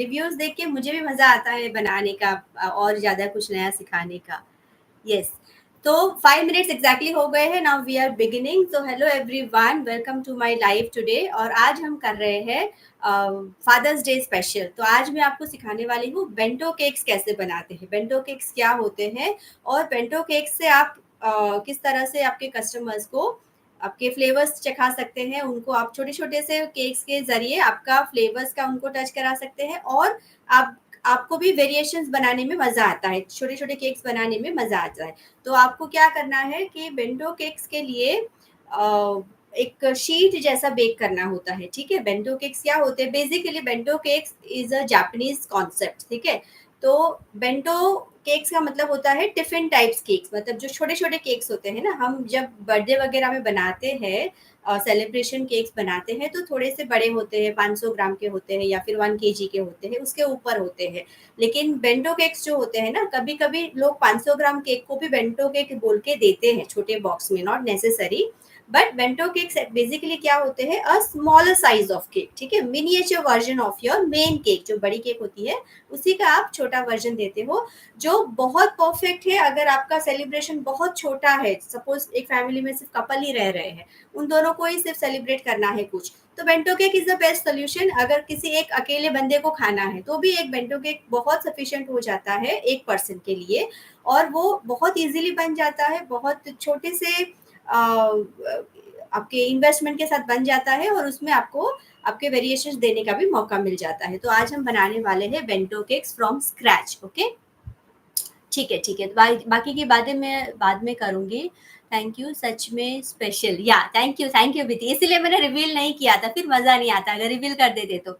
Reviews देख के मुझे भी मज़ा आता है बनाने का और ज़्यादा कुछ नया सिखाने का। यस। तो 5 मिनट्स एग्ज़ैक्टली हो गए हैं, now we are beginning. So hello everyone, welcome to my live today और आज हम कर रहे हैं फादर्स डे स्पेशल। तो आज मैं आपको सिखाने वाली हूँ बेंटो केक्स कैसे बनाते हैं, बेंटो केक्स क्या होते हैं और बेंटो केक्स से आप किस तरह से आपके कस्टमर्स को आपके फ्लेवर्स चखा सकते हैं, उनको आप छोटे-छोटे से केक्स के ज़रिए आपका फ्लेवर्स का उनको टच करा सकते हैं और आप आपको भी वेरिएशंस बनाने में मज़ा आता है, छोटे-छोटे केक्स बनाने में मज़ा आता है। तो आपको क्या करना है कि बेंटो केक्स के लिए एक शीट जैसा बेक करना होता है, ठीक है? बेंटो केक्स क्या होते हैं? Basically bento cakes is a Japanese concept, ठीक है? तो बेंटो केक्स का मतलब होता है टिफ़िन टाइप्स केक्स, मतलब जो छोटे-छोटे केक्स होते हैं ना, हम जब बर्थडे वगैरह में बनाते हैं सेलिब्रेशन केक्स बनाते हैं तो थोड़े से बड़े होते हैं, 500 ग्राम के होते हैं या फिर 1 केजी के होते हैं, उसके ऊपर होते हैं। लेकिन बेंटो केक्स जो होते हैं ना, कभी-कभी लोग 500 ग्राम केक को भी बेंटो केक बोल के देते हैं छोटे बॉक्स में, not necessary. But bento cakes basically क्या होते हैं? A smaller size of cake, ठीक है? Miniature version of your main cake, जो बड़ी केक होती है, उसी का आप छोटा वर्ज़न देते हो, जो बहुत परफेक्ट है अगर आपका सेलिब्रेशन बहुत छोटा है। सपोज़ एक फैमिली में सिर्फ़ कपल ही रह रहे हैं, उन दोनों को ही सिर्फ सेलिब्रेट करना है कुछ, तो bento cake is the best solution. अगर किसी एक अकेले बंदे को खाना है तो भी एक बेंटो केक बहुत सफिशिएंट हो जाता है एक पर्सन के लिए और वो बहुत इजीली बन जाता है, बहुत छोटे से आपके इन्वेस्टमेंट के साथ बन जाता है और उसमें आपको आपके वेरिएशंस देने का भी मौका मिल जाता है। तो आज हम बनाने वाले हैं bento cakes from scratch. Okay, ठीक है, ठीक है। बाकी की बातें मैं बाद में करूँगी। थैंक यू, सच में स्पेशल, या थैंक यू विधि। इसीलिए मैंने रिवील नहीं किया था, फिर मज़ा नहीं आता अगर रिवील कर देते तो।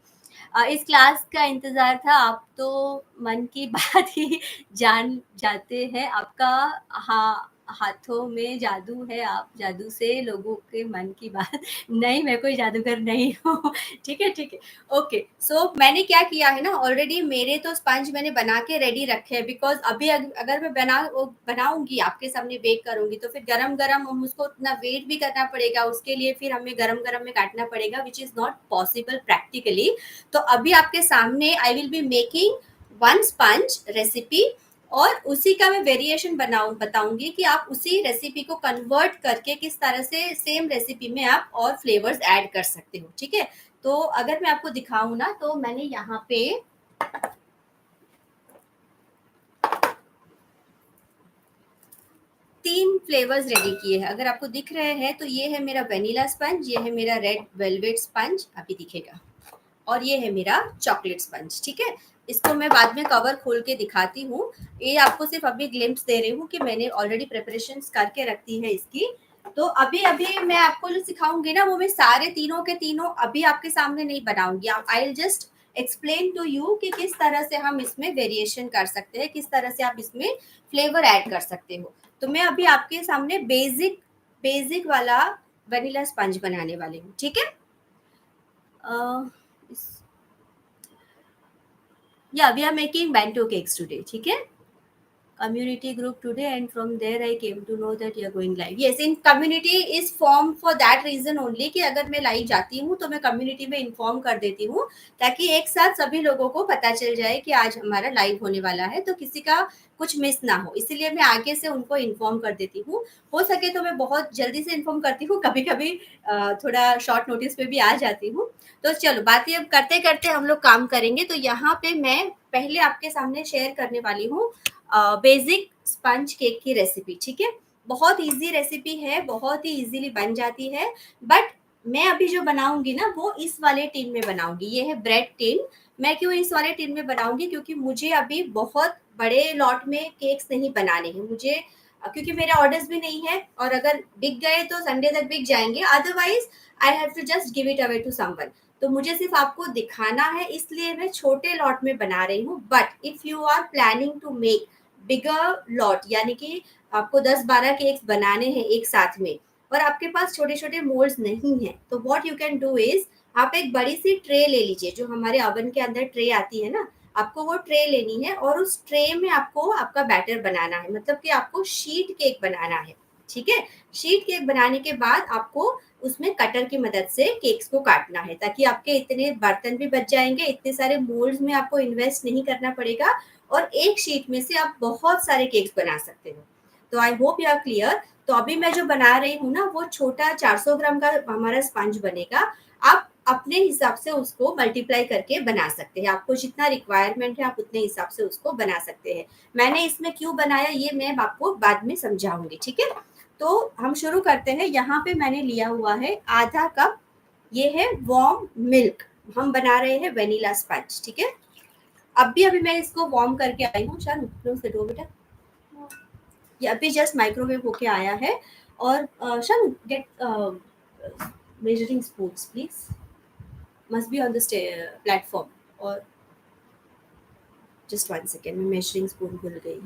इस क्लास का इंतज़ार था, आप तो मन की बात ही जान जाते हैं। आपका हाँ, हाथों में जादू है, आप जादू से लोगों के मन की बात नहीं, मैं कोई जादूगर नहीं हूँ। ठीक है, ठीक है। ओके, सो मैंने क्या किया है ना, ऑलरेडी मेरे तो स्पंज मैंने बना के रेडी रखे हैं, बिकॉज़ अभी अगर मैं बनाऊँगी आपके सामने बेक करूँगी तो फिर गरम-गरम हम उसको उतना वेट भी करना पड़ेगा, उसके लिए फिर हमें गरम-गरम में काटना पड़ेगा, which is not possible practically. तो अभी आपके सामने I will be making one sponge recipe और उसी का मैं वेरिएशन बताऊंगी कि आप उसी रेसिपी को कन्वर्ट करके किस तरह से सेम रेसिपी में आप और फ्लेवर्स ऐड कर सकते हो, ठीक है? तो अगर मैं आपको दिखाऊं ना, तो मैंने यहाँ पे 3 फ्लेवर्स रेडी किए हैं। अगर आपको दिख रहे हैं तो ये है मेरा वेनिला स्पंज, ये है मेरा रेड वेलवेट स्पंज, अभी दिखेगा, और ये है मेरा चॉकलेट स्पंज, ठीक है? इसको मैं बाद में कवर खोल के दिखाती हूँ। ये आपको सिर्फ़ अभी ग्लिम्प्स दे रही हूँ कि मैंने ऑलरेडी प्रिपरेशंस करके रखी है इसकी। तो अभी-अभी मैं आपको जो सिखाऊँगी ना, वो मैं सारे तीनों के तीनों अभी आपके सामने नहीं बनाऊँगी। I will just explain to you कि किस तरह से हम इसमें वेरिएशन कर सकते हैं, किस तरह से आप इसमें फ्लेवर ऐड कर सकते हो। तो मैं अभी आपके सामने बेसिक बेसिक वाला वनीला स्पंज बनाने वाली हूँ, ठीक है? अ, इस Yeah, we are making bento cakes today, ठीक है? Community group today, and from there I came to know that you are going live. Yes, in community is formed for that reason only कि अगर मैं live जाती हूँ तो मैं community में इन्फॉर्म कर देती हूँ, ताकि एक साथ सभी लोगों को पता चल जाए कि आज हमारा लाइव होने वाला है, तो किसी का कुछ मिस ना हो, इसीलिए मैं आगे से उनको इन्फॉर्म कर देती हूँ। हो सके तो मैं बहुत जल्दी से इन्फॉर्म करती हूँ, कभी कभी थोड़ा शॉर्ट नोटिस पे भी आ जाती हूँ। तो चलो, बातें अब करते करते हम लोग काम करेंगे। तो यहाँ पे मैं पहले आपके सामने शेयर करने वाली हूँ बेसिक स्पंज केक की रेसिपी, ठीक है? बहुत ईज़ी रेसिपी है, बहुत ही ईज़िली बन जाती है। बट मैं अभी जो बनाऊँगी ना, वो इस वाले टिन में बनाऊँगी। ये है ब्रेड टिन। मैं क्यों इस वाले टिन में बनाऊँगी? क्योंकि मुझे अभी बहुत बड़े लॉट में केक्स नहीं बनाने हैं। मुझे क्योंकि मेरे ऑर्डर्स भी नहीं है, और अगर बिक गए तो संडे तक बिक जाएँगे, otherwise I have to just give it away to someone. तो मुझे सिर्फ़ आपको दिखाना है, इसलिए मैं छोटे लॉट में बना रही हूँ। But if you are planning to make bigger lot, यानी कि आपको 10-12 केक्स बनाने हैं एक साथ में और आपके पास छोटे-छोटे मोल्ड्स नहीं हैं, तो what you can do is, आप एक बड़ी-सी ट्रे ले लीजिए, जो हमारे ओवन के अंदर ट्रे आती है ना, आपको वो ट्रे लेनी है और उस ट्रे में आपको आपका बैटर बनाना है, मतलब कि आपको शीट केक बनाना है, ठीक है? शीट केक बनाने के बाद आपको उसमें कटर की मदद से केक्स को काटना है, ताकि आपके इतने बर्तन भी बच जाएंगे, इतने सारे मोल्ड्स में आपको इन्वेस्ट नहीं करना पड़ेगा और एक शीट में से आप बहुत सारे केक्स बना सकते हो। तो I hope you are clear. तो अभी मैं जो बना रही हूँ ना, वो छोटा 400 ग्राम का हमारा स्पंज बनेगा। आप अपने हिसाब से उसको मल्टीप्लाई करके बना सकते हैं, आपको जितना रिक्वायरमेंट है आप उतने हिसाब से उसको बना सकते हैं। मैंने इसमें क्यों बनाया ये मैं आपको बाद में समझाऊंगी, ठीक है। तो हम शुरू करते हैं। यहाँ पे मैंने लिया हुआ है आधा कप, ये है वार्म मिल्क। हम बना रहे हैं वेनिला स्पंज, ठीक है। अभी मैं इसको वार्म करके आई हूँ। शान से दो बेटा, ये अभी जस्ट माइक्रोवेव होके आया है। और Shaan get measuring spoons please, must be on the platform. और जस्ट वन सेकेंड, मैं मेजरिंग स्पून भूल गई।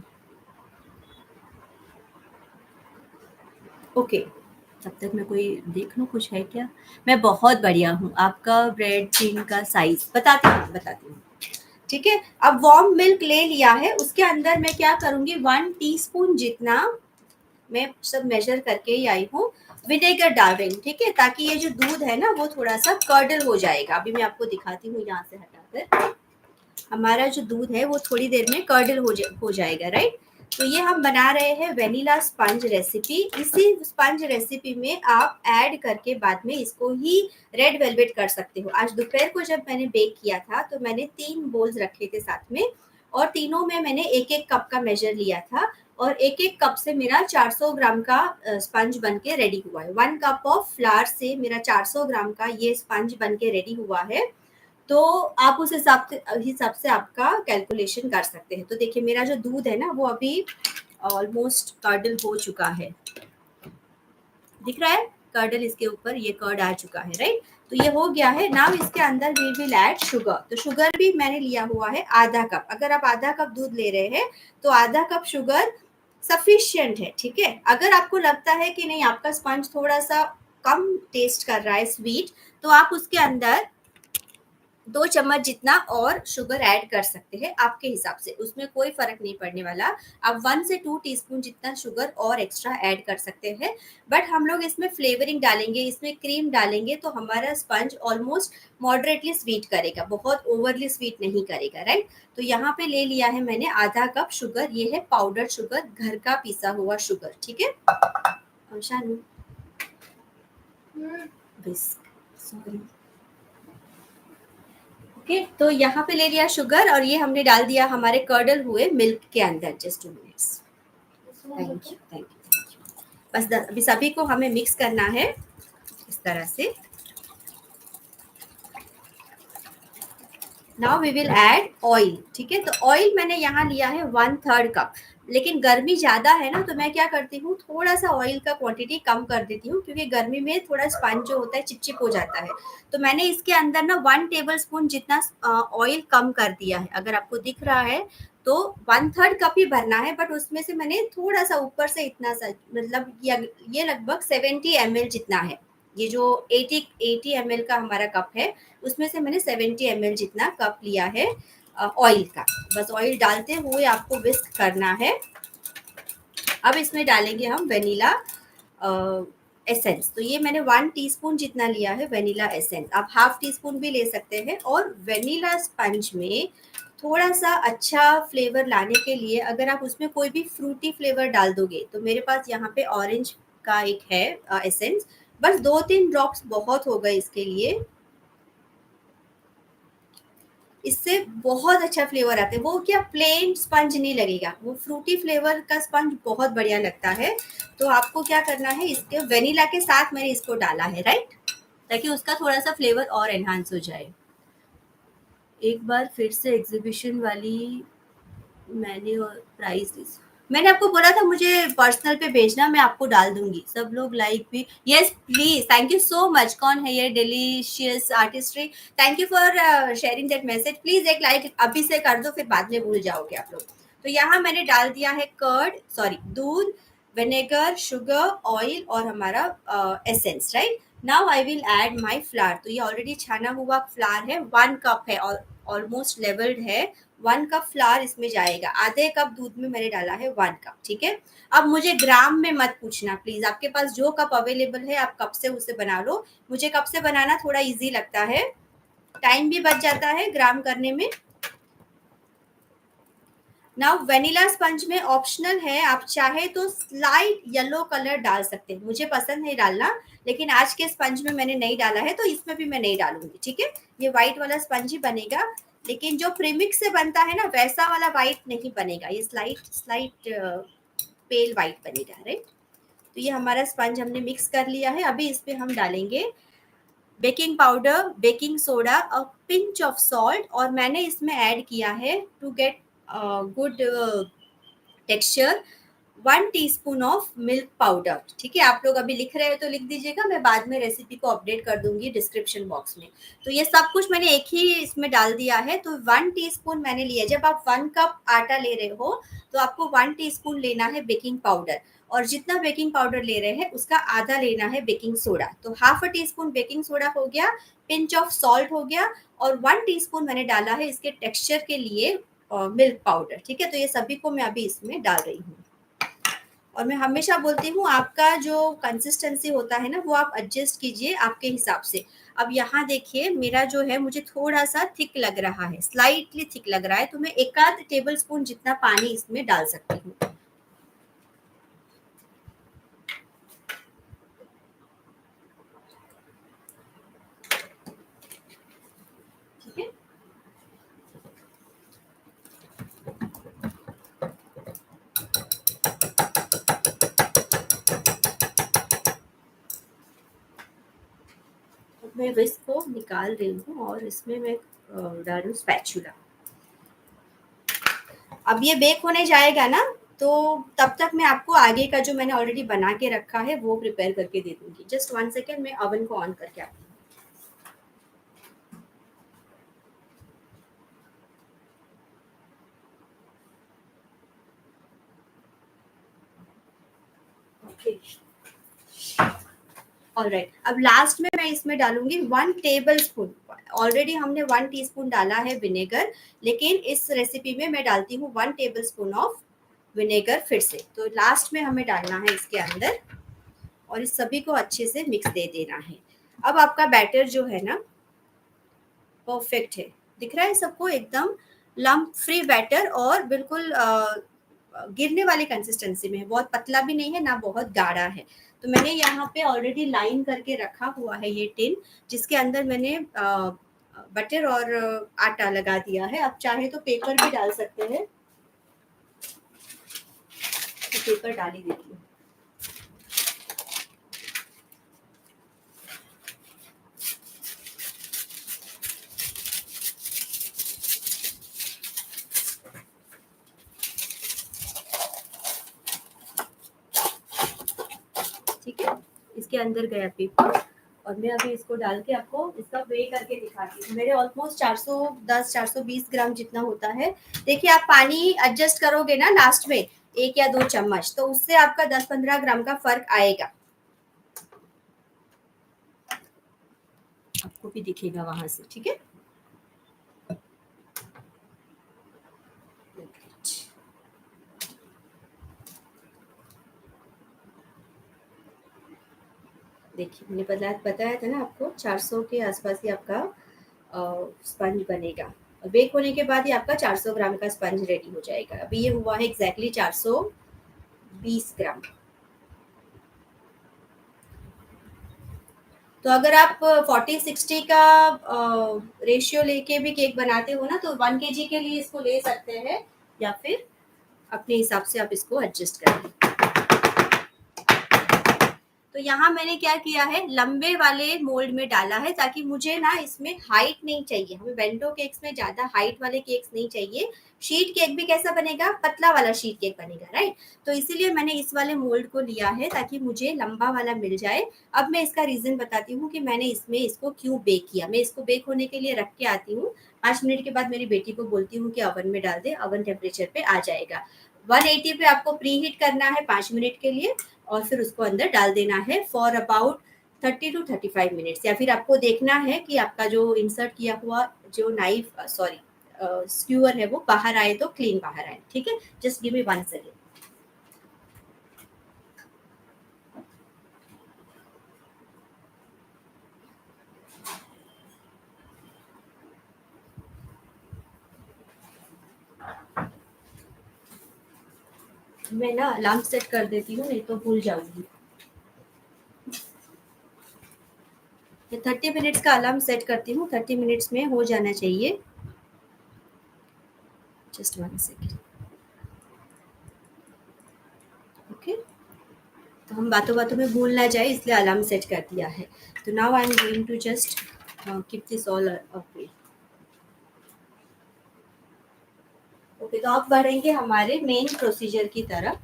ओके, तब तक मैं कोई देख लूँ कुछ है क्या। मैं बहुत बढ़िया हूँ। आपका ब्रेड टीन का साइज बताती हूँ, ठीक है। अब वार्म मिल्क ले लिया है, उसके अंदर मैं क्या करूंगी, 1 टीस्पून जितना मैं सब मेजर करके ही आई हूँ, विनेगर डाल रही हूँ, ठीक है, ताकि ये जो दूध है ना वो थोड़ा सा कर्डल हो जाएगा। अभी मैं आपको दिखाती हूँ, यहाँ से हटाकर हमारा जो दूध है वो थोड़ी देर में कर्डल हो जाएगा, राइट। तो ये हम बना रहे हैं वेनिला स्पंज रेसिपी। इसी स्पंज रेसिपी में आप ऐड करके बाद में इसको ही रेड वेलवेट कर सकते हो। आज दोपहर को जब मैंने बेक किया था तो मैंने 3 बोल्स रखे थे साथ में, और तीनों में मैंने एक एक कप का मेजर लिया था, और एक एक कप से मेरा 400 ग्राम का स्पंज बन के रेडी हुआ है। 1 कप ऑफ फ्लावर से मेरा 400 ग्राम का ये स्पंज बन के रेडी हुआ है। तो आप उस हिसाब से आपका कैलकुलेशन कर सकते हैं। तो देखिए मेरा जो दूध है ना वो अभी ऑलमोस्ट कर्डल हो चुका है, दिख रहा है कर्डल, इसके ऊपर ये कर्ड आ चुका है, राइट। तो ये हो गया है। नाउ इसके अंदर वी विल ऐड शुगर। तो शुगर भी मैंने लिया हुआ है आधा कप। अगर आप आधा कप दूध ले रहे हैं तो आधा कप शुगर सफिशियंट है, ठीक है। अगर आपको लगता है कि नहीं आपका स्पंज थोड़ा सा कम टेस्ट कर रहा है स्वीट, तो आप उसके अंदर 2 चम्मच जितना और शुगर ऐड कर सकते हैं आपके हिसाब से, उसमें कोई फर्क नहीं पड़ने वाला। आप 1 से 2 टीस्पून जितना शुगर और एक्स्ट्रा ऐड कर सकते हैं। बट हम लोग इसमें फ्लेवरिंग डालेंगे, इसमें क्रीम डालेंगे, तो हमारा स्पंज ऑलमोस्ट मॉडरेटली स्वीट करेगा, बहुत ओवरली स्वीट नहीं करेगा, राइट। तो यहाँ पे ले लिया है मैंने आधा कप शुगर। ये है पाउडर शुगर, घर का पिसा हुआ शुगर, ठीक है। और शानू सॉरी, ओके। तो यहाँ पे ले लिया शुगर और ये हमने डाल दिया हमारे कर्डल हुए मिल्क के अंदर। Just 2 minutes. Thank you. बस अभी सभी को हमें मिक्स करना है इस तरह से। Now we will add oil, ठीक है। तो ऑयल मैंने यहाँ लिया है 1/3 कप। लेकिन गर्मी ज्यादा है ना, तो मैं क्या करती हूँ, थोड़ा सा ऑयल का क्वांटिटी कम कर देती हूँ, क्योंकि गर्मी में थोड़ा स्पंज जो होता है चिपचिप हो जाता है। तो मैंने इसके अंदर ना 1 टेबल स्पून जितना ऑयल कम कर दिया है। अगर आपको दिख रहा है तो 1/3 कप ही भरना है, बट उसमें से मैंने थोड़ा सा ऊपर से इतना सा, मतलब ये लगभग 70 ml जितना है। ये जो 80 ml का हमारा कप है, उसमें से मैंने 70 ml जितना कप लिया है ऑयल का। बस ऑयल डालते हुए आपको विस्क करना है। अब इसमें डालेंगे हम वेनिला एसेंस। तो ये मैंने 1 टीस्पून जितना लिया है वेनिला एसेंस। आप हाफ टीस्पून भी ले सकते हैं। और वेनिला स्पंज में थोड़ा सा अच्छा फ्लेवर लाने के लिए अगर आप उसमें कोई भी फ्रूटी फ्लेवर डाल दोगे, तो मेरे पास यहाँ पे ऑरेंज का एक है एसेंस, बस 2-3 ड्रॉप्स बहुत हो गए इसके लिए। इससे बहुत अच्छा फ्लेवर आता है। वो क्या प्लेन स्पंज नहीं लगेगा, वो फ्रूटी फ्लेवर का स्पंज बहुत बढ़िया लगता है। तो आपको क्या करना है, इसके वेनिला के साथ मैंने इसको डाला है, राइट, ताकि उसका थोड़ा सा फ्लेवर और एनहांस हो जाए। एक बार फिर से एग्जीबिशन वाली मैंने और प्राइस लिस्ट, मैंने आपको बोला था मुझे पर्सनल पे भेजना, मैं आपको डाल दूंगी। सब लोग लाइक भी, yes please, thank you so much. कौन है ये delicious artistry, thank you for sharing that message. Please एक लाइक अभी से कर दो, फिर बाद में भूल जाओगे आप लोग। तो यहाँ मैंने डाल दिया है दूध, विनेगर, शुगर, ऑयल और हमारा essence, right. Now I will add my flower. तो ये ऑलरेडी छाना हुआ फ्लावर है, 1 कप है और ऑलमोस्ट लेवल्ड है, 1 कप फ्लावर इसमें जाएगा, आधे कप दूध में मैंने डाला है 1 कप, ठीक है। अब मुझे ग्राम में मत पूछना प्लीज, आपके पास जो कप अवेलेबल है आप कप से उसे बना लो। मुझे कप से बनाना थोड़ा इजी लगता है, टाइम भी बच जाता है ग्राम करने में। नाउ वेनिला स्पंज में ऑप्शनल है, आप चाहे तो स्लाइट येलो कलर डाल सकते हैं, मुझे पसंद है डालना, लेकिन आज के स्पंज में मैंने नहीं डाला है तो इसमें भी मैं नहीं डालूंगी, ठीक है। ये व्हाइट वाला स्पंज ही बनेगा, लेकिन जो प्रीमिक्स से बनता है ना वैसा वाला व्हाइट नहीं बनेगा, ये स्लाइट स्लाइट पेल व्हाइट बनेगा, राइट। तो ये हमारा स्पंज हमने मिक्स कर लिया है। अभी इस पे हम डालेंगे बेकिंग पाउडर, बेकिंग सोडा और पिंच ऑफ सॉल्ट, और मैंने इसमें ऐड किया है to get good texture 1 teaspoon of milk powder, ठीक है। आप लोग अभी लिख रहे हैं तो लिख दीजिएगा, मैं बाद में रेसिपी को अपडेट कर दूंगी डिस्क्रिप्शन बॉक्स में। तो ये सब कुछ मैंने एक ही इसमें डाल दिया है, तो 1 टीस्पून मैंने लिया। जब आप 1 कप आटा ले रहे हो तो आपको 1 टीस्पून लेना है बेकिंग पाउडर, और जितना बेकिंग पाउडर ले रहे हैं उसका आधा लेना है बेकिंग सोडा, तो half a tea spoon baking soda हो गया, पिंच ऑफ सॉल्ट हो गया, और 1 टीस्पून मैंने डाला है इसके टेक्सचर के लिए मिल्क पाउडर, ठीक है। तो ये सभी को मैं अभी इसमें डाल रही हूँ, और मैं हमेशा बोलती हूँ आपका जो कंसिस्टेंसी होता है ना वो आप एडजस्ट कीजिए आपके हिसाब से। अब यहाँ देखिए मेरा जो है मुझे थोड़ा सा थिक लग रहा है, स्लाइटली थिक लग रहा है, तो मैं एक आध टेबल स्पून जितना पानी इसमें डाल सकती हूँ, ठीक है। अब मैं विस्क को निकाल रही हूँ और इसमें मैं डाल रही हूँ स्पैचुला। अब ये बेक होने जाएगा ना, तो तब तक मैं आपको आगे का जो मैंने ऑलरेडी बना के रखा है वो प्रिपेयर करके दे दूंगी। जस्ट 1 सेकेंड, मैं ओवन को ऑन करके आती हूँ। Okay, alright. अब लास्ट में मैं इसमें डालूंगी 1 टेबल स्पून, ऑलरेडी हमने 1 टीस्पून डाला है विनेगर, लेकिन इस रेसिपी में मैं डालती हूँ 1 टेबल स्पून ऑफ विनेगर फिर से। तो लास्ट में हमें डालना है इसके अंदर, और इस सभी को अच्छे से मिक्स दे देना है। अब आपका बैटर जो है ना परफेक्ट है, दिख रहा है सबको, एकदम लम्प फ्री बैटर, और बिल्कुल गिरने वाली कंसिस्टेंसी में है, बहुत पतला भी नहीं है ना बहुत गाढ़ा है। तो मैंने यहाँ पे ऑलरेडी लाइन करके रखा हुआ है ये टिन, जिसके अंदर मैंने बटर और आटा लगा दिया है। आप चाहे तो पेपर भी डाल सकते हैं, तो पेपर डाल ही देती हूँ। ठीक है, इसके अंदर गया पेपर, और मैं अभी इसको डाल के आपको इसका वे करके दिखाती हूँ। मेरे ऑलमोस्ट 410 420 ग्राम जितना होता है। देखिए आप पानी एडजस्ट करोगे ना लास्ट में 1 या 2 चम्मच, तो उससे आपका 10-15 ग्राम का फर्क आएगा, आपको भी दिखेगा वहां से, ठीक है। देखिए मैंने बताया था ना आपको 400 के आसपास ही आपका स्पंज बनेगा, और बेक होने के बाद ही आपका 400 ग्राम का स्पंज रेडी हो जाएगा। अभी ये हुआ है एग्जैक्टली 420 ग्राम। तो अगर आप 40-60 का रेशियो लेके भी केक बनाते हो ना, तो 1 kg के लिए इसको ले सकते हैं, या फिर अपने हिसाब से आप इसको एडजस्ट करें। तो यहाँ मैंने क्या किया है, लंबे वाले मोल्ड में डाला है, ताकि मुझे ना इसमें हाइट नहीं चाहिए, हमें बेंटो केक्स में ज्यादा हाइट वाले केक्स नहीं चाहिए। शीट केक भी कैसा बनेगा, पतला वाला शीट केक बनेगा, राइट। तो इसीलिए मैंने इस वाले मोल्ड को लिया है ताकि मुझे लंबा वाला मिल जाए। अब मैं इसका रीजन बताती हूँ कि मैंने इसमें इसको क्यों बेक किया। मैं इसको बेक होने के लिए रख के आती हूँ, 5 मिनट के बाद मेरी बेटी को बोलती हूँ कि ओवन में डाल दे, ओवन टेम्परेचर पे आ जाएगा। 180 पे आपको प्री हीट करना है 5 मिनट के लिए, और फिर उसको अंदर डाल देना है फॉर अबाउट 30 to 35 मिनट्स। या फिर आपको देखना है कि आपका जो इंसर्ट किया हुआ जो नाइफ, सॉरी स्क्यूअर है वो बाहर आए तो क्लीन बाहर आए, ठीक है। Just give me 1 second. मैं ना अलार्म सेट कर देती हूँ, नहीं तो भूल जाऊंगी। ये 30 मिनट्स का अलार्म सेट करती हूँ, 30 मिनट्स में हो जाना चाहिए। Just 1 second. ओके, तो हम बातों बातों में भूल ना जाए इसलिए अलार्म सेट कर दिया है। तो now I am going to just keep this all okay. Okay, तो आप बढ़ेंगे हमारे मेन प्रोसीजर की तरफ।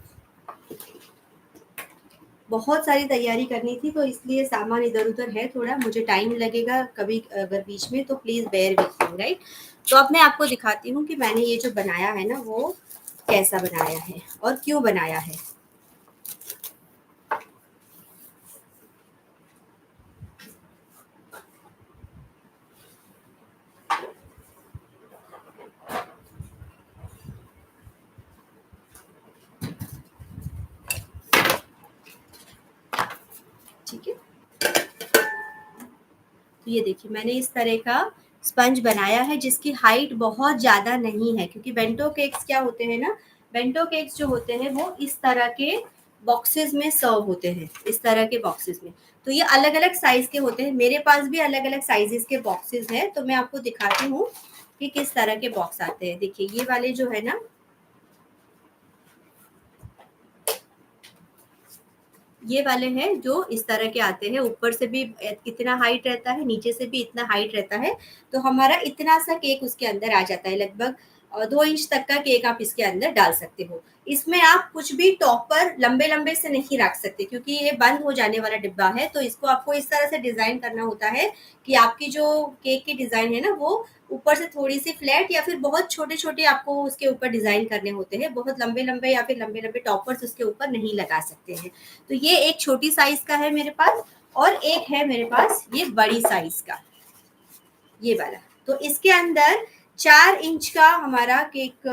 बहुत सारी तैयारी करनी थी तो इसलिए सामान इधर उधर है, थोड़ा मुझे टाइम लगेगा कभी अगर बीच में, तो please bear with me, right. तो अब मैं आपको दिखाती हूँ कि मैंने ये जो बनाया है ना वो कैसा बनाया है और क्यों बनाया है। ठीक है, तो ये देखिए मैंने इस तरह का स्पंज बनाया है जिसकी हाइट बहुत ज़्यादा नहीं है, क्योंकि बेंटो केक्स क्या होते हैं ना, बेंटो केक्स जो होते हैं वो इस तरह के बॉक्सेस में सर्व होते हैं, इस तरह के बॉक्सेस में। तो ये अलग अलग साइज के होते हैं, मेरे पास भी अलग अलग साइजेस के बॉक्सेस हैं। तो मैं आपको दिखाती हूँ कि किस तरह के बॉक्स आते हैं। देखिए ये वाले जो है ना, ये वाले हैं जो इस तरह के आते हैं, ऊपर से भी इतना हाइट रहता है, नीचे से भी इतना हाइट रहता है। तो हमारा इतना सा केक उसके अंदर आ जाता है, लगभग 2 इंच तक का केक आप इसके अंदर डाल सकते हो। इसमें आप कुछ भी टॉपर लंबे लंबे से नहीं रख सकते, क्योंकि ये बंद हो जाने वाला डिब्बा है। तो इसको आपको इस तरह से डिजाइन करना होता है कि आपकी जो केक की डिजाइन है ना वो ऊपर से थोड़ी सी फ्लैट, या फिर बहुत छोटे छोटे आपको उसके ऊपर डिजाइन करने होते हैं, बहुत लंबे लंबे या फिर लंबे लंबे टॉपर्स उसके ऊपर नहीं लगा सकते हैं। तो ये एक छोटी साइज का है मेरे पास, और एक है मेरे पास ये बड़ी साइज का, ये वाला। तो इसके अंदर 4 इंच का हमारा केक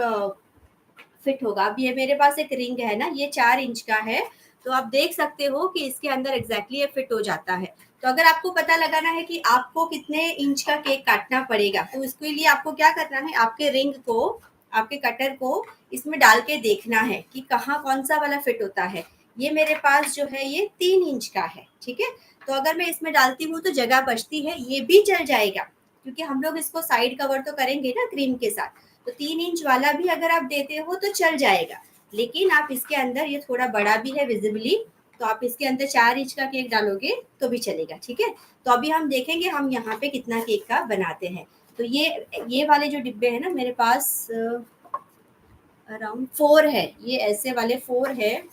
फिट होगा। अब ये मेरे पास एक रिंग है ना, ये 4 इंच का है। तो आप देख सकते हो कि इसके अंदर एग्जैक्टली ये फिट हो जाता है। तो अगर आपको पता लगाना है कि आपको कितने इंच का केक काटना पड़ेगा, तो इसके लिए आपको क्या करना है, आपके रिंग को, आपके कटर को इसमें डाल के देखना है कि कहाँ कौन सा वाला फिट होता है। ये मेरे पास जो है ये 3 इंच का है, ठीक है। तो अगर मैं इसमें डालती हूँ तो जगह बचती है, ये भी चल जाएगा, क्योंकि हम लोग इसको साइड कवर तो करेंगे ना क्रीम के साथ। तो 3 इंच वाला भी अगर आप देते हो तो चल जाएगा। लेकिन आप इसके अंदर, ये थोड़ा बड़ा भी है विजिबली, तो आप इसके अंदर 4 इंच का केक डालोगे तो भी चलेगा, ठीक है। तो अभी हम देखेंगे हम यहाँ पे कितना केक का बनाते हैं। तो ये वाले जो डिब्बे हैं ना मेरे पास अराउंड 4 है, ये ऐसे वाले 4 है।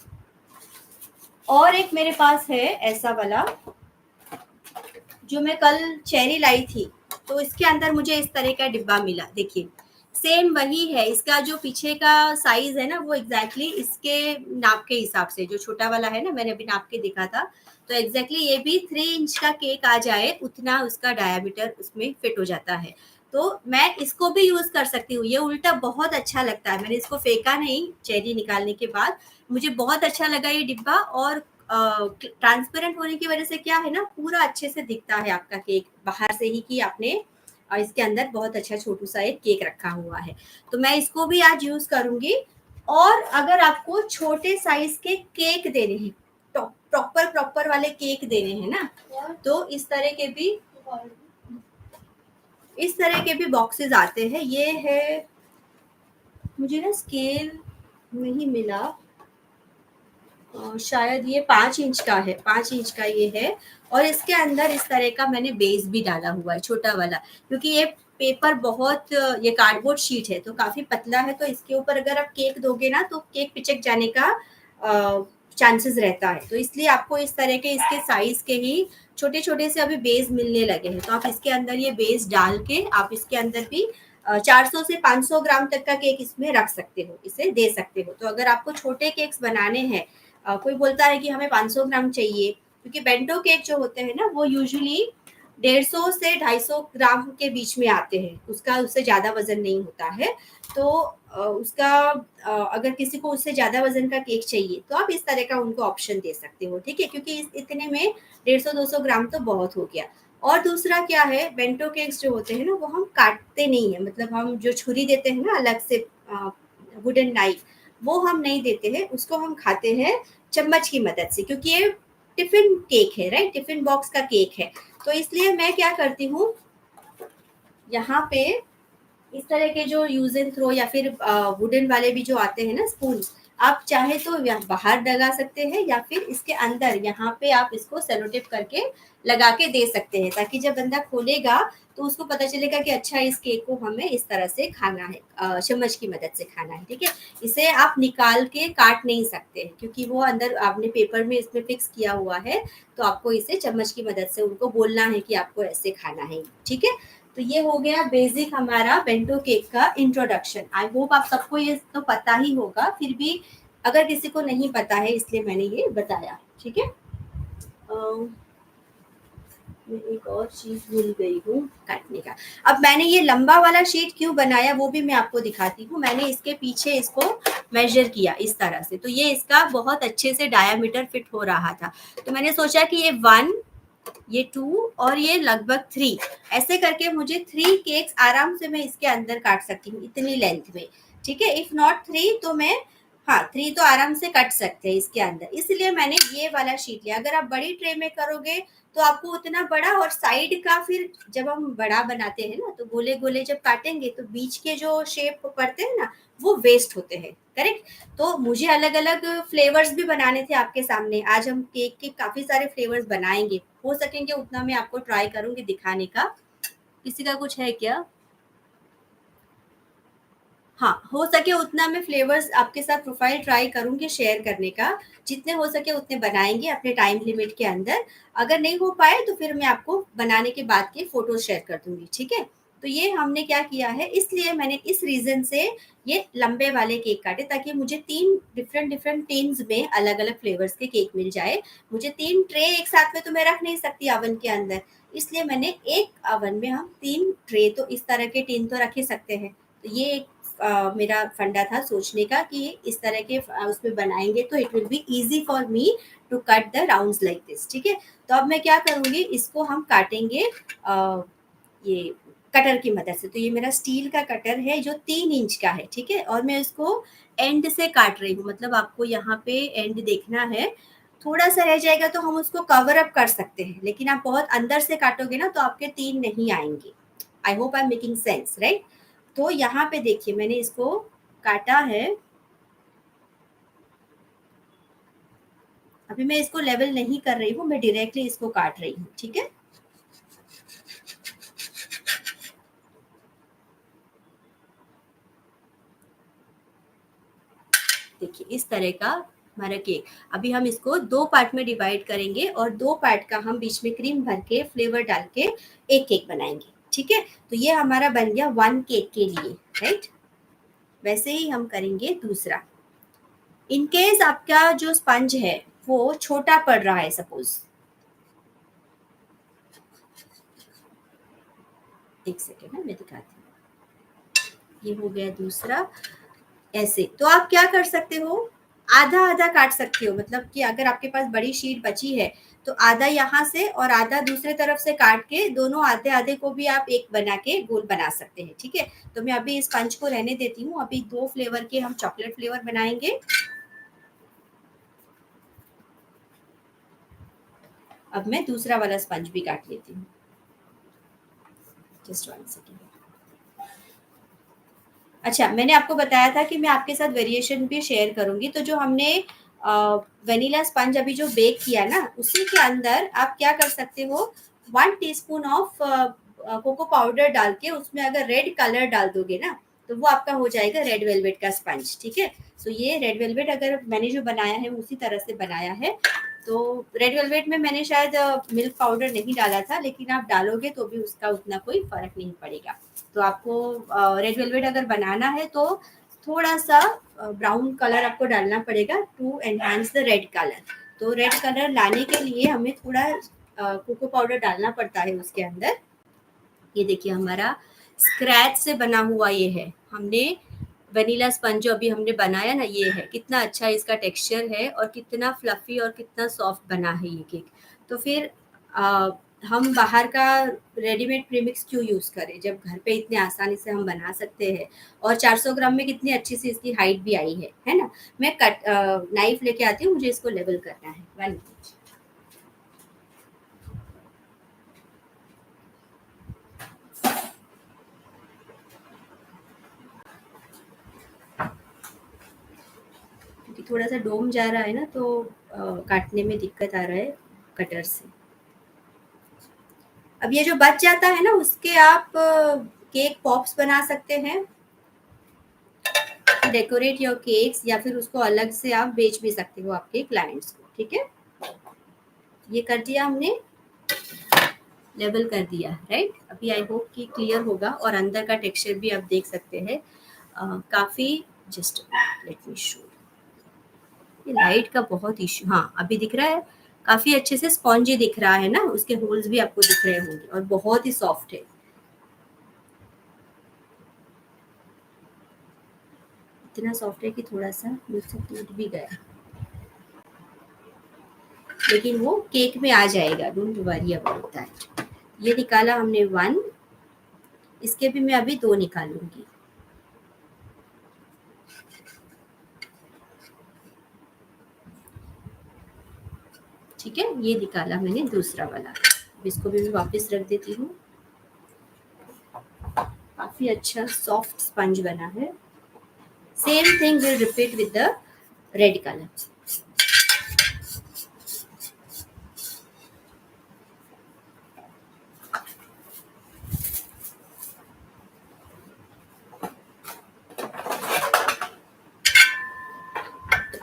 और एक मेरे पास है ऐसा वाला जो मैं कल चेरी लाई थी, तो इसके अंदर मुझे इस तरह का डिब्बा मिला। देखिए सेम वही है, इसका जो पीछे का साइज है ना वो एग्जैक्टली इसके नाप के हिसाब से, जो छोटा वाला है ना मैंने अभी नाप के देखा था, तो एग्जैक्टली ये भी 3 इंच का केक आ जाए उतना उसका डायामीटर उसमें फिट हो जाता है। तो मैं इसको भी यूज कर सकती हूँ, ये उल्टा बहुत अच्छा लगता है। मैंने इसको फेंका नहीं चेरी निकालने के बाद, मुझे बहुत अच्छा लगा ये डिब्बा। और ट्रांसपेरेंट होने की वजह से क्या है ना, पूरा अच्छे से दिखता है आपका केक बाहर से ही कि आपने इसके अंदर बहुत अच्छा छोटू सा एक केक रखा हुआ है। तो मैं इसको भी आज यूज करूंगी। और अगर आपको छोटे साइज के केक देने हैं, प्रॉपर प्रॉपर वाले केक देने हैं ना, तो इस तरह के भी बॉक्सेस आते हैं। ये है, मुझे ना स्केल नहीं मिला, शायद ये 5 इंच का है, 5 इंच का ये है। और इसके अंदर इस तरह का मैंने बेस भी डाला हुआ है, छोटा वाला, क्योंकि ये पेपर बहुत, ये कार्डबोर्ड शीट है तो काफी पतला है, तो इसके ऊपर अगर आप केक दोगे ना तो केक पिचक जाने का चांसेस रहता है। तो इसलिए आपको इस तरह के इसके साइज के ही छोटे छोटे से अभी बेस मिलने लगे हैं। तो आप इसके अंदर ये बेस डाल के आप इसके अंदर भी 400 से 500 ग्राम तक का केक इसमें रख सकते हो, इसे दे सकते हो। तो अगर आपको छोटे केक्स बनाने हैं, कोई बोलता है कि हमें 500 ग्राम चाहिए, क्योंकि बेंटो केक जो होते हैं ना वो यूजुअली 150 से 250 ग्राम के बीच में आते हैं, उसका उससे ज़्यादा वजन नहीं होता है। तो उसका अगर किसी को उससे ज़्यादा वजन का केक चाहिए तो आप इस तरह का उनको ऑप्शन दे सकते हो, ठीक है, क्योंकि इतने में 150-200 ग्राम तो बहुत हो गया। और दूसरा क्या है, बेंटो केक्स जो होते हैं ना वो हम काटते नहीं है, मतलब हम जो छुरी देते हैं ना अलग से, वुडन नाइफ, वो हम नहीं देते हैं, उसको हम खाते हैं चम्मच की मदद से, क्योंकि ये टिफिन केक है, राइट, टिफिन बॉक्स का केक है। तो इसलिए मैं क्या करती हूँ, यहाँ पे इस तरह के जो यूज एंड थ्रो या फिर वुडन वाले भी जो आते हैं ना स्पून, आप चाहे तो बाहर लगा सकते हैं या फिर इसके अंदर यहाँ पे आप इसको सेलो टेप करके लगा के दे सकते हैं, ताकि जब बंदा खोलेगा तो उसको पता चलेगा कि अच्छा इस केक को हमें इस तरह से खाना है, चम्मच की मदद से खाना है, ठीक है। इसे आप निकाल के काट नहीं सकते हैं, क्योंकि वो अंदर आपने पेपर में इसमें फिक्स किया हुआ है। तो आपको इसे चम्मच की मदद से उनको बोलना है कि आपको ऐसे खाना है, ठीक है। तो ये हो गया बेसिक हमारा बेंटो केक का इंट्रोडक्शन। आई होप आप सबको ये तो पता ही होगा, फिर भी अगर किसी को नहीं पता है इसलिए मैंने ये बताया, ठीक है। मैं एक और चीज भूल गई हूँ काटने का। अब मैंने ये लंबा वाला शीट क्यों बनाया वो भी मैं आपको दिखाती हूँ। मैंने इसके पीछे इसको मेजर किया इस तरह से, तो ये इसका बहुत अच्छे से डायामीटर फिट हो रहा था। तो मैंने सोचा कि ये 1, ये 2 और ये लगभग 3, ऐसे करके मुझे 3 केक्स आराम से मैं इसके अंदर काट सकती हूँ इतनी लेंथ में, ठीक है। इफ नॉट 3 तो मैं, हाँ 3 तो आराम से कट सकते हैं इसके अंदर, इसलिए मैंने ये वाला शीट लिया। अगर आप बड़ी ट्रे में करोगे तो आपको उतना बड़ा, और साइड का फिर जब हम बड़ा बनाते हैं ना तो गोले गोले जब काटेंगे तो बीच के जो शेप पड़ते हैं ना वो वेस्ट होते हैं, करेक्ट। तो मुझे अलग अलग फ्लेवर्स भी बनाने थे आपके सामने। आज हम केक के काफी सारे फ्लेवर्स बनाएंगे, हो सकेंगे उतना मैं आपको ट्राई करूंगी दिखाने का। किसी का कुछ है क्या? हाँ, हो सके उतना मैं फ्लेवर्स आपके साथ प्रोफाइल ट्राई करूंगी शेयर करने का। जितने हो सके उतने बनाएंगे अपने टाइम लिमिट के अंदर। अगर नहीं हो पाए तो फिर मैं आपको बनाने के बाद के फोटो शेयर कर दूंगी, ठीक है। तो ये हमने क्या किया है, इसलिए मैंने इस रीजन से ये लंबे वाले केक काटे, ताकि मुझे 3 डिफरेंट डिफरेंट टिन्स में अलग अलग फ्लेवर्स के केक मिल जाए। मुझे 3 ट्रे एक साथ में तो मैं रख नहीं सकती ओवन के अंदर, इसलिए मैंने एक ओवन में हम 3 ट्रे तो इस तरह के टिन तो रख ही सकते हैं। तो ये एक मेरा फंडा था सोचने का कि इस तरह के उसमें बनाएंगे तो it will be easy for me to cut the rounds like this, ठीक है। तो अब मैं क्या करूंगी, इसको हम काटेंगे ये कटर की मदद से। तो ये मेरा स्टील का कटर है जो 3 इंच का है, ठीक है। और मैं इसको एंड से काट रही हूँ, मतलब आपको यहाँ पे एंड देखना है। थोड़ा सा रह जाएगा तो हम उसको कवर अप कर सकते हैं, लेकिन आप बहुत अंदर से काटोगे ना तो आपके 3 नहीं आएंगे। I hope I am making sense, right. तो यहाँ पे देखिए मैंने इसको काटा है। अभी मैं इसको लेवल नहीं कर रही हूँ, मैं डायरेक्टली इसको काट रही हूँ, ठीक है। देखिए इस तरह का हमारा केक। अभी हम इसको 2 पार्ट में डिवाइड करेंगे और 2 पार्ट का हम बीच में क्रीम भर के फ्लेवर डाल के एक केक बनाएंगे, ठीक है। तो ये हमारा बन गया 1 केक के लिए, राइट। वैसे ही हम करेंगे दूसरा। इनकेस आपका जो स्पंज है वो छोटा पड़ रहा है, सपोज, एक सेकेंड है मैं दिखाती हूँ। ये हो गया दूसरा। ऐसे तो आप क्या कर सकते हो, आधा आधा काट सकते हो, मतलब कि अगर आपके पास बड़ी शीट बची है तो आधा यहाँ से और आधा दूसरे तरफ से काट के दोनों आधे आधे को भी आप एक बना के गोल बना सकते हैं, ठीक है। तो मैं अभी इस पंच को रहने देती हूँ। अभी 2 फ्लेवर के हम चॉकलेट फ्लेवर बनाएंगे। अब मैं दूसरा वाला स्पंज भी काट लेती हूँ, जस्ट 1 सेकेंड। अच्छा, मैंने आपको बताया था कि मैं आपके साथ वेरिएशन भी शेयर करूंगी। तो जो हमने वेनिला स्पंज अभी जो बेक किया ना, उसी के अंदर आप क्या कर सकते हो, 1 टीस्पून ऑफ कोको पाउडर डाल के उसमें अगर रेड कलर डाल दोगे ना तो वो आपका हो जाएगा रेड वेलवेट का स्पंज, ठीक है। तो ये रेड वेलवेट अगर मैंने जो बनाया है उसी तरह से बनाया है। तो रेड वेलवेट में मैंने शायद मिल्क पाउडर नहीं डाला था, लेकिन आप डालोगे तो भी उसका उतना कोई फर्क नहीं पड़ेगा। तो आपको रेड वेलवेट अगर बनाना है तो थोड़ा सा ब्राउन कलर आपको डालना पड़ेगा to enhance the red colour. तो रेड कलर लाने के लिए हमें थोड़ा कोको पाउडर डालना पड़ता है उसके अंदर। ये देखिए हमारा स्क्रैच से बना हुआ ये है। हमने वनीला स्पंज जो अभी हमने बनाया ना, ये है। कितना अच्छा इसका टेक्सचर है और कितना फ्लफी और कितना सॉफ्ट बना है ये केक। तो फिर अ, हम बाहर का रेडीमेड प्रीमिक्स क्यों यूज़ करें जब घर पे इतने आसानी से हम बना सकते हैं। और 400 ग्राम में कितनी अच्छी सी इसकी हाइट भी आई है ना। मैं कट नाइफ लेके आती हूँ, मुझे इसको लेवल करना है। 1 मिनट। क्योंकि थोड़ा सा डोम जा रहा है ना, तो काटने में दिक्कत आ रहा है कटर से। अब ये जो बच जाता है ना, उसके आप केक पॉप्स बना सकते हैं, डेकोरेट योर केक्स, या फिर उसको अलग से आप बेच भी सकते हो आपके क्लाइंट्स को। ठीक है, ये कर दिया हमने, लेवल कर दिया, राइट। अभी आई होप कि क्लियर होगा। और अंदर का टेक्सचर भी आप देख सकते हैं, काफी। Just let me show. ये लाइट का बहुत इश्यू। हाँ, अभी दिख रहा है, काफी अच्छे से स्पॉन्जी दिख रहा है ना, उसके होल्स भी आपको दिख रहे होंगे और बहुत ही सॉफ्ट है। इतना सॉफ्ट है कि थोड़ा सा मुझसे टूट भी गया, लेकिन वो केक में आ जाएगा, डोंट वरी अबाउट दैट। ये निकाला हमने 1, इसके भी मैं अभी 2 निकालूंगी। ठीक है, ये निकाला मैंने दूसरा वाला। इसको भी मैं वापस रख देती हूँ। काफी अच्छा सॉफ्ट स्पंज बना है। Same thing will repeat with the red colour.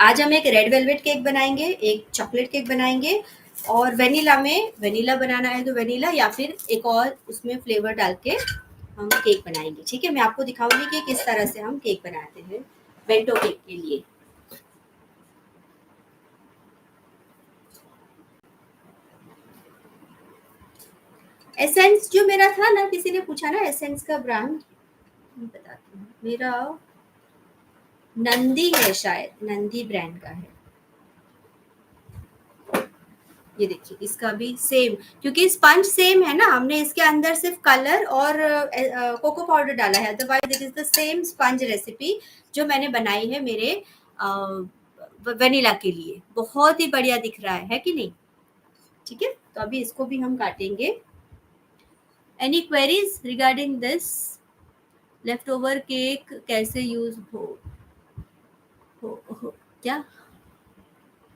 आज हम एक रेड वेलवेट केक बनाएंगे, एक चॉकलेट केक बनाएंगे, और वेनिला में, वेनिला बनाना है तो वेनिला, या फिर एक और उसमें फ्लेवर डाल के हम केक बनाएंगे। ठीक है, मैं आपको दिखाऊंगी कि किस तरह से हम केक बनाते हैं बेंटो केक के लिए। एसेंस जो मेरा था ना, किसी ने पूछा ना एसेंस का ब्रांड, बताती हूँ। मेरा नंदी है, शायद नंदी ब्रांड का है। ये देखिए, इसका भी सेम, क्योंकि स्पंज सेम है ना, हमने इसके अंदर सिर्फ कलर और कोको पाउडर डाला है। Otherwise it is the same sponge recipe जो मैंने बनाई है मेरे वेनिला के लिए। बहुत ही बढ़िया दिख रहा है कि नहीं। ठीक है, तो अभी इसको भी हम काटेंगे। Any queries regarding this left over cake कैसे यूज हो क्या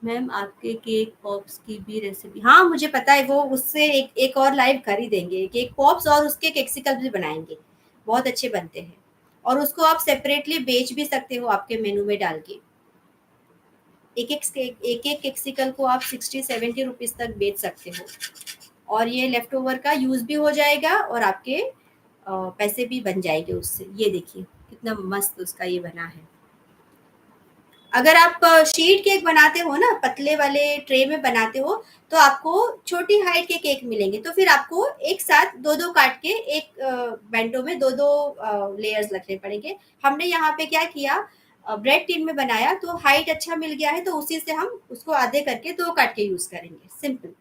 मैम, आपके केक पॉप्स की भी रेसिपी? हाँ, मुझे पता है, वो उससे एक और लाइव कर ही देंगे केक पॉप्स, और उसके केक्सिकल भी बनाएंगे। बहुत अच्छे बनते हैं, और उसको आप सेपरेटली बेच भी सकते हो आपके मेनू में डाल के। एक एक केक्सिकल को आप 60-70 रुपीज तक बेच सकते हो, और ये लेफ्ट ओवर का यूज भी हो जाएगा और आपके पैसे भी बन जाएंगे उससे। ये देखिए कितना मस्त उसका ये बना है। अगर आप शीट केक बनाते हो ना, पतले वाले ट्रे में बनाते हो, तो आपको छोटी हाइट के केक मिलेंगे। तो फिर आपको एक साथ दो दो काट के एक बेंटो में दो दो लेयर्स रखने पड़ेंगे। हमने यहाँ पे क्या किया, ब्रेड टिन में बनाया, तो हाइट अच्छा मिल गया है, तो उसी से हम उसको आधे करके दो काट के यूज करेंगे। सिंपल।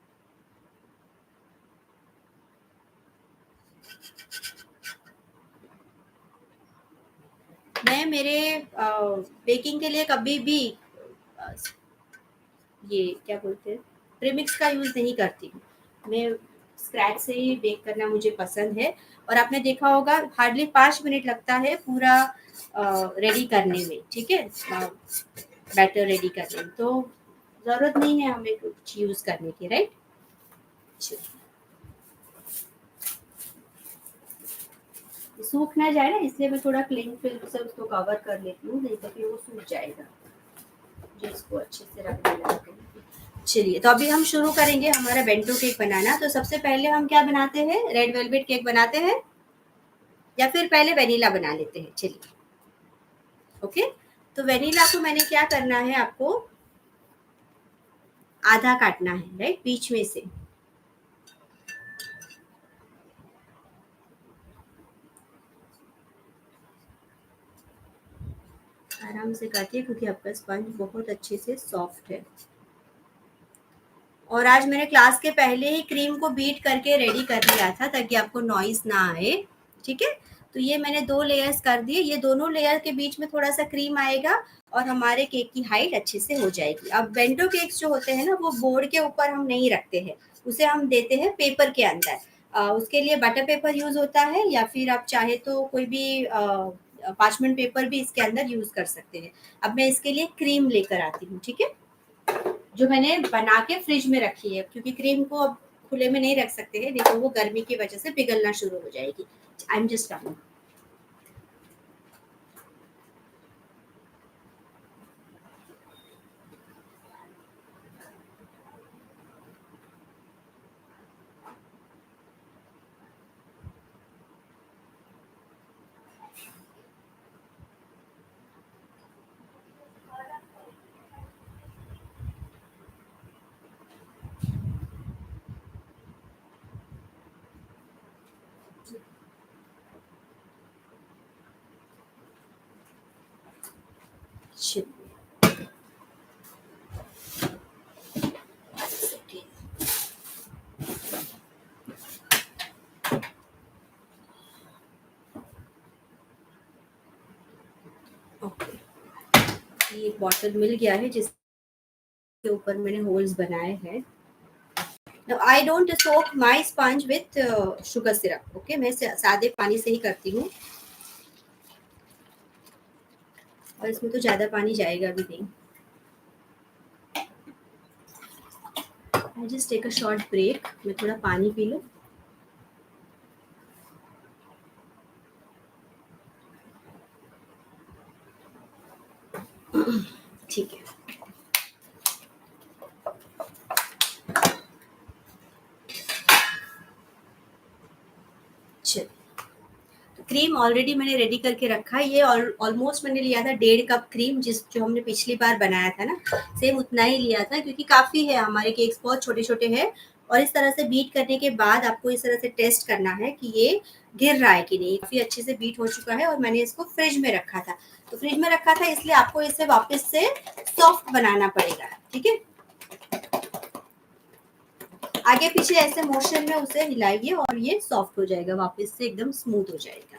मैं मेरे बेकिंग के लिए कभी भी अ, ये क्या बोलते हैं, प्रीमिक्स का यूज नहीं करती हूँ। मैं स्क्रैच से ही बेक करना मुझे पसंद है। और आपने देखा होगा, हार्डली 5 मिनट लगता है पूरा रेडी करने में। ठीक है, बैटर रेडी करने में, तो जरूरत नहीं है हमें कुछ यूज करने की, राइट। सूख ना जाए ना, इसलिए मैं थोड़ा क्लिंग फिल्म से उसको कवर कर लेती हूँ, नहीं तो फिर वो सूख जाएगा। मुझे इसको अच्छे से रख देना है। चलिए, तो अभी हम शुरू करेंगे हमारा बेंटो केक बनाना। तो सबसे पहले हम क्या बनाते हैं, रेड वेलवेट केक बनाते हैं, या फिर पहले वेनिला बना लेते हैं। चलिए, ओके। तो वेनिला को मैंने क्या करना है, आपको आधा काटना है, राइट, बीच में से। आराम से काटिए क्योंकि आपका स्पंज बहुत अच्छे से सॉफ्ट है। और आज मैंने क्लास के पहले ही क्रीम को बीट करके रेडी कर लिया था ताकि आपको नॉइस ना आए। ठीक है, तो ये मैंने 2 लेयर्स कर दिए। ये दोनों लेयर के बीच में थोड़ा सा क्रीम आएगा और हमारे केक की हाइट अच्छे से हो जाएगी। अब बेंटो केक्स जो होते हैं ना, वो बोर्ड के ऊपर हम नहीं रखते हैं, उसे हम देते हैं पेपर के अंदर। उसके लिए बटर पेपर यूज होता है, या फिर आप चाहे तो कोई भी पार्चमेंट पेपर भी इसके अंदर यूज कर सकते हैं। अब मैं इसके लिए क्रीम लेकर आती हूँ। ठीक है, जो मैंने बना के फ्रिज में रखी है, क्योंकि क्रीम को अब खुले में नहीं रख सकते हैं, नहीं तो वो गर्मी की वजह से पिघलना शुरू हो जाएगी। I am just coming. Okay, ये एक बॉटल मिल गया है जिसके ऊपर मैंने होल्स बनाए हैं। Now I don't soak my sponge with sugar syrup. Okay, मैं सादे पानी से ही करती हूँ, और इसमें तो ज्यादा पानी जाएगा भी नहीं। I just take a short break, मैं थोड़ा पानी पी लूँ। ठीक है, चलिए। तो क्रीम ऑलरेडी मैंने रेडी करके रखा है। ये ऑलमोस्ट मैंने लिया था 1.5 कप क्रीम, जिस जो हमने पिछली बार बनाया था ना, सेम उतना ही लिया था, क्योंकि काफ़ी है, हमारे केक्स बहुत छोटे-छोटे हैं। और इस तरह से बीट करने के बाद आपको इस तरह से टेस्ट करना है कि ये गिर रहा है कि नहीं। काफ़ी अच्छे से बीट हो चुका है और मैंने इसको फ्रिज में रखा था। तो फ्रिज में रखा था इसलिए आपको इसे वापस से सॉफ्ट बनाना पड़ेगा। ठीक है? आगे पीछे ऐसे मोशन में उसे हिलाइए और ये सॉफ्ट हो जाएगा, वापस से एकदम स्मूथ हो जाएगा।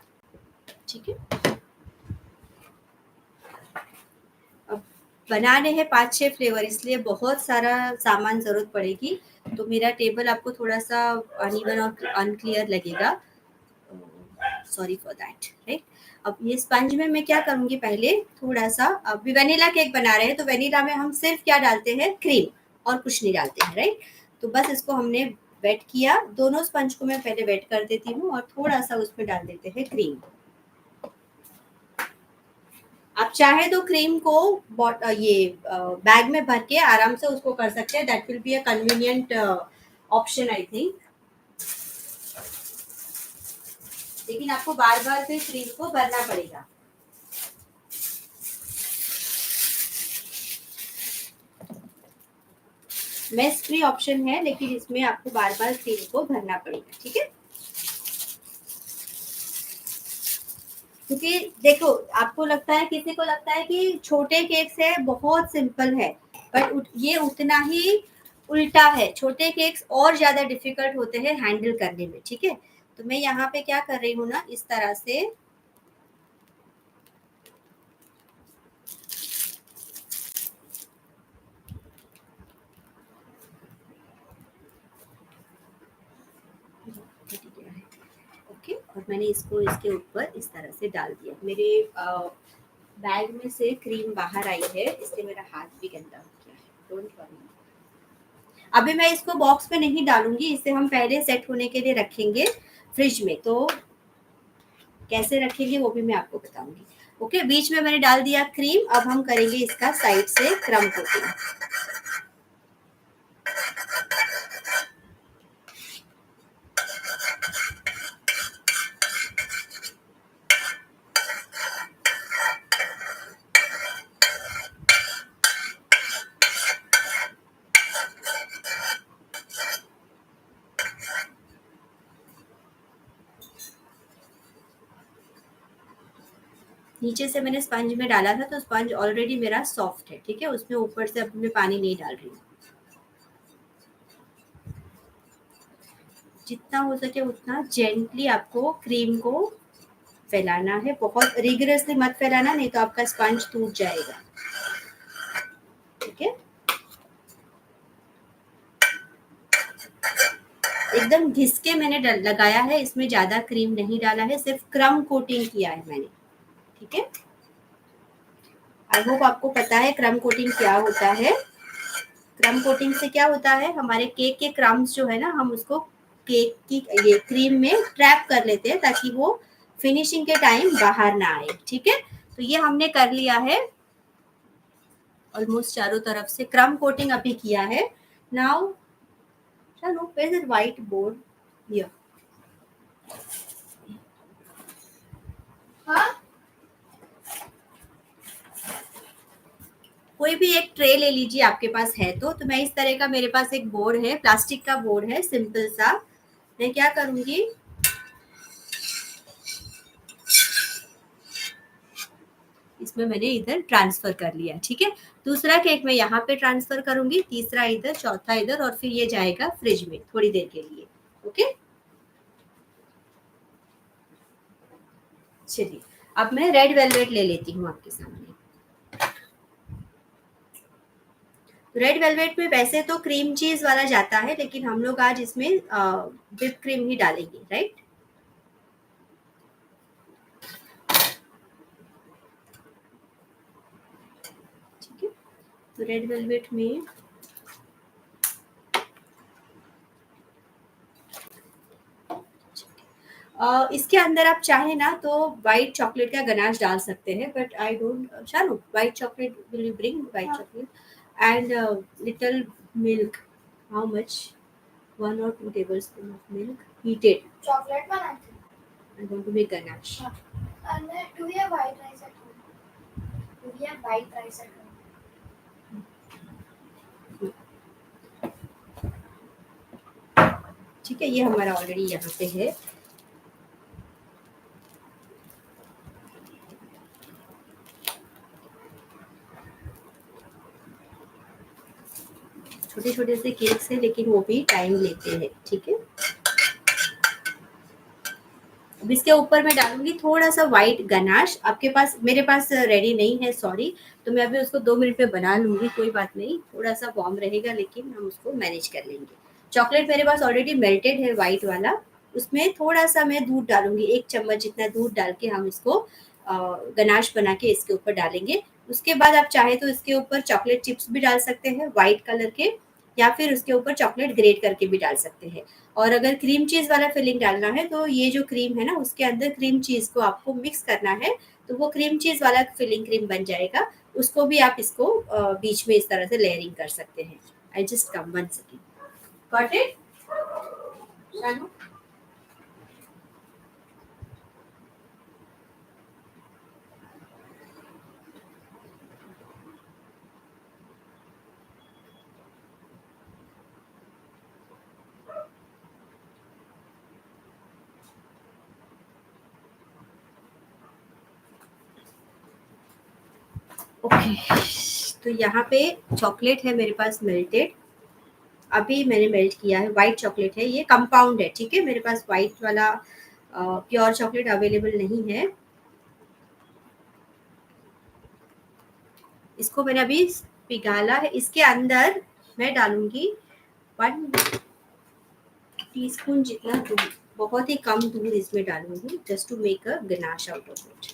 ठीक है? अब बनाने हैं 5-6 फ्लेवर, इसलिए बहुत सारा सामान ज़रूरत पड़ेगी। तो मेरा टेबल आपको थोड़ा-सा अनइवन और अनक्लियर लगेगा। Sorry for that, right? अब ये स्पंज में मैं क्या करूँगी, पहले थोड़ा-सा, अब वेनिला केक बना रहे हैं, तो वेनिला में हम सिर्फ़ क्या डालते हैं, क्रीम, और कुछ नहीं डालते हैं, राइट? तो बस इसको हमने वेट किया, दोनों स्पंज को मैं पहले वेट कर देती हूँ और थोड़ा-सा उसमें डाल देते हैं क्रीम। आप चाहे तो क्रीम को बैग में भर के आराम से उसको कर सकते हैं। That will be a convenient option I think. लेकिन आपको बार बार फिर क्रीम को भरना पड़ेगा। मेस फ्री ऑप्शन है, लेकिन इसमें आपको बार बार क्रीम को भरना पड़ेगा। ठीक है, क्योंकि देखो, आपको लगता है, किसी को लगता है कि छोटे केक्स है, बहुत सिंपल है, पर ये उतना ही उल्टा है। छोटे केक्स और ज्यादा डिफिकल्ट होते हैं हैंडल करने में। ठीक है, तो मैं यहाँ पे क्या कर रही हूँ ना, इस तरह से ओके, और मैंने इसको इसके ऊपर इस तरह से डाल दिया। मेरे बैग में से क्रीम बाहर आई है, इसलिए मेरा हाथ भी गंदा हो गया है। Don't worry. अभी मैं इसको बॉक्स में नहीं डालूंगी, इसे हम पहले सेट होने के लिए रखेंगे फ्रिज में। तो कैसे रखेंगे वो भी मैं आपको बताऊंगी। ओके, बीच में मैंने डाल दिया क्रीम। अब हम करेंगे इसका साइड से क्रम कोटिंग। नीचे से मैंने स्पंज में डाला था तो स्पंज ऑलरेडी मेरा सॉफ्ट है, ठीक है, उसमें ऊपर से अब मैं पानी नहीं डाल रही हूँ। जितना हो सके उतना जेंटली आपको क्रीम को फैलाना है, बहुत रिगरसली मत फैलाना, नहीं तो आपका स्पंज टूट जाएगा, ठीक है। एकदम घिसके मैंने लगाया है, इसमें ज्यादा क्रीम नहीं डाला है, सिर्फ क्रम कोटिंग किया है मैंने, ठीक है। आई होप आपको पता है क्रम कोटिंग क्या होता है। क्रम कोटिंग से क्या होता है, हमारे केक के क्रम्स जो है ना, हम उसको केक की ये क्रीम में ट्रैप कर लेते हैं ताकि वो फिनिशिंग के टाइम बाहर ना आए, ठीक है। तो ये हमने कर लिया है ऑलमोस्ट चारों तरफ से क्रम कोटिंग अभी किया है। नाउ चलो where is white board here. हाँ, कोई भी एक ट्रे ले लीजिए आपके पास है तो मैं इस तरह का, मेरे पास एक बोर्ड है, प्लास्टिक का बोर्ड है सिंपल सा। मैं क्या करूंगी, इसमें मैंने इधर ट्रांसफर कर लिया, ठीक है। दूसरा केक मैं यहाँ पे ट्रांसफर करूंगी, तीसरा इधर, चौथा इधर, और फिर ये जाएगा फ्रिज में थोड़ी देर के लिए, ओके। चलिए अब मैं रेड वेलवेट ले लेती हूँ आपके सामने। रेड वेलवेट में वैसे तो क्रीम चीज वाला जाता है, लेकिन हम लोग आज इसमें व्हिप क्रीम ही डालेंगे, राइट। ठीक है, तो रेड वेलवेट में इसके अंदर आप चाहे ना तो व्हाइट चॉकलेट का गनाश डाल सकते हैं, but I don't. Shanu, white chocolate will you bring white chocolate and little milk, how much, 1 or 2 tablespoon of milk heated. Chocolate बनाते हैं. I want to make ganache. And do we have white rice at home? Do we have white rice at home? ठीक है, ये हमारा already यहाँ पे है। छोटे छोटे से केक्स हैं लेकिन वो भी टाइम लेते हैं, ठीक है। अब इसके ऊपर मैं डालूंगी थोड़ा सा व्हाइट गनाश, आपके पास, मेरे पास रेडी नहीं है सॉरी, तो मैं अभी उसको 2 मिनट में बना लूंगी, कोई बात नहीं, थोड़ा सा वार्म रहेगा लेकिन हम उसको मैनेज कर लेंगे। चॉकलेट मेरे पास ऑलरेडी मेल्टेड है व्हाइट वाला, उसमें थोड़ा सा मैं दूध डालूंगी, 1 चम्मच जितना दूध डाल के हम इसको गनाश बना के इसके ऊपर डालेंगे। उसके बाद आप चाहे तो इसके ऊपर चॉकलेट चिप्स भी डाल सकते हैं व्हाइट कलर के, या फिर उसके ऊपर चॉकलेट ग्रेट करके भी डाल सकते हैं। और अगर क्रीम चीज वाला फिलिंग डालना है तो ये जो क्रीम है ना, उसके अंदर क्रीम चीज को आपको मिक्स करना है, तो वो क्रीम चीज वाला फिलिंग क्रीम बन जाएगा। उसको भी आप इसको बीच में इस तरह से लेयरिंग कर सकते हैं। I just come 1 second, got it Shanu. Okay, तो यहाँ पे चॉकलेट है मेरे पास मेल्टेड, अभी मैंने मेल्ट किया है, व्हाइट चॉकलेट है, ये कंपाउंड है, ठीक है, मेरे पास व्हाइट वाला प्योर चॉकलेट अवेलेबल नहीं है। इसको मैंने अभी पिघाला है, इसके अंदर मैं डालूंगी 1 टीस्पून जितना दूध, बहुत ही कम दूध इसमें डालूंगी, just to make a ganache out of it.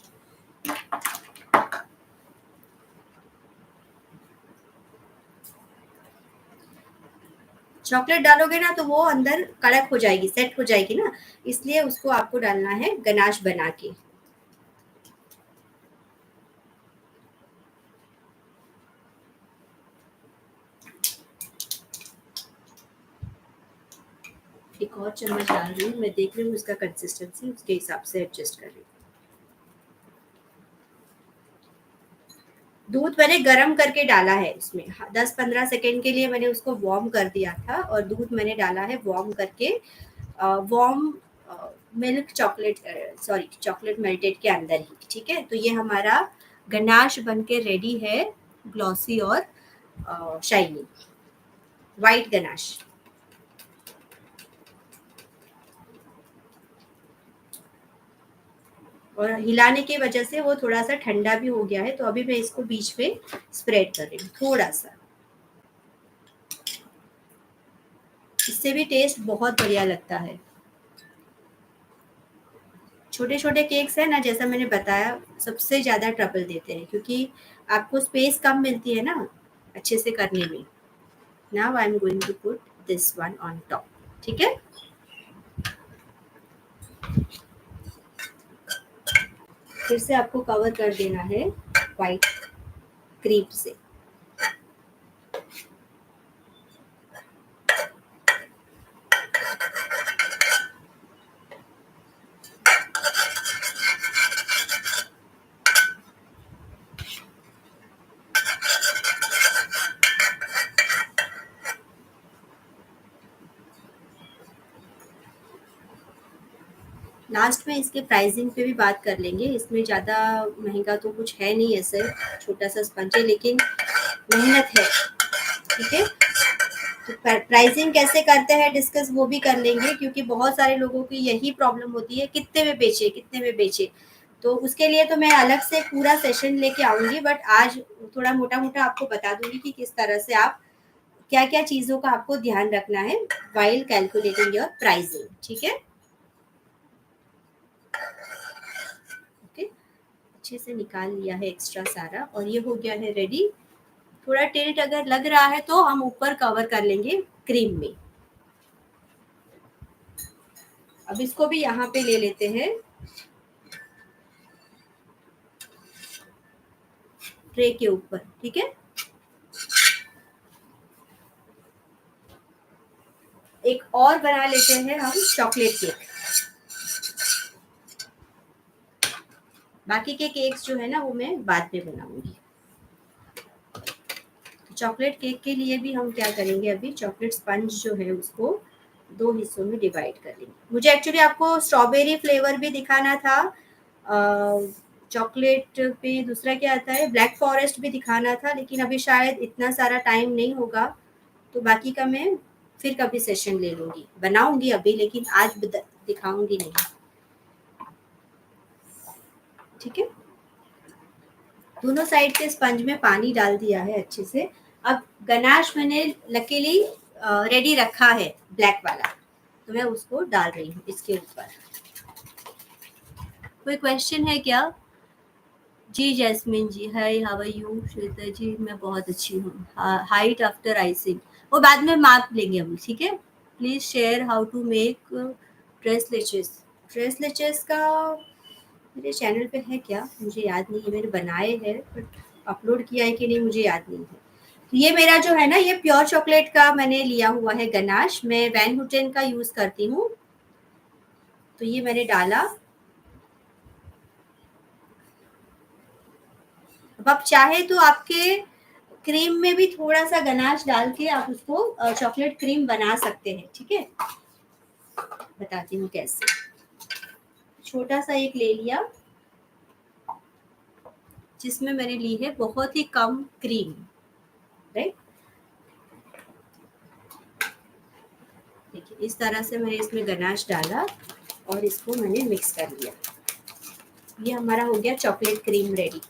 Chocolate डालोगे ना तो वो अंदर कड़क हो जाएगी, सेट हो जाएगी ना, इसलिए उसको आपको डालना है गनाश बना के। एक और चम्मच डाल रही हूँ, मैं देख रही हूँ उसका कंसिस्टेंसी, उसके हिसाब से एडजस्ट कर रही हूँ। दूध मैंने गरम करके डाला है इसमें, 10-15 सेकेंड के लिए मैंने उसको वार्म कर दिया था, और दूध मैंने डाला है वार्म करके, warm milk chocolate, sorry chocolate melted के अंदर ही, ठीक है। तो ये हमारा गनाश बन के रेडी है, ग्लॉसी और शाइनी वाइट गनाश। और हिलाने की वजह से वो थोड़ा सा ठंडा भी हो गया है, तो अभी मैं इसको बीच में स्प्रेड कर रही हूँ थोड़ा सा। इससे भी टेस्ट बहुत बढ़िया लगता है। छोटे छोटे केक्स है ना, जैसा मैंने बताया, सबसे ज्यादा ट्रबल देते हैं, क्योंकि आपको स्पेस कम मिलती है ना अच्छे से करने में। Now I am going to put this one on top, ठीक है। फिर से आपको कवर कर देना है व्हाइट क्रीम से। लास्ट में इसके प्राइसिंग पे भी बात कर लेंगे। इसमें ज़्यादा महंगा तो कुछ है नहीं, ऐसे छोटा सा स्पंज है, लेकिन मेहनत है, ठीक है। तो प्राइसिंग कैसे करते हैं डिस्कस वो भी कर लेंगे, क्योंकि बहुत सारे लोगों की यही प्रॉब्लम होती है, कितने में बेचे कितने में बेचे। तो उसके लिए तो मैं अलग से पूरा सेशन लेके आऊंगी, बट आज थोड़ा मोटा मोटा आपको बता दूंगी कि किस तरह से आप क्या क्या चीज़ों का आपको ध्यान रखना है वाइल कैलकुलेटिंग योर प्राइसिंग, ठीक है। ओके, अच्छे से निकाल लिया है एक्स्ट्रा सारा, और ये हो गया है रेडी। थोड़ा टिल्ट अगर लग रहा है तो हम ऊपर कवर कर लेंगे क्रीम में। अब इसको भी यहाँ पे ले लेते हैं ट्रे के ऊपर, ठीक है। एक और बना लेते हैं हम चॉकलेट केक। बाकी के केक्स जो है ना वो मैं बाद में बनाऊंगी। तो चॉकलेट केक के लिए भी हम क्या करेंगे, अभी चॉकलेट स्पंज जो है उसको दो हिस्सों में डिवाइड कर लेंगे। मुझे एक्चुअली आपको स्ट्रॉबेरी फ्लेवर भी दिखाना था, चॉकलेट पे दूसरा क्या आता है, ब्लैक फॉरेस्ट भी दिखाना था, लेकिन अभी शायद इतना सारा टाइम नहीं होगा, तो बाकी का मैं फिर कभी सेशन ले लूंगी, बनाऊंगी अभी, लेकिन आज दिखाऊंगी नहीं, ठीक है। दोनों साइड के स्पंज में पानी डाल दिया है अच्छे से। अब गनाश मैंने लकीली रेडी रखा है ब्लैक वाला, तो मैं उसको डाल रही हूँ इसके ऊपर। कोई क्वेश्चन है क्या? जी Jasmine ji, hi how are you? Shweta ji, मैं बहुत अच्छी हूँ। हाइट आफ्टर आइसिंग वो बाद में माप लेंगे हम, ठीक है। Please share how to make tres leches. Tres leches का मेरे चैनल पे है क्या, मुझे याद नहीं है, मैंने बनाए हैं बट अपलोड किया है कि नहीं मुझे याद नहीं है। तो ये मेरा जो है ना, ये प्योर चॉकलेट का मैंने लिया हुआ है गनाश, मैं वैन हुटेन का यूज करती हूँ। तो ये मैंने डाला। अब आप चाहे तो आपके क्रीम में भी थोड़ा सा गनाश डाल के आप उसको चॉकलेट क्रीम बना सकते हैं, ठीक है। बताती हूँ कैसे। छोटा सा एक ले लिया जिसमें मैंने ली है बहुत ही कम क्रीम, राइट। देखिए इस तरह से मैंने इसमें गनाश डाला और इसको मैंने मिक्स कर लिया। ये हमारा हो गया चॉकलेट क्रीम रेडी,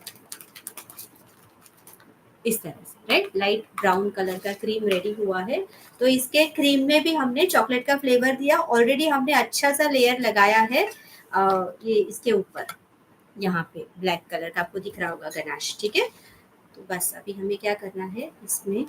इस तरह से, राइट। लाइट ब्राउन कलर का क्रीम रेडी हुआ है। तो इसके क्रीम में भी हमने चॉकलेट का फ्लेवर दिया, ऑलरेडी हमने अच्छा सा लेयर लगाया है ये इसके ऊपर, यहाँ पे ब्लैक कलर का आपको दिख रहा होगा गनाश, ठीक है। तो बस अभी हमें क्या करना है इसमें,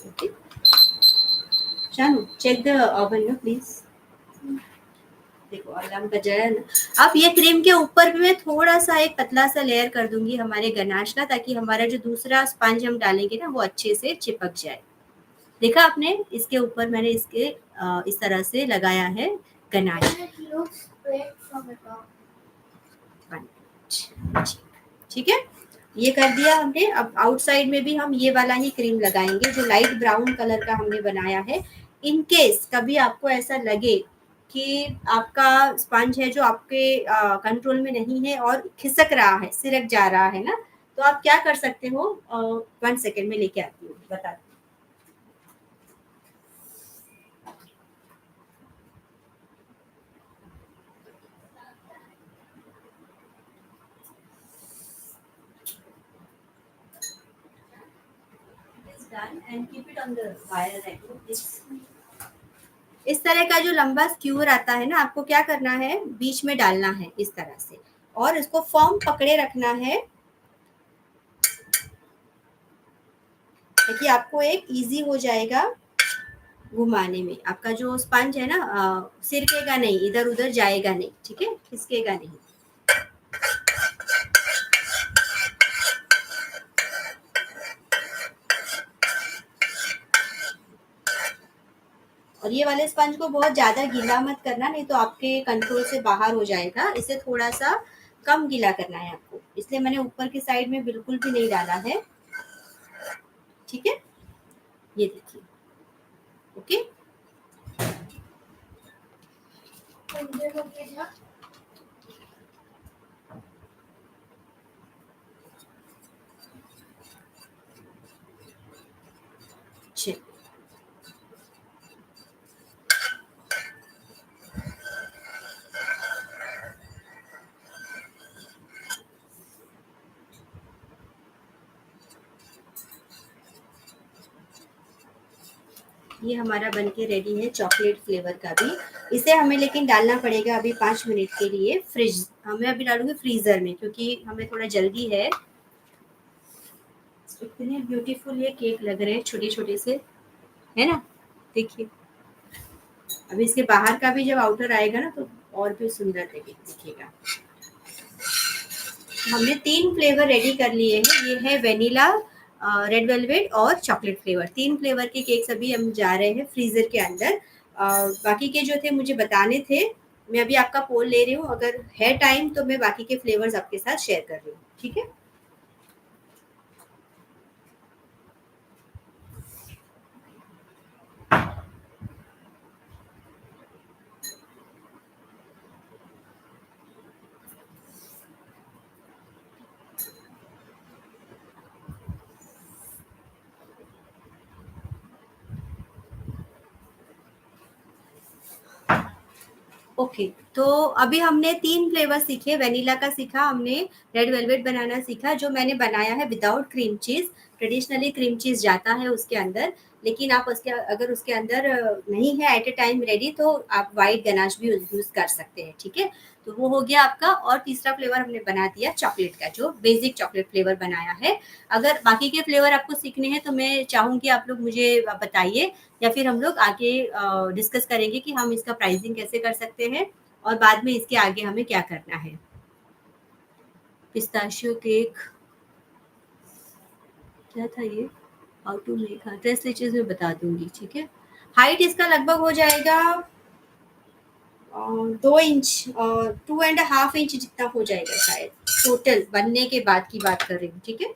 ओके। जानू चेक द ओवन प्लीज। देखो अलार्म बजाया ना। अब ये क्रीम के ऊपर भी मैं थोड़ा सा एक पतला सा लेयर कर दूंगी हमारे गनाश का, ताकि हमारा जो दूसरा स्पंज हम डालेंगे ना वो अच्छे से चिपक जाए। देखा आपने, इसके ऊपर मैंने इसके इस तरह से लगाया है ganache. It looks great from the top. ठीक है, ये कर दिया हमने। अब आउटसाइड में भी हम ये वाला ही क्रीम लगाएंगे जो लाइट ब्राउन कलर का हमने बनाया है। इन केस कभी आपको ऐसा लगे कि आपका स्पंज है जो आपके कंट्रोल में नहीं है और खिसक रहा है, सिरक जा रहा है ना, तो आप क्या कर सकते हो, 1 सेकेंड में लेके आती हूँ, बताती हूँ। Done and keep it on the wire rack. इस तरह का जो लंबा स्क्यूर आता है ना, आपको क्या करना है, बीच में डालना है इस तरह से, और इसको फॉर्म पकड़े रखना है ताकि आपको एक इजी हो जाएगा घुमाने में। आपका जो स्पंज है ना, सिरकेगा नहीं, इधर उधर जाएगा नहीं, ठीक है, खिसकेगा नहीं। और ये वाले स्पंज को बहुत ज्यादा गीला मत करना, नहीं तो आपके कंट्रोल से बाहर हो जाएगा। इसे थोड़ा सा कम गीला करना है आपको, इसलिए मैंने ऊपर की साइड में बिल्कुल भी नहीं डाला है, ठीक है। ये देखिए, ओके। मुझे हो गया। चलिए, ये हमारा बनके रेडी है चॉकलेट फ्लेवर का भी। इसे हमें लेकिन डालना पड़ेगा अभी 5 मिनट के लिए फ्रिज, हमें अभी डालूंगी फ्रीजर में क्योंकि हमें थोड़ा जल्दी है। इतने ब्यूटीफुल ये केक लग रहे हैं, छोटे छोटे से, है ना, देखिए। अभी इसके बाहर का भी जब आउटर आएगा ना तो और भी सुंदर दिखेगा। हमने 3 फ्लेवर रेडी कर लिए हैं, ये है वेनिला, रेड वेलवेट और चॉकलेट फ्लेवर। 3 फ्लेवर के केक्स अभी हम जा रहे हैं फ्रीजर के अंदर। बाकी के जो थे मुझे बताने थे, मैं अभी आपका पोल ले रही हूँ, अगर है टाइम तो मैं बाकी के फ्लेवर्स आपके साथ शेयर कर रही हूँ, ठीक है। ओके, तो अभी हमने 3 फ्लेवर सीखे, वेनिला का सीखा हमने, रेड वेलवेट बनाना सीखा जो मैंने बनाया है without cream cheese. Traditionally cream cheese जाता है उसके अंदर, लेकिन आप उसके अगर उसके अंदर नहीं है एट अ टाइम रेडी तो आप व्हाइट गनाश भी यूज़ कर सकते हैं, ठीक है। तो वो हो गया आपका। और तीसरा फ्लेवर हमने बना दिया चॉकलेट का, जो बेसिक चॉकलेट फ्लेवर बनाया है। अगर बाकी के फ्लेवर आपको सीखने हैं तो मैं चाहूँगी आप लोग मुझे बताइए, या फिर हम लोग आगे डिस्कस करेंगे कि हम इसका प्राइसिंग कैसे कर सकते हैं और बाद में इसके आगे हमें क्या करना है। पिस्ताशियो केक क्या था ये, हाउ टू मेक, हाँ 10 स्टिचेस में बता दूंगी, ठीक है। हाइट इसका लगभग हो जाएगा 2 इंच, 2.5 इंच जितना हो जाएगा शायद, टोटल बनने के बाद की बात कर रही हूँ, ठीक है।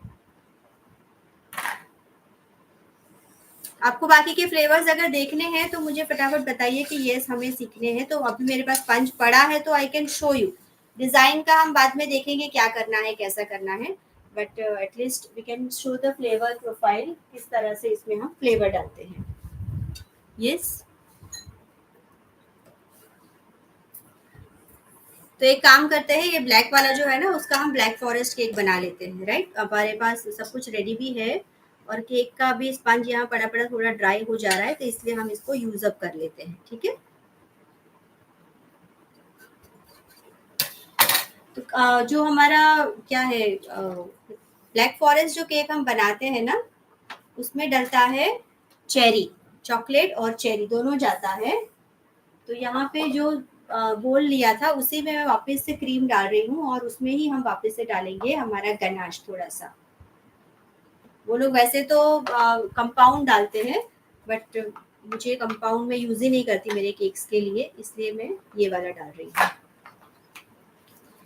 आपको बाकी के फ्लेवर्स अगर देखने हैं तो मुझे फटाफट बताइए कि यस हमें सीखने हैं। तो अभी मेरे पास पंच पड़ा है तो I can show you. Design का हम बाद में देखेंगे क्या करना है कैसा करना है, but at least we can show the flavour profile, किस तरह से इसमें हम फ्लेवर डालते हैं। यस, तो एक काम करते हैं, ये ब्लैक वाला जो है ना उसका हम ब्लैक फॉरेस्ट केक बना लेते हैं, राइट। हमारे पास सब कुछ रेडी भी है और केक का भी स्पंज यहाँ पड़ा पड़ा थोड़ा ड्राई हो जा रहा है, तो इसलिए हम इसको यूज अप कर लेते हैं, ठीक है। तो जो हमारा क्या है, ब्लैक फॉरेस्ट जो केक हम बनाते हैं ना उसमें डलता है चेरी, चॉकलेट और चेरी दोनों जाता है। तो यहाँ पे जो बोल लिया था उसी में मैं वापस से क्रीम डाल रही हूँ और उसमें ही हम वापस से डालेंगे हमारा गनाश थोड़ा सा। वो लोग वैसे तो कंपाउंड डालते हैं, बट मुझे कंपाउंड में यूज ही नहीं करती मेरे केक्स के लिए, इसलिए मैं ये वाला डाल रही हूँ।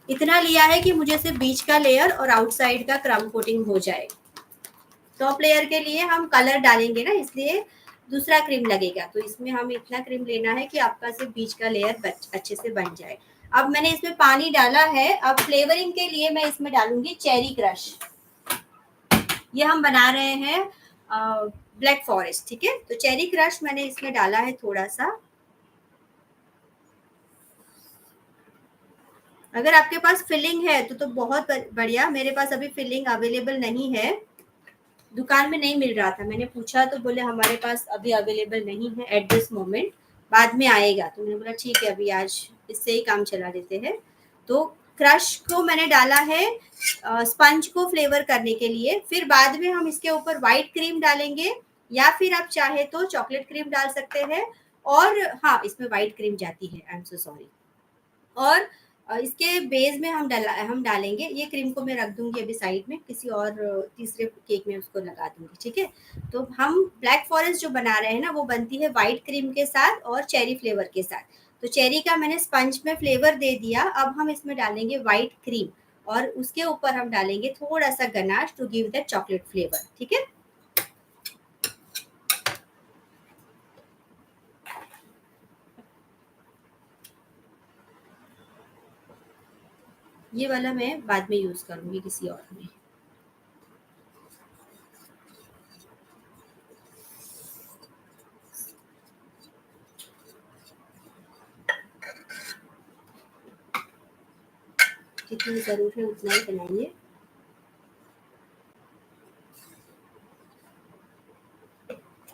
इतना लिया है कि मुझे सिर्फ बीच का लेयर और आउटसाइड का क्रम कोटिंग हो जाए। टॉप लेयर के लिए हम कलर डालेंगे ना, इसलिए दूसरा क्रीम लगेगा, तो इसमें हम इतना क्रीम लेना है कि आपका सिर्फ बीच का लेयर अच्छे से बन जाए। अब मैंने इसमें पानी डाला है। अब फ्लेवरिंग के लिए मैं इसमें डालूंगी चेरी क्रश। ये हम बना रहे हैं ब्लैक फॉरेस्ट, ठीक है। तो चेरी क्रश मैंने इसमें डाला है थोड़ा सा। अगर आपके पास फिलिंग है तो बहुत बढ़िया। मेरे पास अभी फिलिंग अवेलेबल नहीं है, दुकान में नहीं मिल रहा था। मैंने पूछा तो बोले हमारे पास अभी अवेलेबल नहीं है एट दिस मोमेंट, बाद में आएगा। तो मैंने बोला ठीक है, अभी आज इससे ही काम चला देते हैं। तो क्रश को मैंने डाला है स्पंज को फ्लेवर करने के लिए। फिर बाद में हम इसके ऊपर व्हाइट क्रीम डालेंगे, या फिर आप चाहे तो चॉकलेट क्रीम डाल सकते हैं। और हाँ, इसमें व्हाइट क्रीम जाती है, आई एम सो सॉरी। और इसके बेस में हम डालेंगे ये क्रीम को मैं रख दूंगी अभी साइड में, किसी और तीसरे केक में उसको लगा दूंगी, ठीक है। तो हम ब्लैक फॉरेस्ट जो बना रहे हैं ना, वो बनती है व्हाइट क्रीम के साथ और चेरी फ्लेवर के साथ। तो चेरी का मैंने स्पंज में फ्लेवर दे दिया। अब हम इसमें डालेंगे व्हाइट क्रीम, और उसके ऊपर हम डालेंगे थोड़ा सा ganache to give that chocolate flavour, ठीक है। ये वाला मैं बाद में यूज करूंगी किसी और में। जितनी जरूरत है उतना ही बनाइए।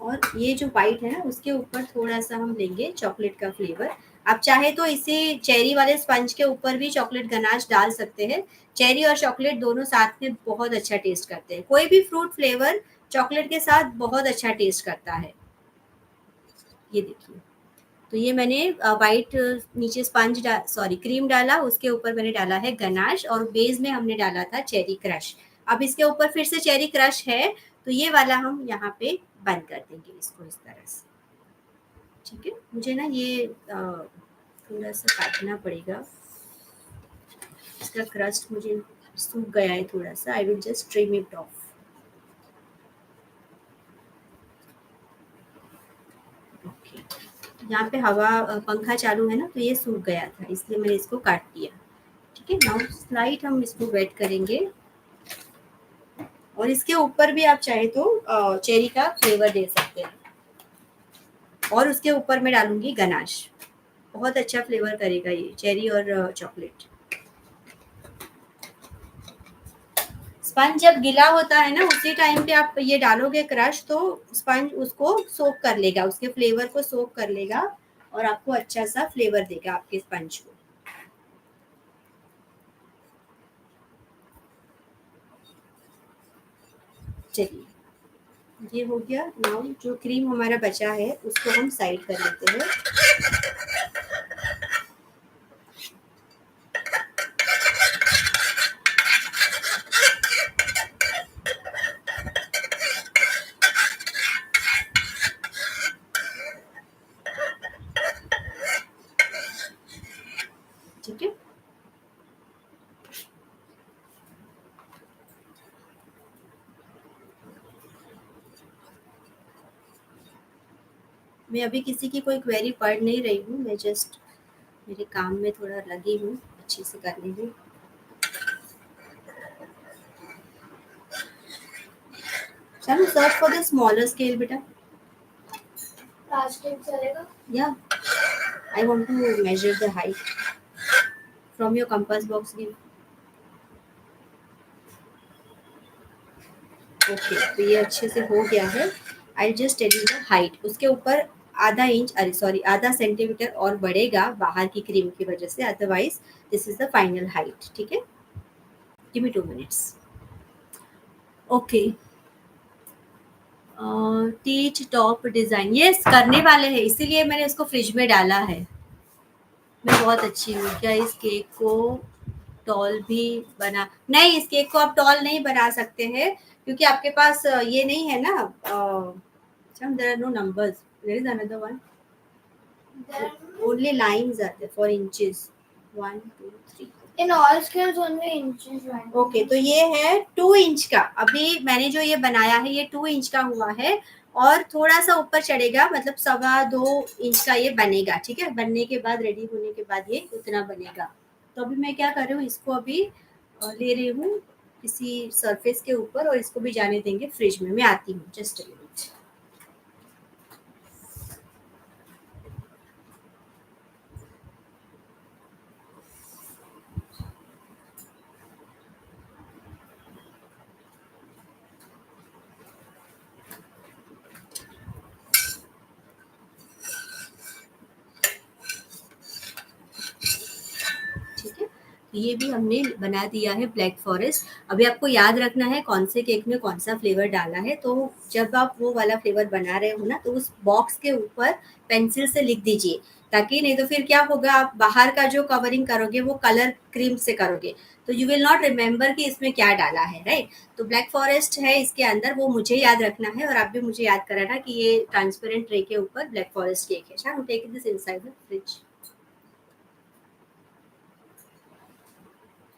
और ये जो व्हाइट है ना, उसके ऊपर थोड़ा सा हम लेंगे चॉकलेट का फ्लेवर। आप चाहे तो इसे चेरी वाले स्पंज के ऊपर भी चॉकलेट गनाश डाल सकते हैं। चेरी और चॉकलेट दोनों साथ में बहुत अच्छा टेस्ट करते हैं। कोई भी फ्रूट फ्लेवर चॉकलेट के साथ बहुत अच्छा टेस्ट करता है। ये देखिए, तो ये मैंने व्हाइट नीचे स्पंज सॉरी क्रीम डाला, उसके ऊपर मैंने डाला है गनाश, और बेस में हमने डाला था चेरी क्रश। अब इसके ऊपर फिर से चेरी क्रश है, तो ये वाला हम यहाँ पे बंद कर देंगे इसको इस तरह से, ठीक है। मुझे ना ये थोड़ा सा काटना पड़ेगा, इसका क्रस्ट मुझे सूख गया है थोड़ा सा। आई will just trim it of. Okay, यहाँ पे हवा पंखा चालू है ना, तो ये सूख गया था, इसलिए मैंने इसको काट दिया, ठीक है। नाउ स्लाइड हम इसको वेट करेंगे, और इसके ऊपर भी आप चाहे तो चेरी का फ्लेवर दे सकते हैं। और उसके ऊपर मैं डालूंगी गनाश, बहुत अच्छा फ्लेवर करेगा ये चेरी और चॉकलेट। स्पंज जब गीला होता है ना, उसी टाइम पे आप ये डालोगे क्रश, तो स्पंज उसको सोक कर लेगा, उसके फ्लेवर को सोक कर लेगा, और आपको अच्छा सा फ्लेवर देगा आपके स्पंज को। चलिए, ये हो गया। नाउ जो क्रीम हमारा बचा है उसको हम साइड कर लेते हैं। ठीक है, मैं अभी किसी की कोई क्वेरी पढ़ नहीं रही हूँ, मैं जस्ट मेरे काम में थोड़ा लगी हूँ अच्छे से करने में। चलो search for the smaller scale बेटा। प्लास्टिक चलेगा? या I want to measure the height from your compass box. Give okay, तो ये अच्छे से हो गया है। I just tell you the height, उसके ऊपर आधा इंच, अरे सॉरी आधा सेंटीमीटर और बढ़ेगा बाहर की क्रीम की वजह से, otherwise this is the final height, ठीक है। Give me 2 minutes. Okay, teach top design, yes करने वाले हैं, इसीलिए मैंने इसको फ्रिज में डाला है। मैं बहुत अच्छी हूँ क्या? इस केक को टॉल भी बना, नहीं इस केक को आप टॉल नहीं बना सकते हैं, क्योंकि आपके पास ये नहीं है ना, Sam, there are no numbers. There is another one. There are Only lines are there for inches. 1, 2, 3. in all scales only inches right. Okay तो ये है 2 इंच का. अभी मैंने जो ये बनाया है ये 2 इंच का हुआ है और थोड़ा सा ऊपर चढ़ेगा, मतलब 2.25 इंच का ये बनेगा. ठीक है, बनने के बाद रेडी होने के बाद ये उतना बनेगा. तो अभी मैं क्या कर रही हूँ, इसको अभी ले रही हूँ किसी सरफेस के ऊपर और इसको भी जाने देंगे फ्रिज में. मैं आती हूँ, जस्ट अ मिनट. ठीक है, तो ये भी हमने बना दिया है ब्लैक फॉरेस्ट. अभी आपको याद रखना है कौन से केक में कौन सा फ्लेवर डाला है. तो जब आप वो वाला फ्लेवर बना रहे हो ना, तो उस बॉक्स के ऊपर पेंसिल से लिख दीजिए, ताकि नहीं तो फिर क्या होगा, आप बाहर का जो कवरिंग करोगे वो कलर क्रीम से करोगे तो यू विल नॉट रिमेम्बर कि इसमें क्या डाला है. राइट, तो ब्लैक फॉरेस्ट है इसके अंदर, वो मुझे याद रखना है और आप भी मुझे याद कराना कि ये ट्रांसपेरेंट ट्रे के ऊपर ब्लैक फॉरेस्ट केक है. Shaam take this inside the fridge.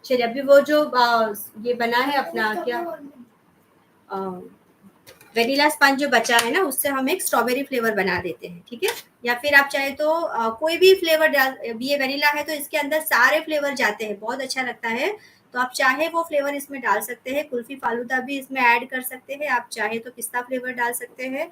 चलिए, अभी वो जो ये बना है अपना क्या वेनिला स्पंज जो बचा है ना, उससे हम एक स्ट्रॉबेरी फ्लेवर बना देते हैं. ठीक है, या फिर आप चाहे तो कोई भी फ्लेवर डाल. ये वेनिला है तो इसके अंदर सारे फ्लेवर जाते हैं, बहुत अच्छा लगता है. तो आप चाहे वो फ्लेवर इसमें डाल सकते हैं. कुल्फी फालूदा भी इसमें ऐड कर सकते हैं. आप चाहे तो पिस्ता फ्लेवर डाल सकते हैं.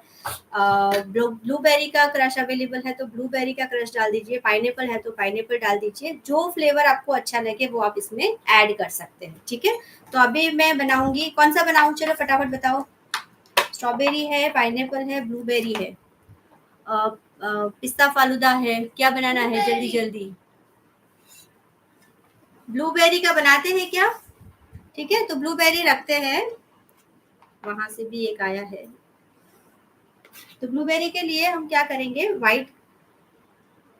ब्लूबेरी का क्रश अवेलेबल है तो ब्लूबेरी का क्रश डाल दीजिए. पाइनएप्पल है तो पाइनएप्पल डाल दीजिए. जो फ्लेवर आपको अच्छा लगे वो आप इसमें ऐड कर सकते हैं. ठीक है, तो अभी मैं बनाऊंगी. कौन सा बनाऊं, चलो फटाफट बताओ. स्ट्रॉबेरी है, पाइनएप्पल है, ब्लूबेरी है, पिस्ता फालूदा है. क्या बनाना है जल्दी जल्दी. ब्लूबेरी का बनाते हैं क्या. ठीक है, तो ब्लूबेरी रखते हैं. वहां से भी एक आया है. तो ब्लूबेरी के लिए हम क्या करेंगे, व्हाइट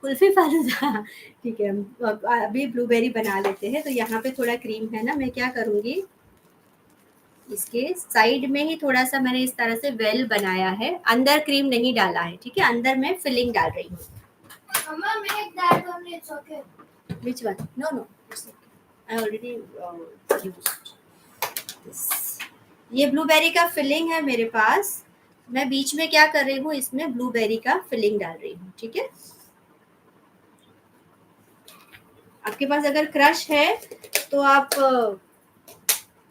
कुल्फी फालूदा. ठीक है, हम अभी ब्लूबेरी बना लेते हैं. तो यहाँ पे थोड़ा क्रीम है ना, मैं क्या करूंगी, इसके साइड में ही थोड़ा सा मैंने इस तरह से वेल बनाया है. अंदर क्रीम नहीं डाला है. ठीक है, अंदर मैं फिलिंग डाल रही हूँ. Mama, make that only. It's okay. Which one? No, no. It's okay. I already used this. ये ब्लूबेरी का फिलिंग है मेरे पास. मैं बीच में क्या कर रही हूँ, इसमें ब्लूबेरी का फिलिंग डाल रही हूँ. ठीक है, आपके पास अगर क्रश है तो आप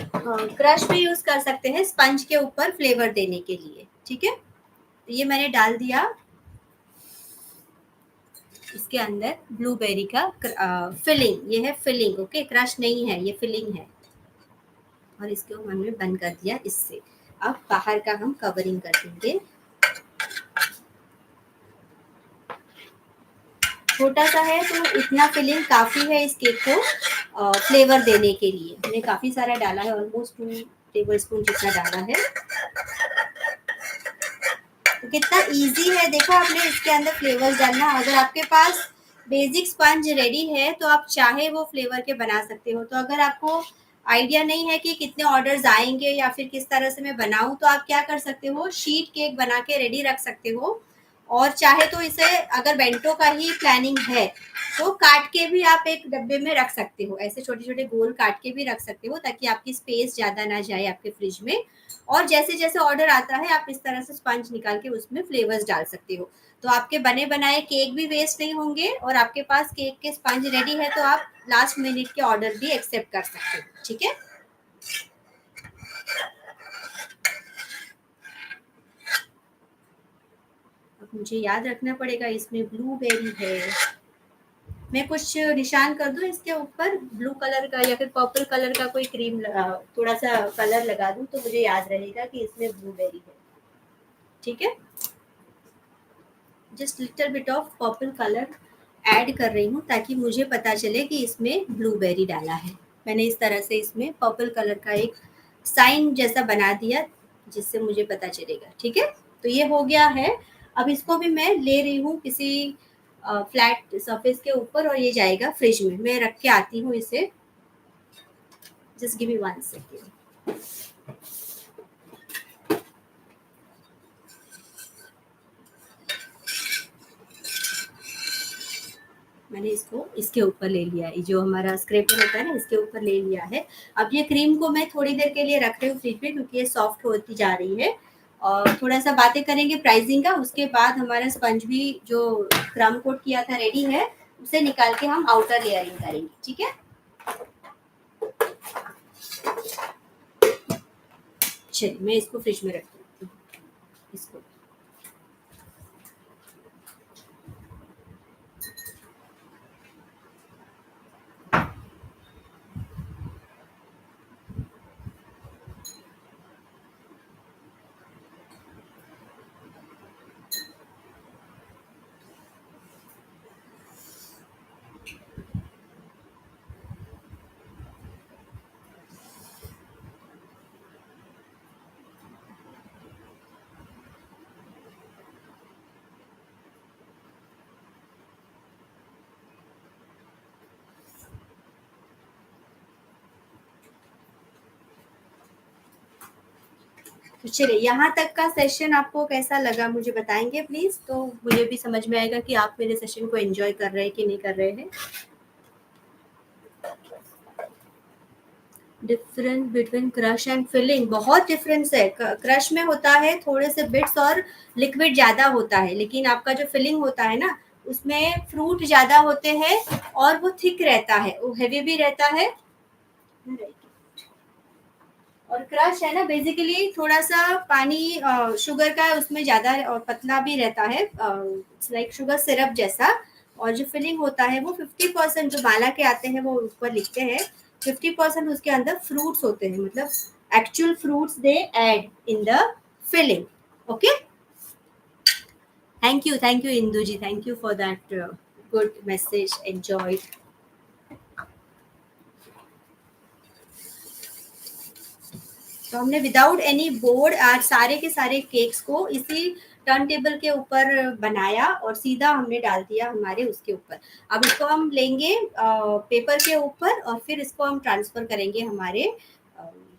क्रश भी यूज कर सकते हैं स्पंज के ऊपर फ्लेवर देने के लिए. ठीक है, तो ये मैंने डाल दिया इसके अंदर ब्लूबेरी का फिलिंग. ये है फिलिंग. ओके, क्रश नहीं है, ये फिलिंग है. और इसको हमने बंद कर दिया इससे. अब बाहर का हम कवरिंग कर देंगे. छोटा सा है तो इतना फिलिंग काफी है इस केक को फ्लेवर देने के लिए. हमने काफी सारा डाला है, ऑलमोस्ट 2 टेबल स्पून जितना डाला है. तो कितना इजी है देखो, आपने इसके अंदर फ्लेवर्स डालना. अगर आपके पास बेसिक स्पंज रेडी है तो आप चाहे वो फ्लेवर के बना सकते हो. तो अगर आपको आइडिया नहीं है कि कितने ऑर्डर्स आएंगे या फिर किस तरह से मैं बनाऊं, तो आप क्या कर सकते हो, शीट केक बना के रेडी रख सकते हो. और चाहे तो इसे अगर बेंटो का ही प्लानिंग है तो काट के भी आप एक डब्बे में रख सकते हो. ऐसे छोटे छोटे गोल काट के भी रख सकते हो ताकि आपकी स्पेस ज्यादा ना जाए आपके फ्रिज में. और जैसे जैसे ऑर्डर आता है आप इस तरह से स्पंज निकाल के उसमें फ्लेवर्स डाल सकते हो. तो आपके बने बनाए केक भी वेस्ट नहीं होंगे और आपके पास केक के स्पंज रेडी है तो आप लास्ट मिनट के ऑर्डर भी एक्सेप्ट कर सकते हो. ठीक है, अब मुझे याद रखना पड़ेगा इसमें ब्लूबेरी है. मैं कुछ निशान कर दूं इसके ऊपर ब्लू कलर का या फिर पर्पल कलर का कोई क्रीम थोड़ा सा कलर लगा दूं तो मुझे याद रहेगा कि इसमें ब्लूबेरी है. ठीक है, just little bit of purple colour add कर रही हूँ ताकि मुझे पता चले कि इसमें ब्लूबेरी डाला है. मैंने इस तरह से इसमें पर्पल कलर का एक साइन जैसा बना दिया जिससे मुझे पता चलेगा. ठीक है, तो ये हो गया है. अब इसको भी मैं ले रही हूँ किसी फ्लैट सरफेस के ऊपर और ये जाएगा फ्रिज में. मैं रख के आती हूँ इसे. Just give me 1 second. इसको इसके ऊपर ले लिया है, जो हमारा स्क्रैपर होता है ना, इसके ऊपर ले लिया है। अब ये क्रीम को मैं थोड़ी देर के लिए रख रही हूँ फ्रिज में, क्योंकि ये सॉफ्ट होती जा रही है। और थोड़ा सा बातें करेंगे प्राइसिंग का, उसके बाद हमारा स्पंज भी जो क्रम कोट किया था रेडी है, उसे निकाल के हम आउटर लेयरिंग करेंगे, ठीक है। चलिए मैं इसको फ्रिज में रखती हूँ इसको। तो चलिए, यहाँ तक का सेशन आपको कैसा लगा मुझे बताएंगे प्लीज, तो मुझे भी समझ में आएगा कि आप मेरे सेशन को एंजॉय कर रहे हैं कि नहीं कर रहे हैं। Difference between crush and filling, बहुत डिफरेंस है। क्रश में होता है थोड़े से बिट्स और लिक्विड ज्यादा होता है, लेकिन आपका जो फिलिंग होता है ना, उसमें फ्रूट ज्यादा होते हैं और वो थिक रहता है, वो हेवी भी रहता है। और क्रश है ना, बेसिकली थोड़ा सा पानी शुगर का उसमें ज्यादा और पतला भी रहता है, लाइक शुगर सिरप जैसा। और जो फिलिंग होता है वो 50%, जो माला के आते हैं वो ऊपर लिखते हैं 50% उसके अंदर फ्रूट्स होते हैं, मतलब actual fruits they add in the filling. Okay, thank you Indu ji, thank you for that good message, enjoy. तो हमने विदाउट एनी बोर्ड आज सारे के सारे केक्स को इसी टर्न टेबल के ऊपर बनाया और सीधा हमने डाल दिया हमारे उसके ऊपर। अब इसको हम लेंगे पेपर के ऊपर और फिर इसको हम ट्रांसफर करेंगे हमारे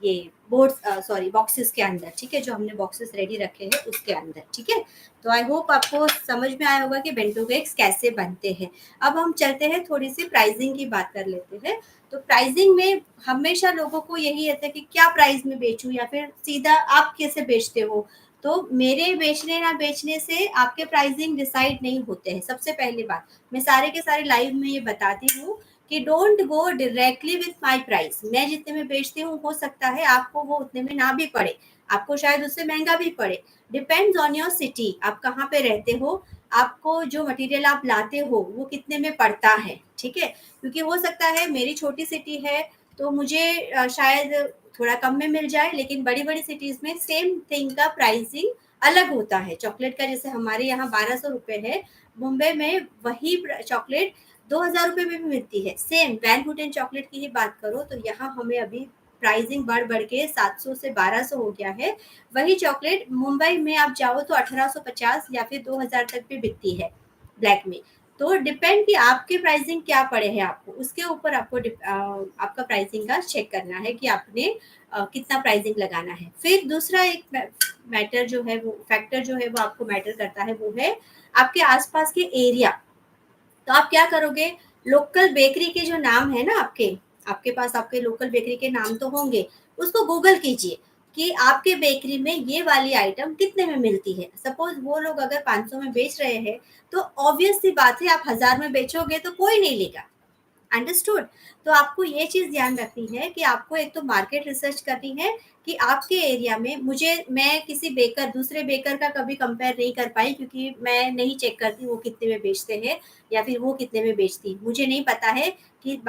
ये बोर्ड, सॉरी बॉक्सेस के अंदर, ठीक है, जो हमने बॉक्सेस रेडी रखे हैं उसके अंदर, ठीक है। तो आई होप आपको समझ में आया होगा कि बेंटो केक्स कैसे बनते हैं। अब हम चलते हैं, थोड़ी सी प्राइसिंग की बात कर लेते हैं। तो प्राइसिंग में हमेशा लोगों को यही रहता है कि क्या प्राइस में बेचूं, या फिर सीधा आप कैसे बेचते हो। तो मेरे बेचने ना बेचने से आपके प्राइसिंग डिसाइड नहीं होते हैं। सबसे पहली बात, मैं सारे के सारे लाइव में ये बताती हूँ कि don't go directly with my price. मैं जितने में बेचती हूँ हो सकता है आपको वो उतने में ना भी पड़े, आपको शायद उससे महंगा भी पड़े। डिपेंड्स ऑन योर सिटी, आप कहाँ पे रहते हो, आपको जो मटेरियल आप लाते हो वो कितने में पड़ता है, ठीक है। क्योंकि हो सकता है मेरी छोटी सिटी है तो मुझे शायद थोड़ा कम में मिल जाए, लेकिन बड़ी बड़ी सिटीज में सेम थिंग का प्राइसिंग अलग होता है। चॉकलेट का जैसे हमारे यहाँ 1200 रुपए है, मुंबई में वही चॉकलेट 2000 रुपए में भी मिलती है। सेम वैन हुटेन चॉकलेट की ही बात करो तो यहाँ हमें अभी प्राइसिंग बढ़ के 700 से 1200 हो गया है। वही चॉकलेट मुंबई में आप जाओ तो 1850 या फिर 2000 तक भी बिकती है ब्लैक में। तो डिपेंड कि आपके प्राइसिंग क्या पड़े हैं, आपको उसके ऊपर आपको आपका प्राइसिंग का चेक करना है कि आपने कितना प्राइसिंग लगाना है। फिर दूसरा एक मैटर जो है वो फैक्टर जो है वो आपको मैटर करता है, वो है आपके आसपास के एरिया। तो आप क्या करोगे, लोकल बेकरी के जो नाम है ना, आपके आपके पास आपके लोकल बेकरी के नाम तो होंगे, उसको गूगल कीजिए कि आपके बेकरी में ये वाली आइटम कितने में मिलती है। सपोज वो लोग अगर 500 में बेच रहे हैं तो ऑब्वियस सी बात है आप 1000 में बेचोगे तो कोई नहीं लेगा। अंडरस्टूड। तो आपको ये चीज ध्यान रखनी है कि आपको एक तो मार्केट रिसर्च करनी है कि आपके एरिया में, मैं किसी बेकर दूसरे बेकर का कभी कंपेयर नहीं कर पाई, क्योंकि मैं नहीं चेक करती वो कितने में बेचते हैं या फिर वो कितने में बेचती, मुझे नहीं पता है कि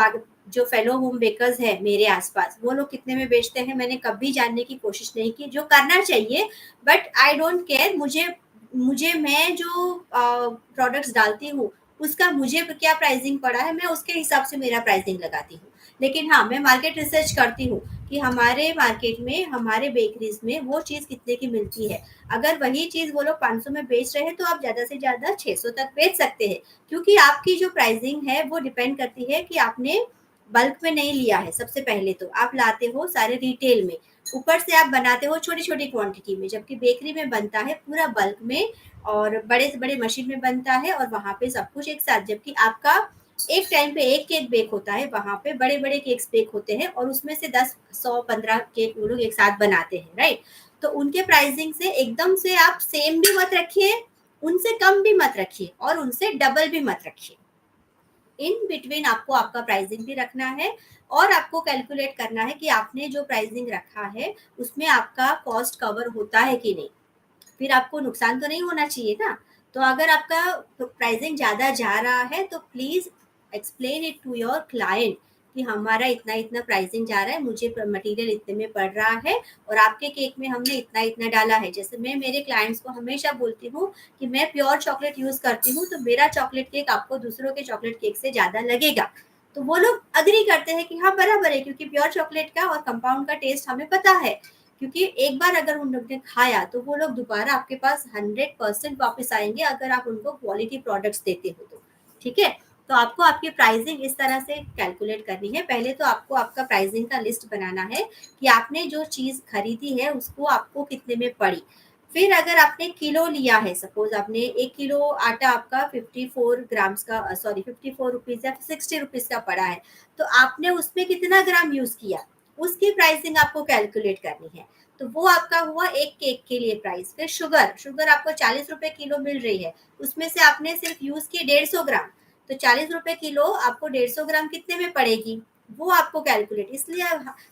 जो फेलो होम बेकर्स है मेरे आसपास वो लोग कितने में बेचते हैं। मैंने कभी जानने की कोशिश नहीं की, जो करना चाहिए, बट आई डोंट केयर। मुझे मुझे मैं जो प्रोडक्ट्स डालती हूँ उसका मुझे क्या प्राइसिंग पड़ा है, मैं उसके हिसाब से मेरा प्राइसिंग लगाती हूँ। लेकिन हाँ, मैं मार्केट रिसर्च करती हूँ कि हमारे मार्केट में, हमारे बेकरीज में वो चीज़ कितने की मिलती है। अगर वही चीज़ वो लोग 500 में बेच रहे हैं तो आप ज़्यादा से ज़्यादा 600 तक बेच सकते हैं, क्योंकि आपकी जो प्राइसिंग है वो डिपेंड करती है कि आपने बल्क में नहीं लिया है। सबसे पहले तो आप लाते हो सारे रिटेल में, ऊपर से आप बनाते हो छोटी छोटी क्वांटिटी में, जबकि बेकरी में बनता है पूरा बल्क में और बड़े से बड़े मशीन में बनता है और वहां पे सब कुछ एक साथ। जबकि आपका एक टाइम पे एक केक बेक होता है, वहां पे बड़े बड़े केक्स बेक होते हैं और उसमें से 10, 100, 15 केक वो लोग एक साथ बनाते हैं, राइट। तो उनके प्राइसिंग से एकदम से आप सेम भी मत रखिए, उनसे कम भी मत रखिए और उनसे डबल भी मत रखिए। इन बिटवीन आपको आपका प्राइसिंग भी रखना है और आपको कैलकुलेट करना है कि आपने जो प्राइसिंग रखा है उसमें आपका कॉस्ट कवर होता है कि नहीं। फिर आपको नुकसान तो नहीं होना चाहिए ना। तो अगर आपका प्राइसिंग ज़्यादा जा रहा है तो please explain it to your client कि हमारा इतना इतना प्राइसिंग जा रहा है, मुझे मटेरियल इतने में पड़ रहा है और आपके केक में हमने इतना इतना डाला है। जैसे मैं मेरे क्लाइंट्स को हमेशा बोलती हूँ कि मैं प्योर चॉकलेट यूज़ करती हूँ, तो मेरा चॉकलेट केक आपको दूसरों के चॉकलेट केक से ज़्यादा लगेगा। तो वो लोग अग्री करते हैं कि हाँ बराबर है, क्योंकि प्योर चॉकलेट का और कंपाउंड का टेस्ट हमें पता है। क्योंकि एक बार अगर उन लोग ने खाया तो वो लोग दोबारा आपके पास 100% वापस आएंगे अगर आप उनको क्वालिटी प्रोडक्ट्स देते हो तो। ठीक है। तो आपको आपकी प्राइसिंग इस तरह से कैलकुलेट करनी है। पहले तो आपको आपका प्राइसिंग का लिस्ट बनाना है कि आपने जो चीज़ खरीदी है उसको आपको कितने में पड़ी। फिर अगर आपने किलो लिया है, सपोज आपने 1 किलो आटा आपका 54 ग्राम्स का, सॉरी 54 रुपीज़ या 60 रुपीज़ का पड़ा है, तो आपने उसमें कितना ग्राम यूज़ किया उसकी प्राइसिंग आपको कैलकुलेट करनी है। तो वो आपका हुआ एक केक के लिए प्राइस। फिर शुगर, शुगर आपको 40 रुपए किलो मिल रही है, उसमें से आपने सिर्फ यूज की 150 ग्राम, तो 40 रुपए किलो आपको 150 ग्राम कितने में पड़ेगी वो आपको कैलकुलेट। इसलिए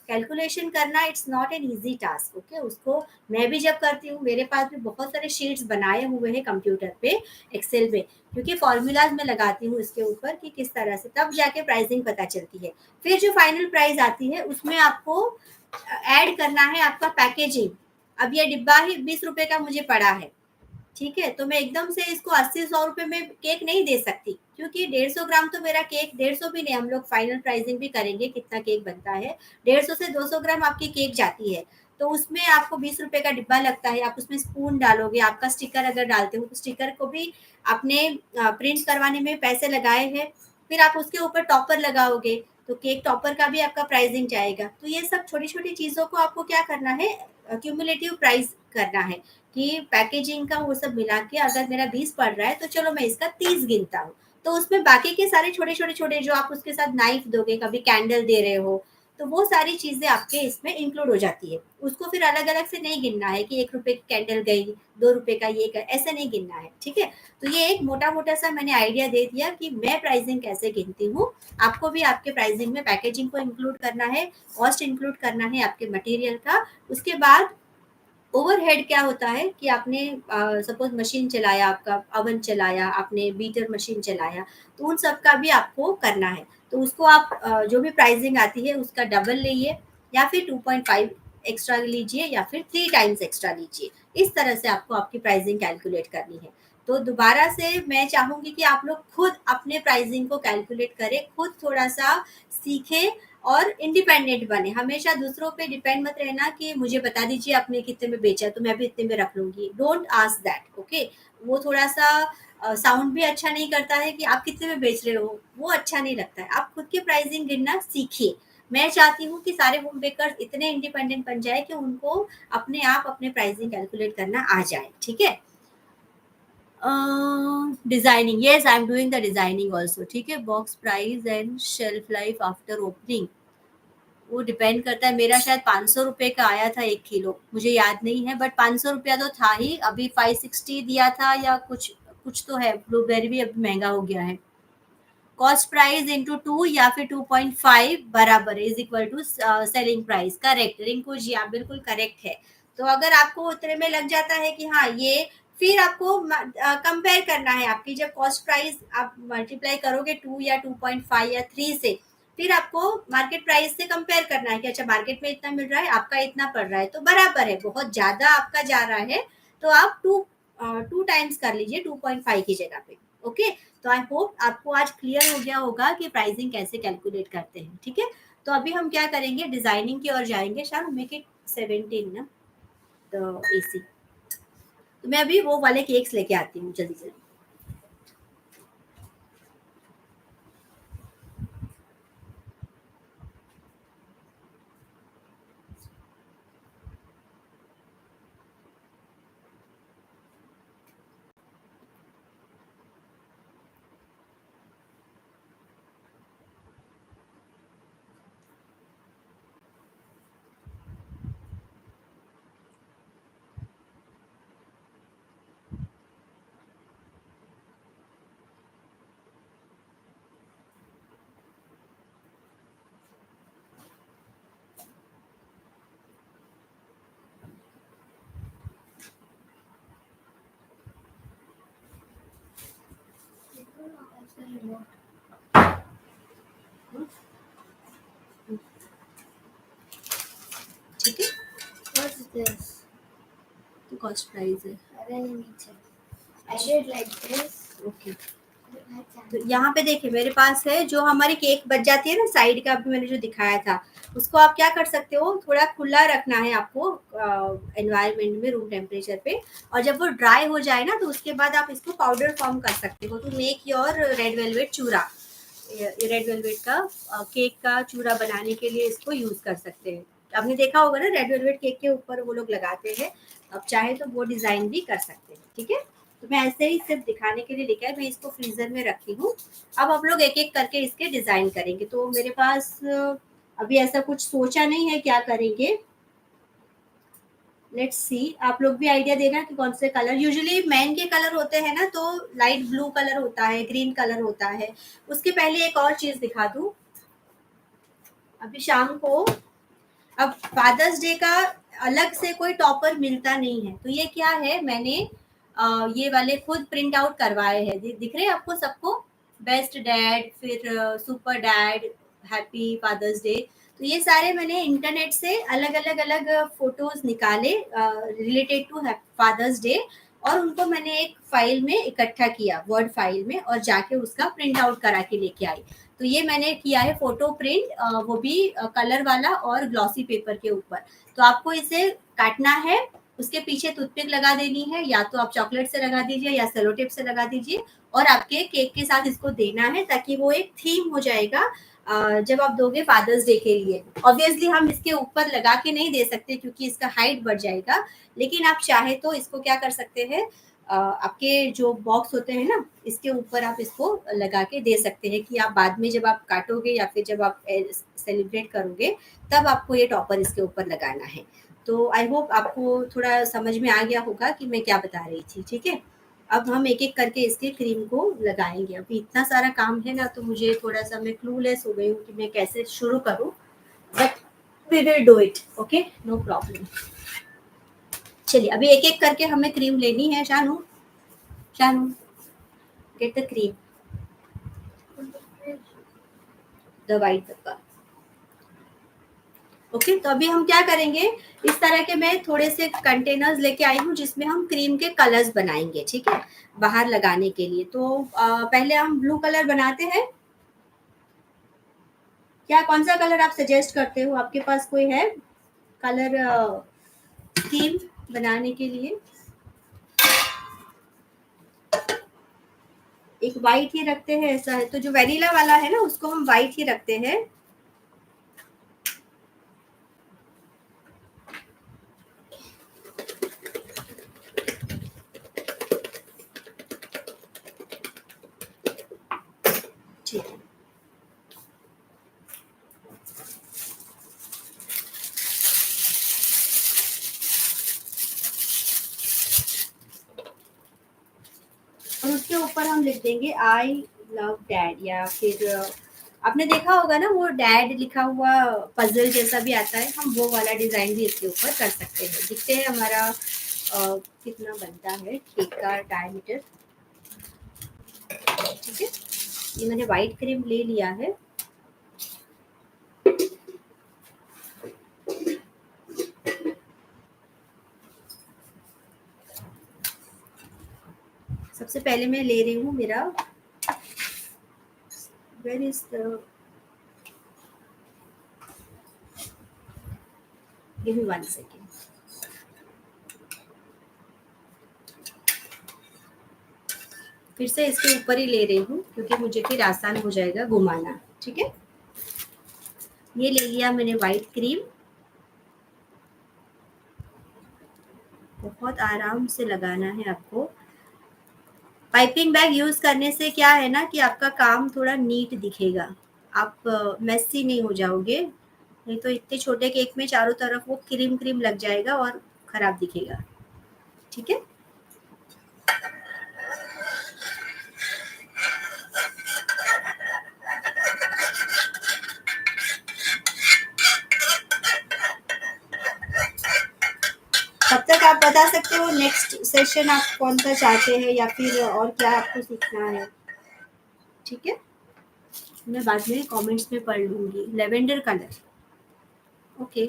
कैलकुलेशन करना it's not an easy task, okay. उसको मैं भी जब करती हूँ, मेरे पास भी बहुत सारे शीट्स बनाए हुए हैं कंप्यूटर पे, एक्सेल पे, क्योंकि फॉर्मूलाज में लगाती हूँ इसके ऊपर कि किस तरह से, तब जाके प्राइसिंग पता चलती है। फिर जो फाइनल प्राइस आती है उसमें आपको ऐड करना है आपका पैकेजिंग। अब ये डिब्बा ही 20 रुपए का मुझे पड़ा है, ठीक है, तो मैं एकदम से इसको 80-100 रुपए में केक नहीं दे सकती, क्योंकि 150 ग्राम तो मेरा केक, 150 भी नहीं, हम लोग फाइनल प्राइसिंग भी करेंगे कितना केक बनता है, 150 से 200 ग्राम आपकी केक जाती है। तो उसमें आपको 20 रुपए का डिब्बा लगता है, आप उसमें स्पून डालोगे, आपका स्टिकर अगर डालते हो तो स्टिकर को भी आपने प्रिंट करवाने में पैसे लगाए हैं। फिर आप उसके ऊपर टॉपर लगाओगे तो केक टॉपर का भी आपका प्राइसिंग जाएगा। तो ये सब छोटी छोटी चीज़ों को आपको क्या करना है, क्यूमुलेटिव प्राइस करना है कि पैकेजिंग का वो सब मिला के अगर मेरा 20 पड़ रहा है तो चलो मैं इसका 30 गिनता हूँ। तो उसमें बाकी के सारे छोटे जो आप उसके साथ नाइफ दोगे, कभी कैंडल दे रहे हो, तो वो सारी चीज़ें आपके इसमें इंक्लूड हो जाती है। उसको फिर अलग-अलग से नहीं गिनना है कि 1 रुपए की कैंडल गई, 2 रुपए का ये क ऐसा नहीं गिनना है, ठीक है? तो ये एक मोटा-मोटा सा मैंने आइडिया दे दिया कि मैं प्राइसिंग कैसे गिनती हूँ। आपको भी आपके प्राइसिंग में पैकेजिंग को इंक्लूड करना है, कॉस्ट इंक्लूड करना है आपके मटेरियल का। उसके बाद ओवरहेड क्या होता है कि आपने सपोज मशीन चलाया, आपका ओवन चलाया, आपने बीटर मशीन चलाया, तो उन सब का भी आपको करना है। तो उसको आप जो भी प्राइसिंग आती है उसका डबल लीजिए या फिर 2.5 एक्स्ट्रा लीजिए या फिर 3 टाइम्स एक्स्ट्रा लीजिए। इस तरह से आपको आपकी प्राइसिंग कैलकुलेट करनी है। तो दोबारा से मैं चाहूँगी कि आप लोग खुद अपने प्राइसिंग को कैलकुलेट करें, खुद थोड़ा-सा सीखें और इंडिपेंडेंट बने। हमेशा दूसरों पे डिपेंड मत रहना कि मुझे बता दीजिए आपने कितने में बेचा तो मैं भी इतने में रख लूँगी। Don't ask that, okay? वो थोड़ा-सा साउंड भी अच्छा नहीं करता है कि आप कितने में बेच रहे हो, वो अच्छा नहीं लगता है। आप खुद की प्राइसिंग गिनना सीखिए। मैं चाहती हूँ कि सारे होम बेकर्स इतने इंडिपेंडेंट बन जाएँ कि उनको अपने आप अपने प्राइसिंग कैलकुलेट करना आ जाए, ठीक है? Designing, yes I am doing the designing also, ठीक है? Box price and shelf life after opening, वो डिपेंड करता है। मेरा शायद 500 रुपए का आया था 1 किलो, मुझे याद नहीं है, बट 500 रुपया तो था ही। अभी 560 दिया था या कुछ कुछ तो है। ब्लूबेरी भी अभी महंगा हो गया है। कॉस्ट प्राइस इंटू 2 या फिर 2.5 बराबर is equal to selling price. Correct Rinku ji, आप बिल्कुल करेक्ट है। तो अगर आपको उतने में लग जाता है कि हाँ ये, फिर आपको कंपेयर करना है। आपकी जब कॉस्ट प्राइस आप मल्टीप्लाई करोगे 2 या 2.5 या 3 से, फिर आपको मार्केट प्राइस से कंपेयर करना है कि अच्छा मार्केट में इतना मिल रहा है, आपका इतना पड़ रहा है, तो बराबर है। बहुत ज्यादा आपका जा रहा है तो आप 2 टाइम्स कर लीजिए 2.5 की जगह पे, ओके। तो आई होप आपको आज क्लियर हो गया होगा कि प्राइसिंग कैसे कैलकुलेट करते हैं, ठीक है। तो अभी हम क्या करेंगे, डिजाइनिंग की ओर जाएंगे। शायद मेक इट 17 ना, द एसी। तो मैं अभी वो वाले केक्स लेके आती हूँ जल्दी जल्दी। the remote? ठीक है, What's this? तो कॉस्ट प्राइस है। अरे नीचे I did like this. Okay, तो यहाँ पे देखिए मेरे पास है जो हमारी केक बच जाती है ना साइड का, अभी मैंने जो दिखाया था, उसको आप क्या कर सकते हो, थोड़ा खुला रखना है आपको एनवायरनमेंट में, रूम टेम्परेचर पे, और जब वो ड्राई हो जाए ना तो उसके बाद आप इसको पाउडर फॉर्म कर सकते हो to make your red velvet चूरा। रेड वेलवेट का केक का चूरा बनाने के लिए इसको यूज कर सकते हैं। आपने देखा होगा ना रेड वेलवेट केक के ऊपर वो लोग लगाते हैं, अब चाहे तो वो डिजाइन भी कर सकते हैं। ठीक है, तो मैं ऐसे ही सिर्फ दिखाने के लिए लेके आई, मैं इसको फ्रीजर में रखी हूँ। अब आप लोग एक एक करके इसके डिजाइन करेंगे। तो मेरे पास अभी ऐसा कुछ सोचा नहीं है क्या करेंगे, लेट्स सी, आप लोग भी आइडिया देना कि कौन से कलर, यूजुअली मैन के कलर होते हैं ना, तो लाइट ब्लू कलर होता है, ग्रीन कलर होता है। उसके पहले एक और चीज दिखा दूं, अभी शाम को, अब फादर्स डे का अलग से कोई टॉपर मिलता नहीं है, तो ये क्या है, मैंने ये वाले खुद प्रिंट आउट करवाए हैं, दिख रहे हैं आपको सबको, बेस्ट डैड, फिर super dad, happy father's day. तो ये सारे मैंने इंटरनेट से अलग अलग अलग फोटोज निकाले रिलेटेड टू फादर्स डे, और उनको मैंने एक फाइल में इकट्ठा किया, वर्ड फाइल में, और जाके उसका प्रिंट आउट करा के लेके आई। तो ये मैंने किया है फोटो प्रिंट, वो भी कलर वाला और ग्लॉसी पेपर के ऊपर। तो आपको इसे काटना है, उसके पीछे टूथपिक लगा देनी है, या तो आप चॉकलेट से लगा दीजिए या सेलो टेप से लगा दीजिए, और आपके केक के साथ इसको देना है, ताकि वो एक थीम हो जाएगा जब आप दोगे फादर्स डे के लिए। ऑब्वियसली हम इसके ऊपर लगा के नहीं दे सकते क्योंकि इसका हाइट बढ़ जाएगा, लेकिन आप चाहे तो इसको क्या कर सकते हैं, आपके जो बॉक्स होते हैं ना, इसके ऊपर आप इसको लगा के दे सकते हैं कि आप बाद में जब आप काटोगे या फिर जब आप सेलिब्रेट करोगे, तब आपको ये टॉपर इसके ऊपर लगाना है। तो आई होप आपको थोड़ा समझ में आ गया होगा कि मैं क्या बता रही थी। ठीक है, अब हम एक एक करके इसके क्रीम को लगाएंगे। अभी इतना सारा काम है ना, तो मुझे थोड़ा सा, मैं क्लूलेस हो गई हूँ कि मैं कैसे शुरू करूँ, but we will do it, okay, no problem. चलिए अभी एक एक करके हमें क्रीम लेनी है। Shanu, Shanu, get the cream, the white डब्बा। ओके, तो अभी हम क्या करेंगे, इस तरह के मैं थोड़े से कंटेनर्स लेके आई हूँ जिसमें हम क्रीम के कलर्स बनाएंगे। ठीक है, बाहर लगाने के लिए। तो पहले हम ब्लू कलर बनाते हैं। क्या, कौन सा कलर आप सजेस्ट करते हो, आपके पास कोई है कलर क्रीम बनाने के लिए? एक वाइट ही रखते हैं, ऐसा है तो जो वेनिला वाला है ना उसको हम वाइट ही रखते हैं। ठीक है, और उसके ऊपर हम लिख देंगे आई लव डैड, या फिर आपने देखा होगा ना वो डैड लिखा हुआ पजल जैसा भी आता है, हम वो वाला डिजाइन भी इसके ऊपर कर सकते हैं। देखते हैं हमारा कितना बनता है केक का डायमीटर। ठीक है, ये मैंने व्हाइट क्रीम ले लिया है। सबसे पहले मैं ले रही हूँ मेरा, where is the, give me 1 second. फिर से इसके ऊपर ही ले रही हूँ क्योंकि मुझे फिर आसान हो जाएगा घुमाना। ठीक है, ये ले लिया मैंने व्हाइट क्रीम, बहुत आराम से लगाना है आपको। पाइपिंग बैग यूज करने से क्या है ना कि आपका काम थोड़ा नीट दिखेगा, आप मेसी नहीं हो जाओगे, नहीं तो इतने छोटे केक में चारों तरफ वो क्रीम क्रीम लग जाएगा और खराब दिखेगा। ठीक है, तब तक आप बता सकते हो नेक्स्ट सेशन आप कौन सा चाहते हैं या फिर और क्या आपको सीखना है। ठीक है, मैं बाद में कमेंट्स में पढ़ लूंगी। Lavender colour, okay.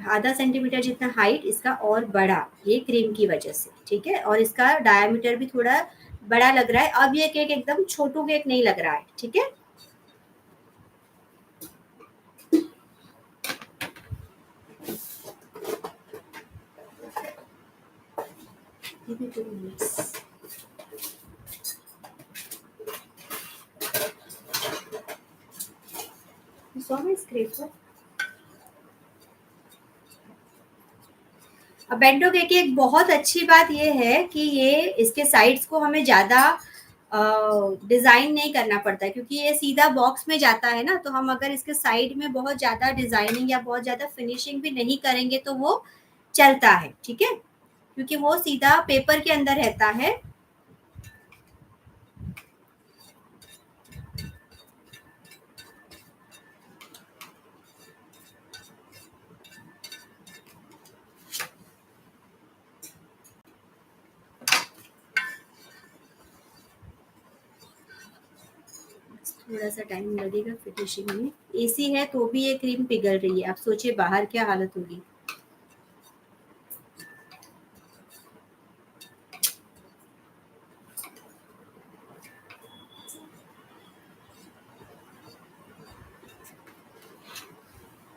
आधा सेंटीमीटर जितना हाइट इसका और बड़ा, ये क्रीम की वजह से, ठीक है। और इसका डायमीटर भी थोड़ा बड़ा लग रहा है। अब ये केक एकदम छोटू केक नहीं लग रहा है, ठीक है। Give me 2 minutes. You saw my scraper? अब बेंटो केक की एक बहुत अच्छी बात ये है कि ये इसके साइड्स को हमें ज़्यादा डिज़ाइन नहीं करना पड़ता है, क्योंकि ये सीधा बॉक्स में जाता है ना। तो हम अगर इसके साइड में बहुत ज़्यादा डिज़ाइनिंग या बहुत ज़्यादा फिनिशिंग भी नहीं करेंगे तो वो चलता है, ठीक है, क्योंकि वो सीधा पेपर के अंदर रहता है। थोड़ा सा टाइम लगेगा फिनिशिंग में। एसी है तो भी ये क्रीम पिघल रही है, आप सोचिए बाहर क्या हालत होगी।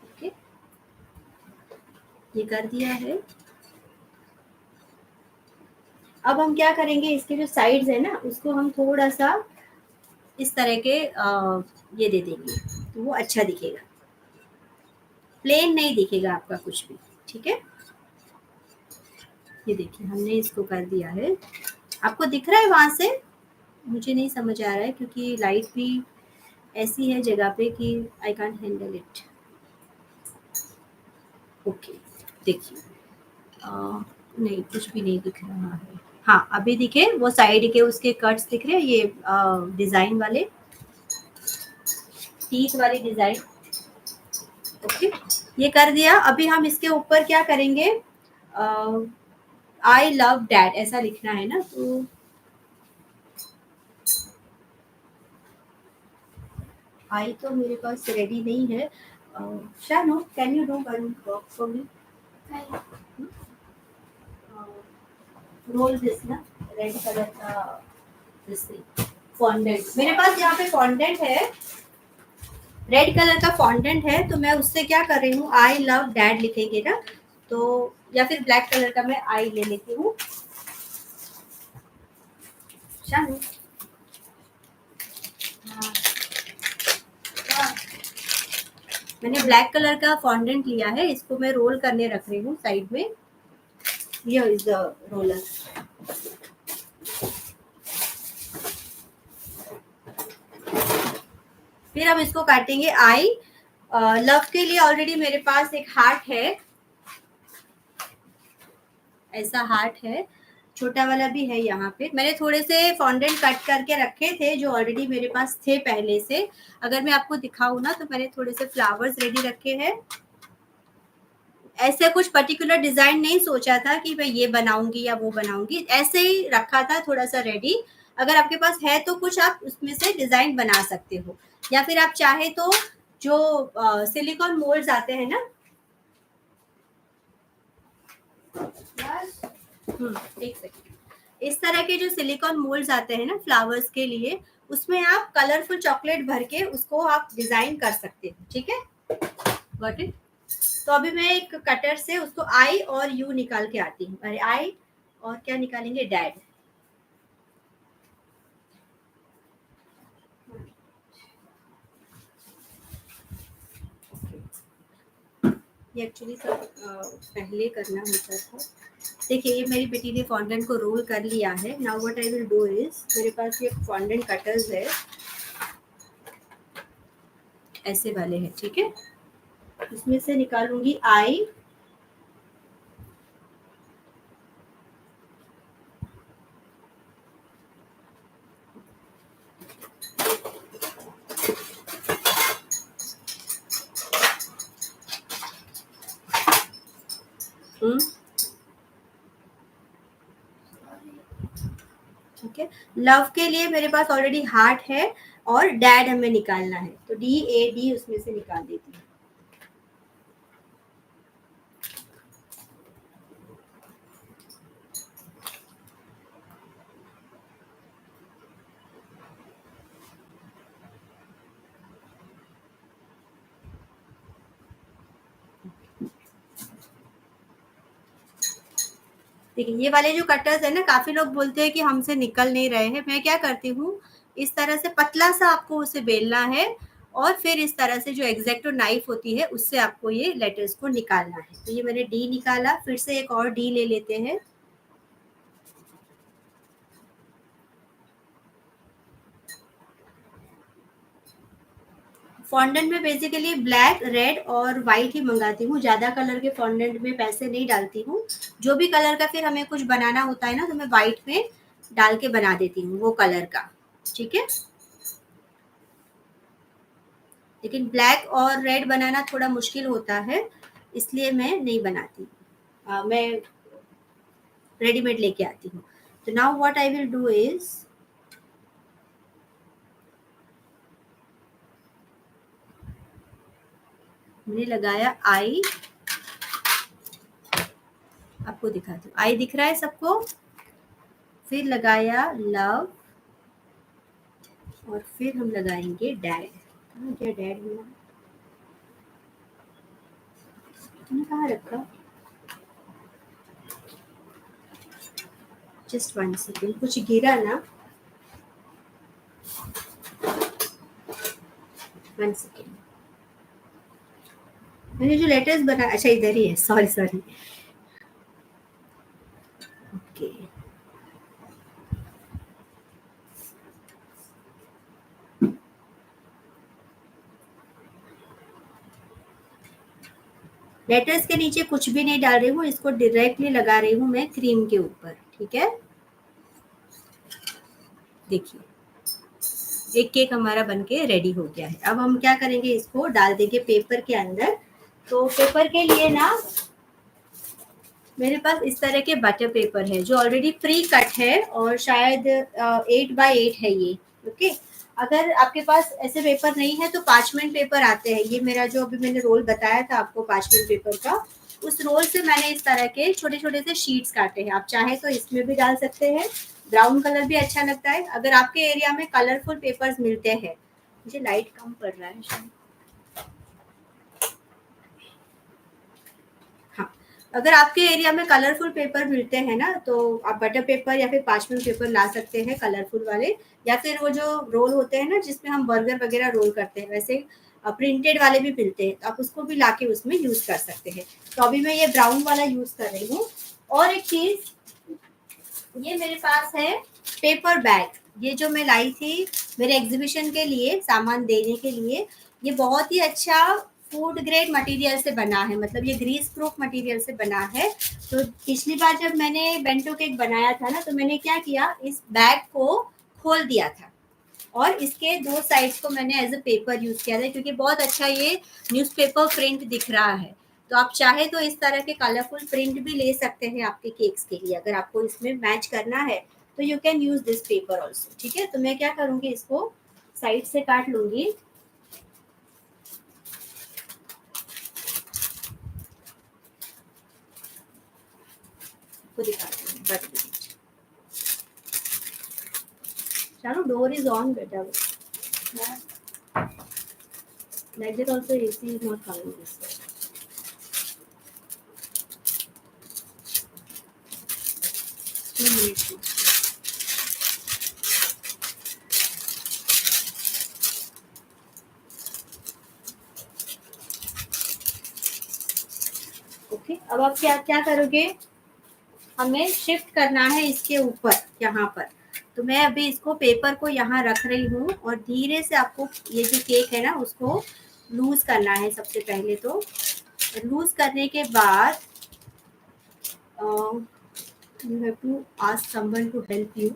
ओके, ये कर दिया है। अब हम क्या करेंगे, इसके जो साइड्स है ना उसको हम थोड़ा सा इस तरह के ये दे देंगे, तो वो अच्छा दिखेगा, प्लेन नहीं दिखेगा आपका कुछ भी, ठीक है। ये देखिए हमने इसको कर दिया है। आपको दिख रहा है वहां से? मुझे नहीं समझ आ रहा है क्योंकि लाइट भी ऐसी है जगह पे कि I can't handle it. Okay, देखिए नहीं कुछ भी नहीं दिख रहा है। हाँ अभी दिखे, वो साइड के उसके कट्स दिख रहे हैं, ये डिजाइन वाले, टीथ वाली डिजाइन। ओके, ये कर दिया। अभी हम इसके ऊपर क्या करेंगे, आई लव डैड ऐसा लिखना है ना, तो आई तो मेरे पास रेडी नहीं है। Shano can you do one work for me, roll this ना, रेड कलर का दिस फॉन्डेंट मेरे पास यहाँ पे फॉन्डेंट है, रेड कलर का फॉन्डेंट है। तो मैं उससे क्या कर रही हूँ, आई लव डैड लिखेंगे ना, तो या फिर ब्लैक कलर का मैं आई ले लेती हूँ। शानू, हाँ, हाँ। मैंने ब्लैक कलर का फॉन्डेंट लिया है, इसको मैं रोल करने रख रही हूँ साइड में। Here is the roller. फिर हम इसको काटेंगे आई लव के लिए। ऑलरेडी मेरे पास एक हार्ट है, ऐसा हार्ट है, छोटा वाला भी है यहाँ पे। मैंने थोड़े से फॉन्डेंट कट करके रखे थे जो ऑलरेडी मेरे पास थे पहले से। अगर मैं आपको दिखाऊं ना तो मैंने थोड़े से फ्लावर्स रेडी रखे हैं। ऐसे कुछ पर्टिकुलर डिजाइन नहीं सोचा था कि मैं ये बनाऊंगी या वो बनाऊंगी, ऐसे ही रखा था थोड़ा सा रेडी। अगर आपके पास है तो कुछ आप उसमें से डिजाइन बना सकते हो, या फिर आप चाहे तो जो सिलिकॉन मोल्ड्स आते हैं ना, एक सेकेंड, इस तरह के जो सिलिकॉन मोल्ड्स आते हैं ना फ्लावर्स के लिए, उसमें आप कलरफुल चॉकलेट भर के उसको आप डिजाइन कर सकते हो, ठीक है। Got it. तो अभी मैं एक कटर से उसको आई और यू निकाल के आती हूँ। अरे आई और क्या निकालेंगे, डैड। ये एक्चुअली सब पहले करना होता था। देखिए ये मेरी बेटी ने फॉन्डेंट को रोल कर लिया है। Now what I will do is, मेरे पास ये फॉन्डेंट कटर्स है, ऐसे वाले हैं, ठीक है। इसमें से निकालूंगी आई, लव के लिए मेरे पास ऑलरेडी हार्ट है और डैड हमें निकालना है, तो DAD उसमें से निकाल देती हूँ। देखिए ये वाले जो कटर्स है ना, काफी लोग बोलते हैं कि हमसे निकल नहीं रहे हैं। मैं क्या करती हूँ, इस तरह से पतला सा आपको उसे बेलना है और फिर इस तरह से जो एग्जैक्टो नाइफ होती है उससे आपको ये लेटर्स को निकालना है। तो ये मैंने डी निकाला, फिर से एक और डी ले लेते हैं। फॉन्डेंट में बेसिकली ब्लैक, रेड और वाइट ही मंगाती हूँ, ज़्यादा कलर के फॉन्डेंट में पैसे नहीं डालती हूँ। जो भी कलर का फिर हमें कुछ बनाना होता है ना, तो मैं वाइट में डाल के बना देती हूँ वो कलर का, ठीक है। लेकिन ब्लैक और रेड बनाना थोड़ा मुश्किल होता है, इसलिए मैं नहीं बनाती। मैं रेडीमेड लेके आती हूँ। तो now what I will do is, मैंने लगाया आई, आपको दिखाती हूँ, आई दिख रहा है सबको। फिर लगाया लव और फिर हम लगाएंगे डैड। कहाँ गया डैड मेरा, तुमने कहाँ रखा? जस्ट 1 सेकेंड, कुछ गिरा ना, 1 सेकेंड। मैंने जो लेटर्स बना, अच्छा इधर ही है, सॉरी सॉरी। ओके, लेटर्स के नीचे कुछ भी नहीं डाल रही हूँ, इसको डायरेक्टली लगा रही हूँ मैं क्रीम के ऊपर, ठीक है। देखिए एक केक हमारा बनके रेडी हो गया है। अब हम क्या करेंगे, इसको डाल देंगे पेपर के अंदर। तो पेपर के लिए ना मेरे पास इस तरह के बटर पेपर है जो ऑलरेडी प्री कट है और शायद 8x8 है ये, ओके। अगर आपके पास ऐसे पेपर नहीं है तो पार्चमेंट पेपर आते हैं। ये मेरा जो अभी मैंने रोल बताया था आपको पार्चमेंट पेपर का, उस रोल से मैंने इस तरह के छोटे छोटे से शीट्स काटे हैं। आप चाहे तो इसमें भी डाल सकते हैं, ब्राउन कलर भी अच्छा लगता है। अगर आपके एरिया में कलरफुल पेपर्स मिलते हैं, मुझे लाइट कम पड़ रहा है शायद, हाँ, अगर आपके एरिया में कलरफुल पेपर मिलते हैं ना, तो आप बटर पेपर या फिर पार्चमेंट पेपर ला सकते हैं कलरफुल वाले। या फिर वो जो रोल होते हैं ना जिसमें हम बर्गर वगैरह रोल करते हैं, वैसे प्रिंटेड वाले भी मिलते हैं, तो आप उसको भी लाके उसमें यूज कर सकते हैं। तो अभी मैं ये ब्राउन वाला यूज कर रही हूँ। और एक चीज, ये मेरे पास है पेपर बैग। ये जो मैं लाई थी मेरे एग्जीबिशन के लिए सामान देने के लिए, ये बहुत ही अच्छा फूड ग्रेड मटेरियल से बना है, मतलब ये ग्रीस प्रूफ मटेरियल से बना है। तो पिछली बार जब मैंने बेंटो केक बनाया था ना, तो मैंने क्या किया, इस बैग को खोल दिया था और इसके दो साइड्स को मैंने एज अ पेपर यूज किया था, क्योंकि बहुत अच्छा ये न्यूज़पेपर प्रिंट दिख रहा है। तो आप चाहे तो इस तरह के कलरफुल प्रिंट भी ले सकते हैं आपके केक्स के लिए। अगर आपको इसमें मैच करना है तो you can use this paper also, ठीक है। तो मैं क्या करूंगी, इसको साइड से काट लूंगी। आपको दिखाती हूँ, बट चलो, डोर इज ऑन बेटा। Like that also AC is not coming this way. Two minutes. Okay, अब आप क्या क्या करोगे, हमें शिफ्ट करना है इसके ऊपर यहाँ पर। तो मैं अभी इसको पेपर को यहाँ रख रही हूँ और धीरे से आपको ये जो केक है ना उसको लूज करना है सबसे पहले। तो लूज करने के बाद you have to ask someone to help you.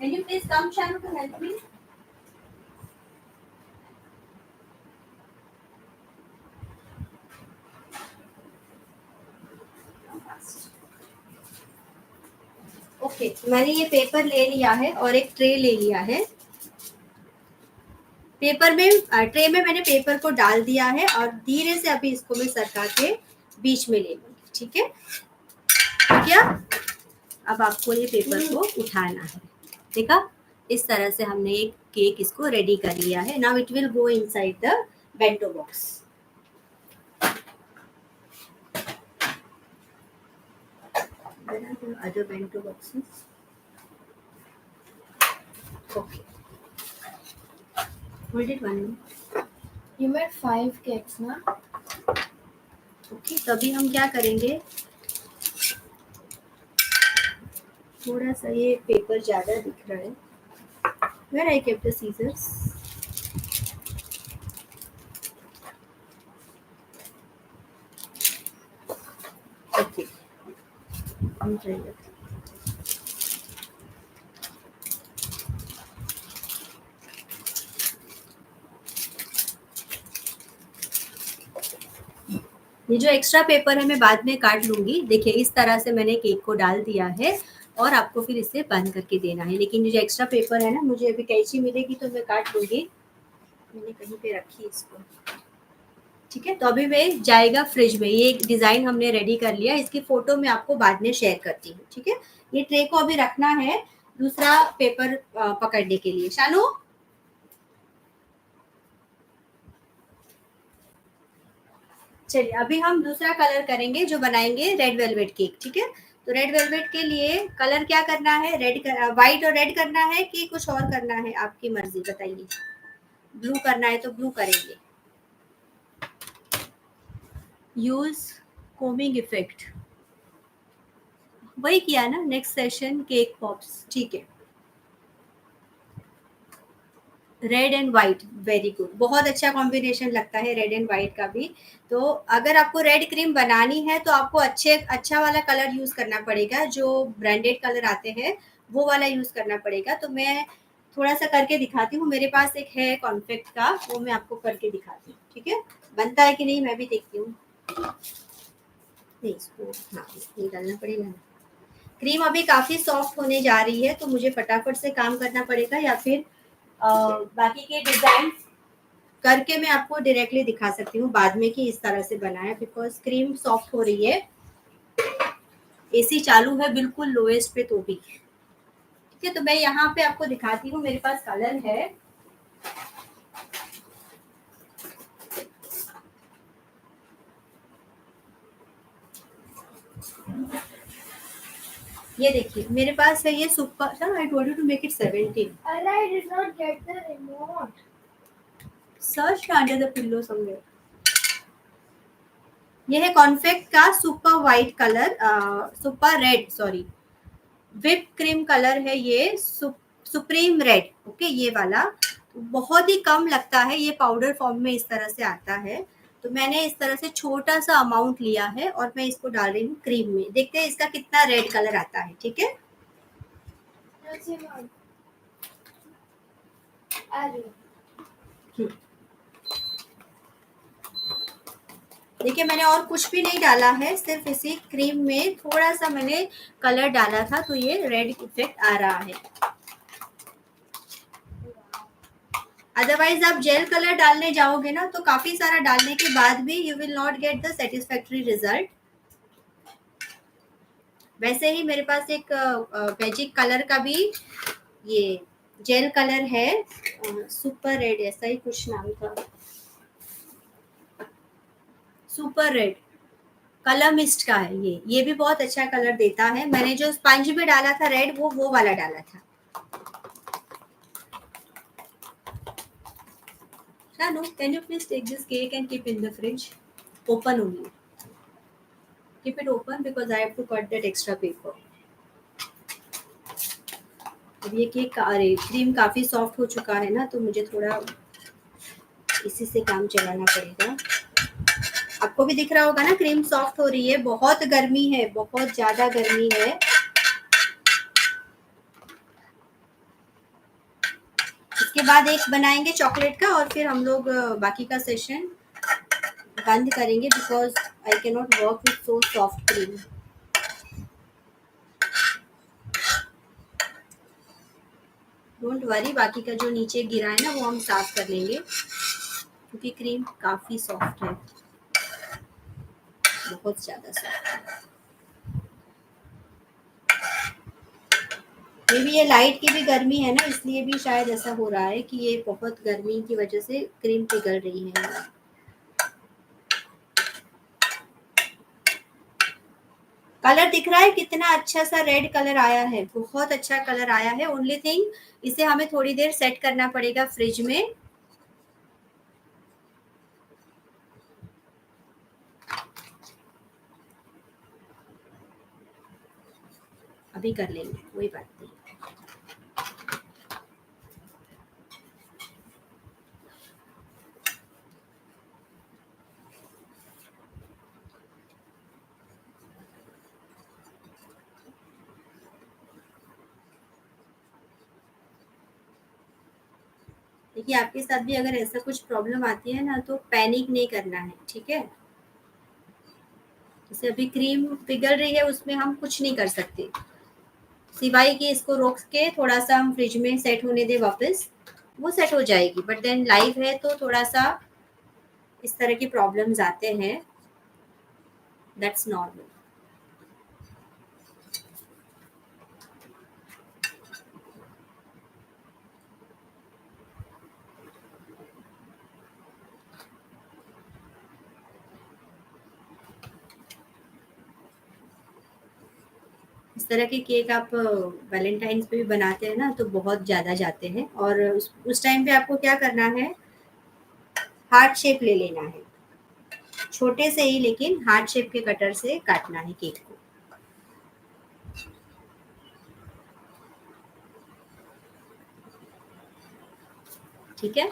Can you please come Shanu to help me. Okay, मैंने ये पेपर ले लिया है और एक ट्रे ले लिया है। पेपर में ट्रे में मैंने पेपर को डाल दिया है और धीरे से अभी इसको मैं सरका के बीच में ले लूंगी। ठीक है, क्या अब आपको ये पेपर को उठाना है। देखा, इस तरह से हमने एक केक इसको रेडी कर लिया है। Now it will go inside the bento box. other bento boxes. Okay. Hold it 1 minute. You made 5 cakes, na? Okay, तभी हम क्या करेंगे, थोड़ा सा ये पेपर ज़्यादा दिख रहा है। Where I kept the scissors? Okay. I'm trying it. ये जो एक्स्ट्रा पेपर है मैं बाद में काट लूंगी। देखिए, इस तरह से मैंने केक को डाल दिया है और आपको फिर इसे बंद करके देना है। लेकिन ये जो एक्स्ट्रा पेपर है ना, मुझे अभी कैंची मिलेगी तो मैं काट लूंगी। मैंने कहीं पे रखी इसको। ठीक है, तो अभी मैं जाएगा फ्रिज में। ये डिजाइन हमने रेडी कर लिया, इसकी फोटो मैं आपको बाद में शेयर करती हूँ। ठीक है, ये ट्रे को अभी रखना है दूसरा पेपर पकड़ने के लिए। शानू, चलिए अभी हम दूसरा कलर करेंगे जो बनाएंगे रेड वेलवेट केक। ठीक है, तो रेड वेलवेट के लिए कलर क्या करना है, व्हाइट और रेड करना है कि कुछ और करना है, आपकी मर्जी बताइए। ब्लू करना है तो ब्लू करेंगे। यूज कोमिंग इफेक्ट, वही किया ना नेक्स्ट सेशन, केक पॉप्स। ठीक है, red and white, very good, बहुत अच्छा कॉम्बिनेशन लगता है रेड एंड व्हाइट का भी। तो अगर आपको रेड क्रीम बनानी है तो आपको अच्छा वाला कलर यूज करना पड़ेगा, जो ब्रांडेड कलर आते हैं वो वाला यूज करना पड़ेगा। तो मैं थोड़ा सा करके दिखाती हूँ, मेरे पास एक है कॉन्फेक्ट का, वो मैं आपको करके दिखाती हूँ। ठीक है, बनता है कि नहीं मैं भी देखती हूँ। नहीं, इसको हाँ इसमें डालना पड़ेगा। क्रीम अभी काफी सॉफ्ट होने जा रही है तो मुझे फटाफट से काम करना पड़ेगा, या फिर बाकी के डिजाइन करके मैं आपको डायरेक्टली दिखा सकती हूँ बाद में कि इस तरह से बनाया, बिकॉज क्रीम सॉफ्ट हो रही है। एसी चालू है बिल्कुल लोएस्ट पे तो भी। ठीक है, तो मैं यहाँ पे आपको दिखाती हूँ, मेरे पास कलर है। ये देखिए मेरे पास है ये super. Sir I told you to make it 17। I did not get the remote. Search under the pillow somewhere. ये है कॉन्फेक्ट का super white colour, super red sorry, whip cream colour है ये, सुप्रीम रेड। ओके, ये वाला बहुत ही कम लगता है, ये पाउडर फॉर्म में इस तरह से आता है। तो मैंने इस तरह से छोटा सा अमाउंट लिया है और मैं इसको डाल रही हूँ क्रीम में। देखते हैं इसका कितना रेड कलर आता है। ठीक है, Let's see what. Are you? देखिए मैंने और कुछ भी नहीं डाला है, सिर्फ इसी क्रीम में थोड़ा सा मैंने कलर डाला था तो ये रेड इफेक्ट आ रहा है। अदरवाइज आप जेल कलर डालने जाओगे ना तो काफी सारा डालने के बाद भी you will not get the satisfactory result. वैसे ही मेरे पास एक मैजिक कलर का भी ये जेल कलर है, सुपर रेड ऐसा ही कुछ नाम था, सुपर रेड कलर मिस्ट का है ये भी बहुत अच्छा कलर देता है। मैंने जो स्पंज में डाला था रेड, वो वाला डाला था। Shanu, can you please take this cake and keep in the fridge? Open only. Keep it open because I have to cut that extra paper. अब ये केक अरे क्रीम काफी सॉफ्ट हो चुका है ना, तो मुझे थोड़ा इसी से काम चलाना पड़ेगा। आपको भी दिख रहा होगा ना क्रीम सॉफ्ट हो रही है, बहुत गर्मी है, बहुत ज्यादा गर्मी है। इसके बाद एक बनाएंगे चॉकलेट का और फिर हम लोग बाकी का सेशन बंद करेंगे, because I can not work with so soft cream. Don't worry, बाकी का जो नीचे गिरा है ना वो हम साफ कर लेंगे, क्योंकि क्रीम काफी सॉफ्ट है, बहुत ज्यादा सॉफ्ट है। मे भी ये लाइट की भी गर्मी है ना, इसलिए भी शायद ऐसा हो रहा है कि ये बहुत गर्मी की वजह से क्रीम पिघल रही है। कलर दिख रहा है कितना अच्छा सा रेड कलर आया है, बहुत अच्छा कलर आया है। ओनली थिंग इसे हमें थोड़ी देर सेट करना पड़ेगा फ्रिज में। अभी कर लेंगे, कोई बात नहीं। देखिए, आपके साथ भी अगर ऐसा कुछ प्रॉब्लम आती है ना, तो पैनिक नहीं करना है, ठीक है। जैसे अभी क्रीम पिघल रही है, उसमें हम कुछ नहीं कर सकते, सिवाय कि इसको रोक के थोड़ा सा हम फ्रिज में सेट होने दें वापस, वो सेट हो जाएगी। बट देन लाइव है तो थोड़ा सा इस तरह की प्रॉब्लम्स आते हैं, दैट्स नॉर्मल। इस तरह के केक आप वैलेंटाइन्स पे भी बनाते हैं ना, तो बहुत ज़्यादा जाते हैं। और उस टाइम पे आपको क्या करना है, हार्ट शेप ले लेना है, छोटे से ही लेकिन हार्ट शेप के कटर से काटना है केक को, ठीक है।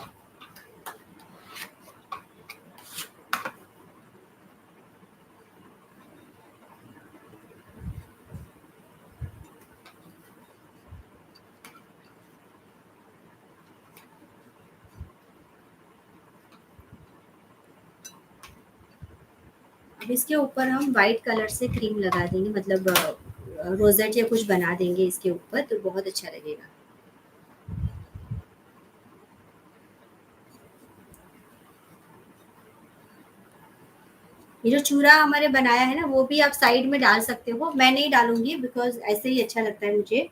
अब इसके ऊपर हम वाइट कलर से क्रीम लगा देंगे, मतलब रोजेट या कुछ बना देंगे इसके ऊपर, तो बहुत अच्छा लगेगा। ये जो चूरा हमारे बनाया है ना, वो भी आप साइड में डाल सकते हो, मैं नहीं डालूंगी बिकॉज ऐसे ही अच्छा लगता है मुझे।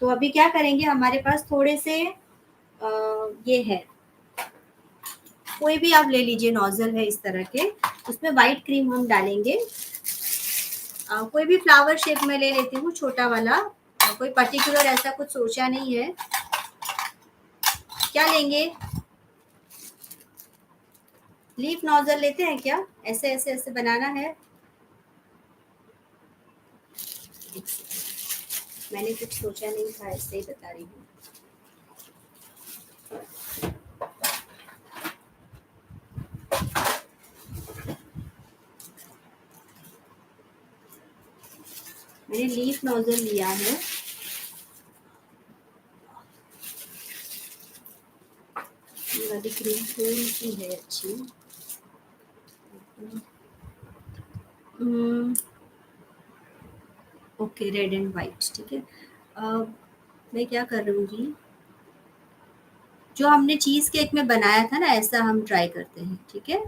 तो अभी क्या करेंगे, हमारे पास थोड़े से ये है, कोई भी आप ले लीजिए, नोजल है इस तरह के, उसमें व्हाइट क्रीम हम डालेंगे। कोई भी फ्लावर शेप में ले लेती हूँ, छोटा वाला, कोई पर्टिकुलर ऐसा कुछ सोचा नहीं है। क्या लेंगे, लीफ नोजल लेते हैं क्या, ऐसे ऐसे ऐसे बनाना है। मैंने कुछ सोचा नहीं था, ऐसे ही बता रही हूँ। मैंने लीफ नोजल लिया है। ये वाली क्रीम थोड़ी सी है अच्छी। ओके, रेड एंड वाइट, ठीक है। अब मैं क्या कर रही हूँ, जो हमने चीज केक में बनाया था ना, ऐसा हम ट्राई करते हैं, ठीक है।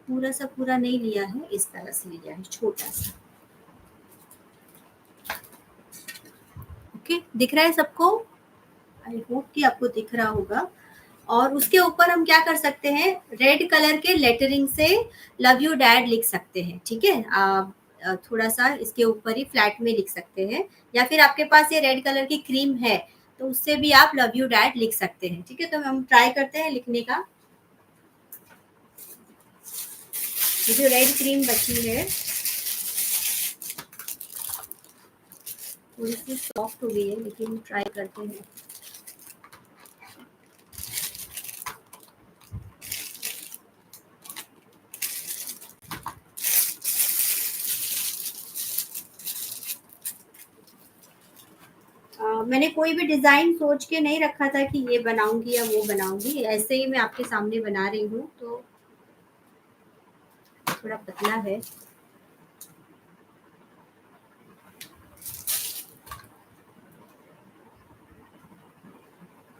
पूरा सा पूरा नहीं लिया है, इस तरह से लिया है, छोटा सा। ओके, दिख रहा है सबको, आई होप कि आपको दिख रहा होगा। और उसके ऊपर हम क्या कर सकते हैं, रेड कलर के लेटरिंग से लव यू डैड लिख सकते हैं, ठीक है। आप थोड़ा सा इसके ऊपर ही फ्लैट में लिख सकते हैं, या फिर आपके पास ये रेड कलर की क्रीम है तो उससे भी आप लव यू डैड लिख सकते हैं, ठीक है। तो हम ट्राई करते हैं लिखने का। ये जो रेड क्रीम बची है, थोड़ी सी सॉफ्ट हो गई है, लेकिन ट्राई करते हैं। मैंने कोई भी डिज़ाइन सोच के नहीं रखा था कि ये बनाऊंगी या वो बनाऊंगी, ऐसे ही मैं आपके सामने बना रही हूँ, तो थोड़ा पतला है।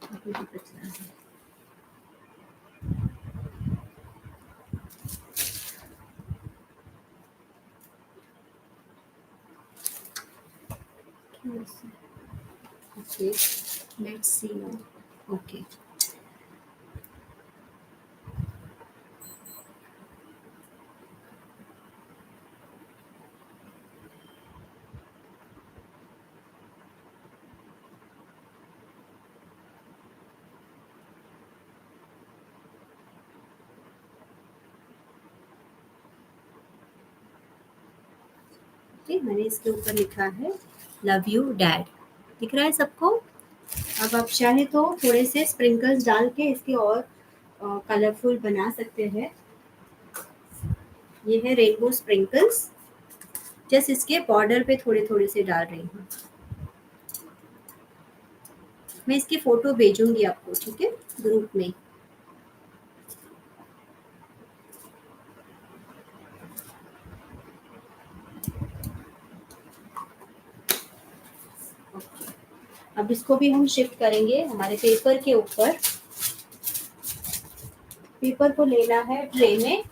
अभी भी पतला है। Okay, let's see now. Okay. ठीक, मैंने इसके ऊपर लिखा है लव यू डैड, दिख रहा है सबको? अब आप चाहे तो थोड़े से स्प्रिंकल्स डाल के इसके और कलरफुल बना सकते हैं। ये है रेनबो स्प्रिंकल्स, जस्ट इसके बॉर्डर पे थोड़े थोड़े से डाल रही हूँ। मैं इसकी फोटो भेजूंगी आपको, ठीक है, ग्रुप में। अब इसको भी हम शिफ्ट करेंगे हमारे पेपर के ऊपर। पेपर को लेना है ट्रे में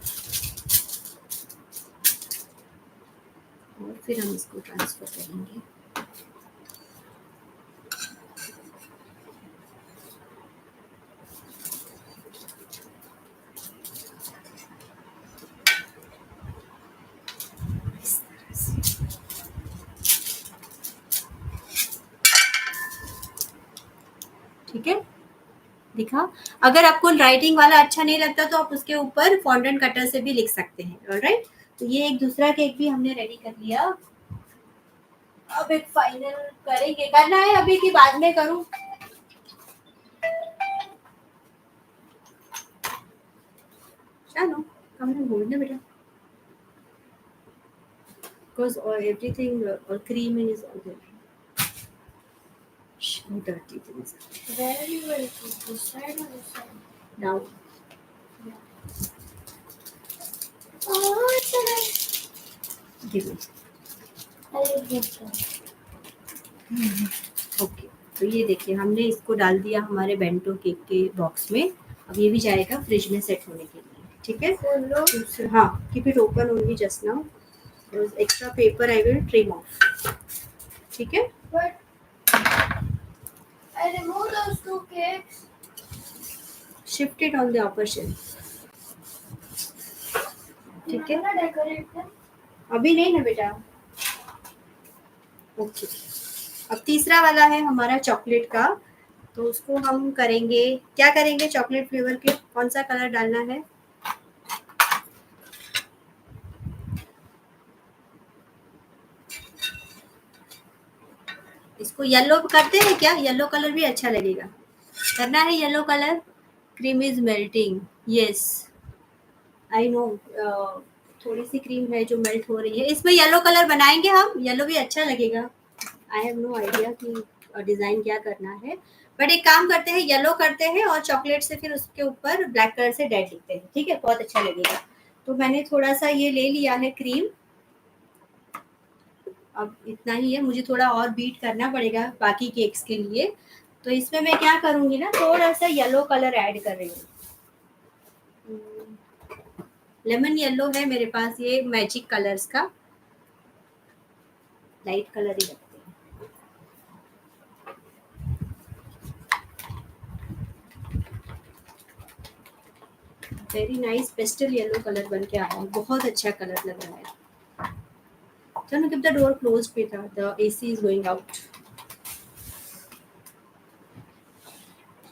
और फिर हम इसको ट्रांसफर करेंगे। ठीक है, दिखा? अगर आपको राइटिंग वाला अच्छा नहीं लगता तो आप उसके ऊपर फॉन्डेंट कटर से भी लिख सकते हैं। ऑलराइट, तो ये एक दूसरा केक भी हमने रेडी कर लिया। अब एक फाइनल करेंगे, करना है अभी कि बाद में करूं? चलो, हमने बोलना बेटा, because everything or cream is all there. So dirty things. Where are you going to? This side or this side? Now, Oh, it's a nice. give me. I like this one. Okay, तो ये देखिए हमने इसको डाल दिया हमारे bento cake के box में। अब ये भी जाएगा फ्रिज में सेट होने के लिए, ठीक है? Follow. हाँ, keep it open only just now. Extra paper I will trim of, ठीक है? But I removed those two cakes. Shift it on the upper shelf, ठीक है? I'm gonna decorate them. अभी नहीं ना बेटा। ओके, अब तीसरा वाला है हमारा चॉकलेट का, तो उसको हम करेंगे, क्या करेंगे? चॉकलेट फ्लेवर के कौन सा कलर डालना है? इसको येलो करते हैं क्या? येलो कलर भी अच्छा लगेगा। करना है yellow colour. Cream is melting, yes I know. थोड़ी सी क्रीम है जो मेल्ट हो रही है, इसमें येलो कलर बनाएंगे हम, येलो भी अच्छा लगेगा। आई हैव नो आइडिया कि डिजाइन क्या करना है, बट एक काम करते हैं, येलो करते हैं और चॉकलेट से फिर उसके ऊपर ब्लैक कलर से डैड लिखते हैं, ठीक है? बहुत अच्छा लगेगा। तो मैंने थोड़ा सा ये ले लिया है क्रीम, अब इतना ही है, मुझे थोड़ा और बीट करना पड़ेगा बाकी केक्स के लिए। तो इसमें मैं क्या करूंगी ना, थोड़ा सा येलो कलर ऐड कर रही हूँ। लेमन येलो है मेरे पास, ये मैजिक कलर्स का, लाइट कलर ही रखते हैं। Very nice pastel yellow colour बन के आया है, बहुत अच्छा कलर लग रहा है। चलो कीप द डोर क्लोज बेटा, the AC is going out.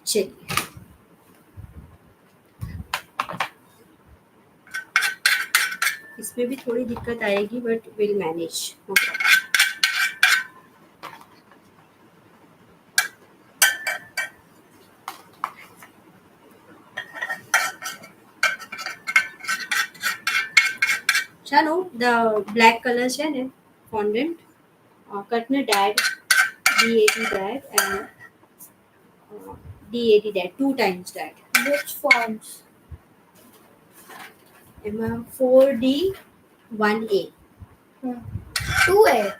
चलिए, इसमें भी थोड़ी दिक्कत आएगी but will manage, no problem. ચાલો ધ બ્લેક કલર છે ને ફોન્ડન્ટ કટને ડેડ D80 that and D80 that, 2 times that. Which fonts? 4D 1A. 2A.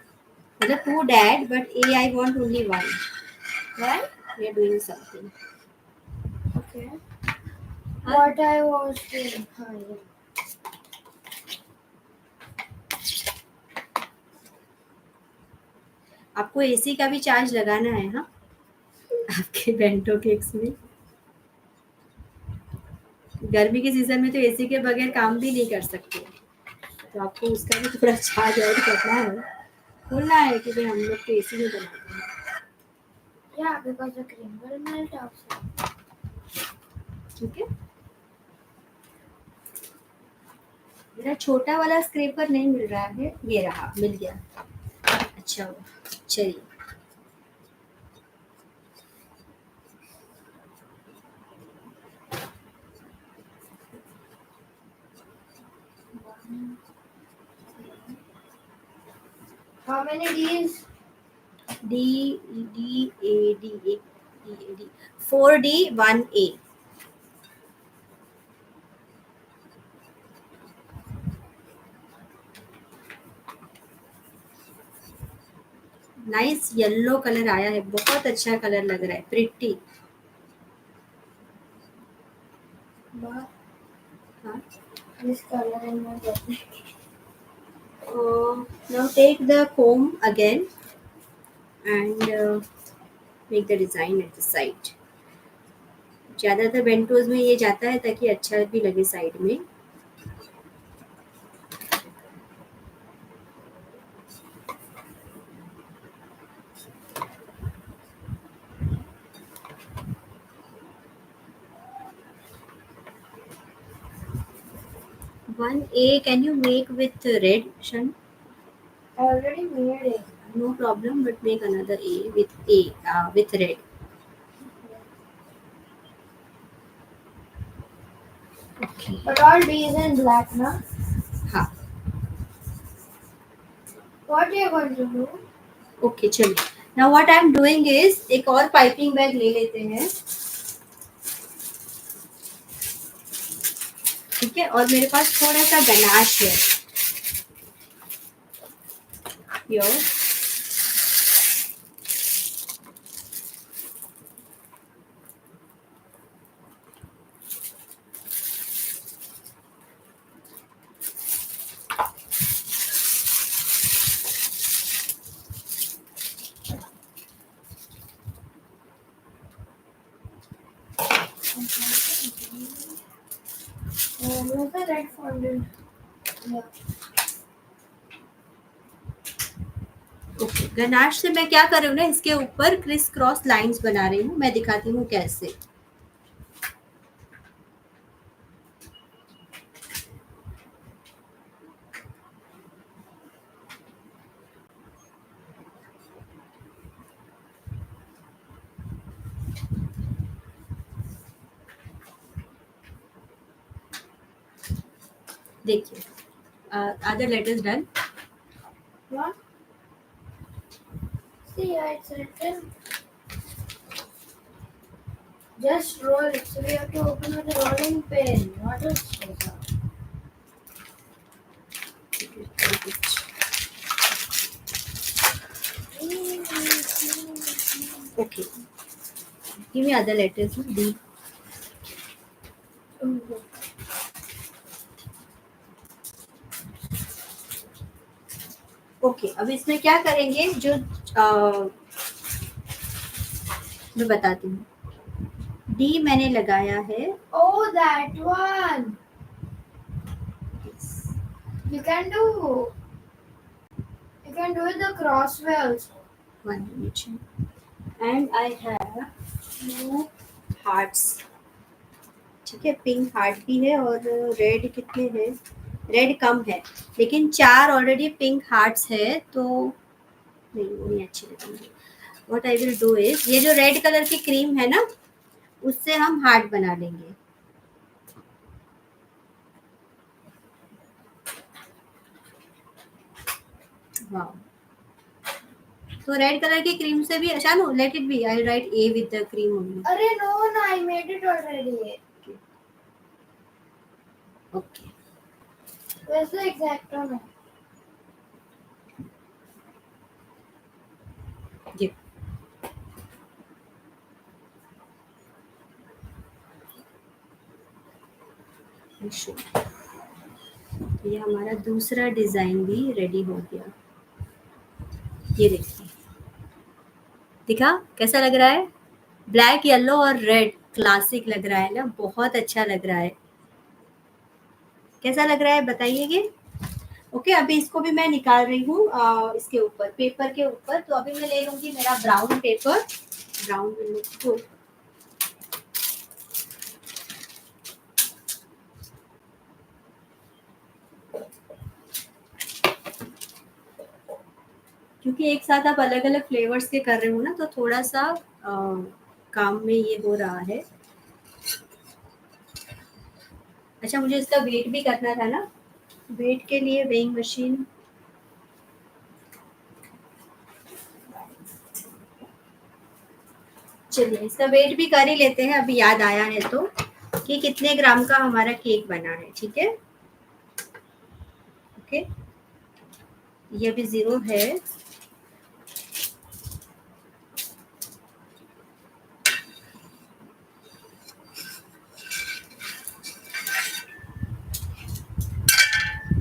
मतलब 2 dad, but A I want only 1. Why? We are doing something. Okay. What I was doing. Yeah. आपको AC का भी charge लगाना है हाँ आपके bento cakes में. गर्मी के सीजन में तो एसी के बगैर काम भी नहीं कर सकते, तो आपको उसका भी थोड़ा चार्ज ऐड करना है. बोलना है कि भाई हम लोग तो एसी में बनाते हैं. Yeah, because the cream will melt outside. ठीक है. मेरा छोटा वाला स्क्रैपर नहीं मिल रहा है, ये रहा, मिल गया. अच्छा हुआ. चलिए. How many D's? D D A D A D A D 4D 1A. Nice yellow colour आया है, बहुत अच्छा कलर लग रहा है, प्रिटी. But हाँ. this color in my body. Now take the comb again and make the design at the side. ज़्यादातर बेंटोज में ये जाता है ताकि अच्छा भी लगे साइड में. One A can you make with red, Shan? I already made it. No problem, but make another A with red. Okay. But all D's in black, na? हाँ. What are you going to do? Okay चलिए. Now what I am doing is एक और piping bag ले लेते हैं. ठीक है. और मेरे पास थोड़ा सा गनाश है. यो. Where's the red fondant? Yeah. Okay. Ganache से मैं क्या कर रही हूँ ना, इसके ऊपर क्रिस क्रॉस लाइंस बना रही हूँ. मैं दिखाती हूँ कैसे. देखिए. Other letters done. What? See, it's written. Just roll it. So we have to open with a rolling pin, not a scissor. Okay. Give me other letters. D. Okay. अब इसमें क्या करेंगे, जो मैं बताती हूँ. डी मैंने लगाया है. Oh, that one. You can do. You can do it the cross way also. One minute. And I have two hearts. ठीक है. पिंक हार्ट भी है और रेड कितने हैं. रेड कम है लेकिन 4 ऑलरेडी पिंक हार्ट्स है, तो नहीं वो नहीं अच्छी लगेंगी. What I will do is, ये जो रेड कलर की क्रीम है ना, उससे हम हार्ट बना लेंगे. वाओ. तो रेड कलर की क्रीम से भी Shanu let it be, I write a with the cream only. अरे no, no, I made it already. Okay Where's the exact one? ये ये हमारा दूसरा डिजाइन भी रेडी हो गया. ये देखिए, दिखा कैसा लग रहा है? ब्लैक येलो और रेड क्लासिक लग रहा है ना, बहुत अच्छा लग रहा है. कैसा लग रहा है बताइए. ओके अभी इसको भी मैं निकाल रही हूँ इसके ऊपर, पेपर के ऊपर. तो अभी मैं ले लूंगी मेरा ब्राउन पेपर, ब्राउन को. क्योंकि एक साथ आप अलग अलग फ्लेवर्स के कर रहे हो ना, तो थोड़ा सा काम में ये हो रहा है. अच्छा मुझे इसका वेट भी करना था ना, वेट के लिए वेइंग मशीन. चलिए इसका वेट भी कर ही लेते हैं, अभी याद आया है तो, कि कितने ग्राम का हमारा केक बना है. ठीक है ओके, ये भी 0 है.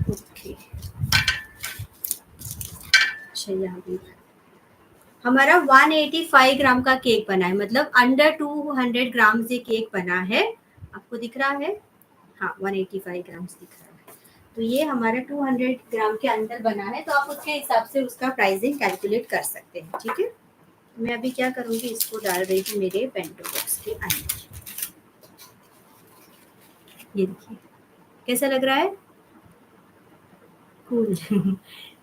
ओके अच्छा यहाँ भी हमारा 185 ग्राम का केक बना है, मतलब अंडर 200 ग्राम से केक बना है. आपको दिख रहा है? हाँ 185 ग्राम दिख रहा है. तो ये हमारा 200 ग्राम के अंदर बना है, तो आप उसके हिसाब से उसका प्राइसिंग कैलकुलेट कर सकते हैं. ठीक है, मैं अभी क्या करूँगी, इसको डाल रही हूँ मेरे बेंटो बॉक्स के अंदर. ये देखिए कैसा लग रहा है? कूल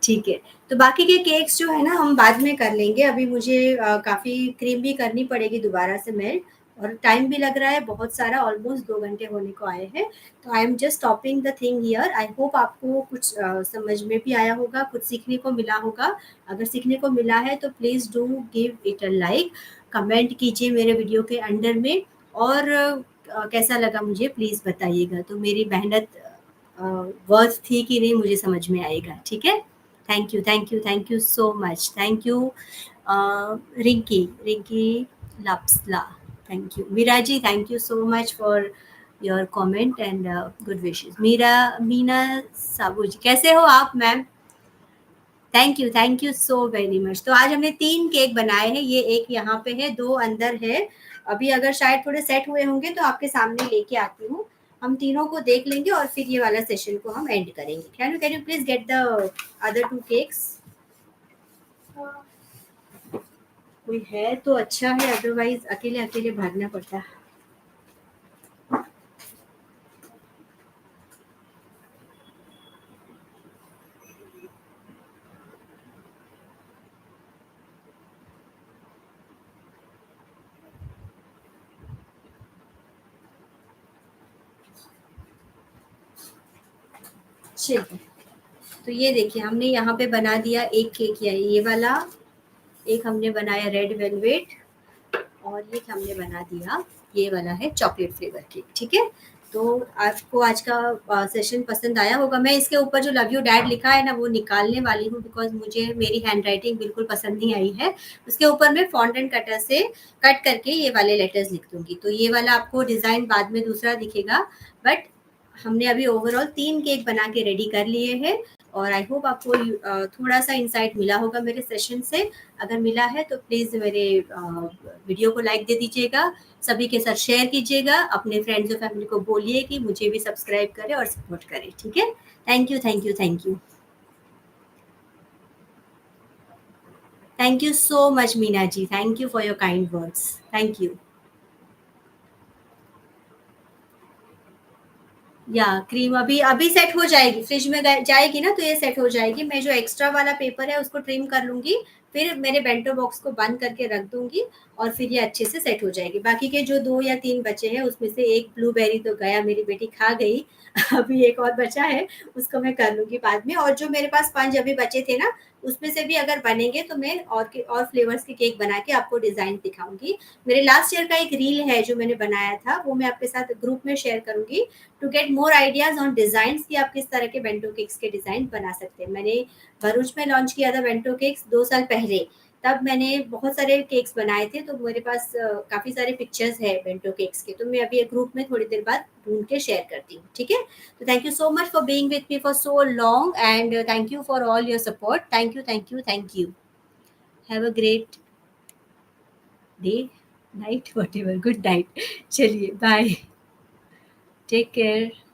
ठीक है. तो बाकी के केक्स जो है ना हम बाद में कर लेंगे. अभी मुझे काफ़ी क्रीम भी करनी पड़ेगी दोबारा से मेल्ट, और टाइम भी लग रहा है बहुत सारा, ऑलमोस्ट 2 घंटे होने को आए हैं. तो I am just stopping the thing here. I hope आपको कुछ समझ में भी आया होगा, कुछ सीखने को मिला होगा. अगर सीखने को मिला है तो please do give it a like, comment कीजिए मेरे वीडियो के अंडर में, और कैसा लगा मुझे प्लीज़ बताइएगा. तो मेरी मेहनत वर्थ थी कि नहीं मुझे समझ में आएगा. ठीक है, thank you thank you thank you so much. Thank you Rinki Rinki Lapsla. Thank you Meera ji, thank you so much for your comment and good wishes. Meena Sabu ji, कैसे हो आप ma'am? Thank you so very much. तो आज हमने 3 केक बनाए हैं. ये एक यहाँ पे है, 2 अंदर है. अभी अगर शायद थोड़े सेट हुए होंगे तो आपके सामने लेके आती हूँ. हम तीनों को देख लेंगे और फिर ये वाला सेशन को हम एंड करेंगे. Can you please get the other 2 cakes? कोई है तो अच्छा है, अदरवाइज अकेले अकेले भागना पड़ता है. चलिए, तो ये देखिए हमने यहाँ पे बना दिया एक केक, ये वाला एक हमने बनाया रेड वेलवेट, और ये हमने बना दिया ये वाला है चॉकलेट फ्लेवर केक. ठीक है, तो आपको आज का सेशन पसंद आया होगा. मैं इसके ऊपर जो लव यू डैड लिखा है ना वो निकालने वाली हूँ, बिकॉज मुझे मेरी हैंड राइटिंग बिल्कुल पसंद नहीं आई है. उसके ऊपर मैं फॉन्टेंट कटर से कट करके ये वाले लेटर्स लिख दूंगी. तो ये वाला आपको डिज़ाइन बाद में दूसरा दिखेगा, बट हमने अभी ओवरऑल 3 केक बना के रेडी कर लिए हैं. और आई होप आपको थोड़ा सा इंसाइट मिला होगा मेरे सेशन से. अगर मिला है तो प्लीज़ मेरे वीडियो को लाइक दे दीजिएगा, सभी के साथ शेयर कीजिएगा, अपने फ्रेंड्स और फैमिली को बोलिए कि मुझे भी सब्सक्राइब करें और सपोर्ट करें. ठीक है, thank you thank you thank you thank you so much Meena ji. Thank you for your kind words. Thank you. या क्रीम अभी अभी सेट हो जाएगी, फ्रिज में जाएगी ना तो ये सेट हो जाएगी. मैं जो एक्स्ट्रा वाला पेपर है उसको ट्रिम कर लूंगी, फिर मेरे बेंटो बॉक्स को बंद करके रख दूंगी, और फिर ये अच्छे से सेट हो जाएगी। बाकी के जो 2 या 3 बचे हैं उसमें से एक ब्लूबेरी तो गया, मेरी बेटी खा गई। अभी एक और बचा है, उसको मैं कर लूँगी बाद में, और जो मेरे पास 5 अभी बचे थे ना, उसमें से भी अगर बनेंगे तो मैं और फ्लेवर्स के केक बना के आपको डिज़ाइन दिखाऊँगी। मेरे लास्ट ईयर का एक रील है जो मैंने बनाया था, वो मैं आपके साथ ग्रुप में शेयर करूँगी to get more ideas on designs कि आप किस तरह के बेंटो केक्स के डिज़ाइन बना सकते हैं। मैंने भरूच में लॉन्च किया था बेंटो केक्स 2 साल पहले, तब मैंने बहुत सारे केक्स बनाए थे, तो मेरे पास काफ़ी सारे पिक्चर्स हैं बेंटो केक्स के, तो मैं अभी एक ग्रुप में थोड़ी देर बाद ढूँढ के शेयर करती हूँ, ठीक है? So thank you so much for being with me for so long, and thank you for all your support. Thank you, thank you, thank you. Have a great day, night, whatever. Good night. चलिए, bye. Take care.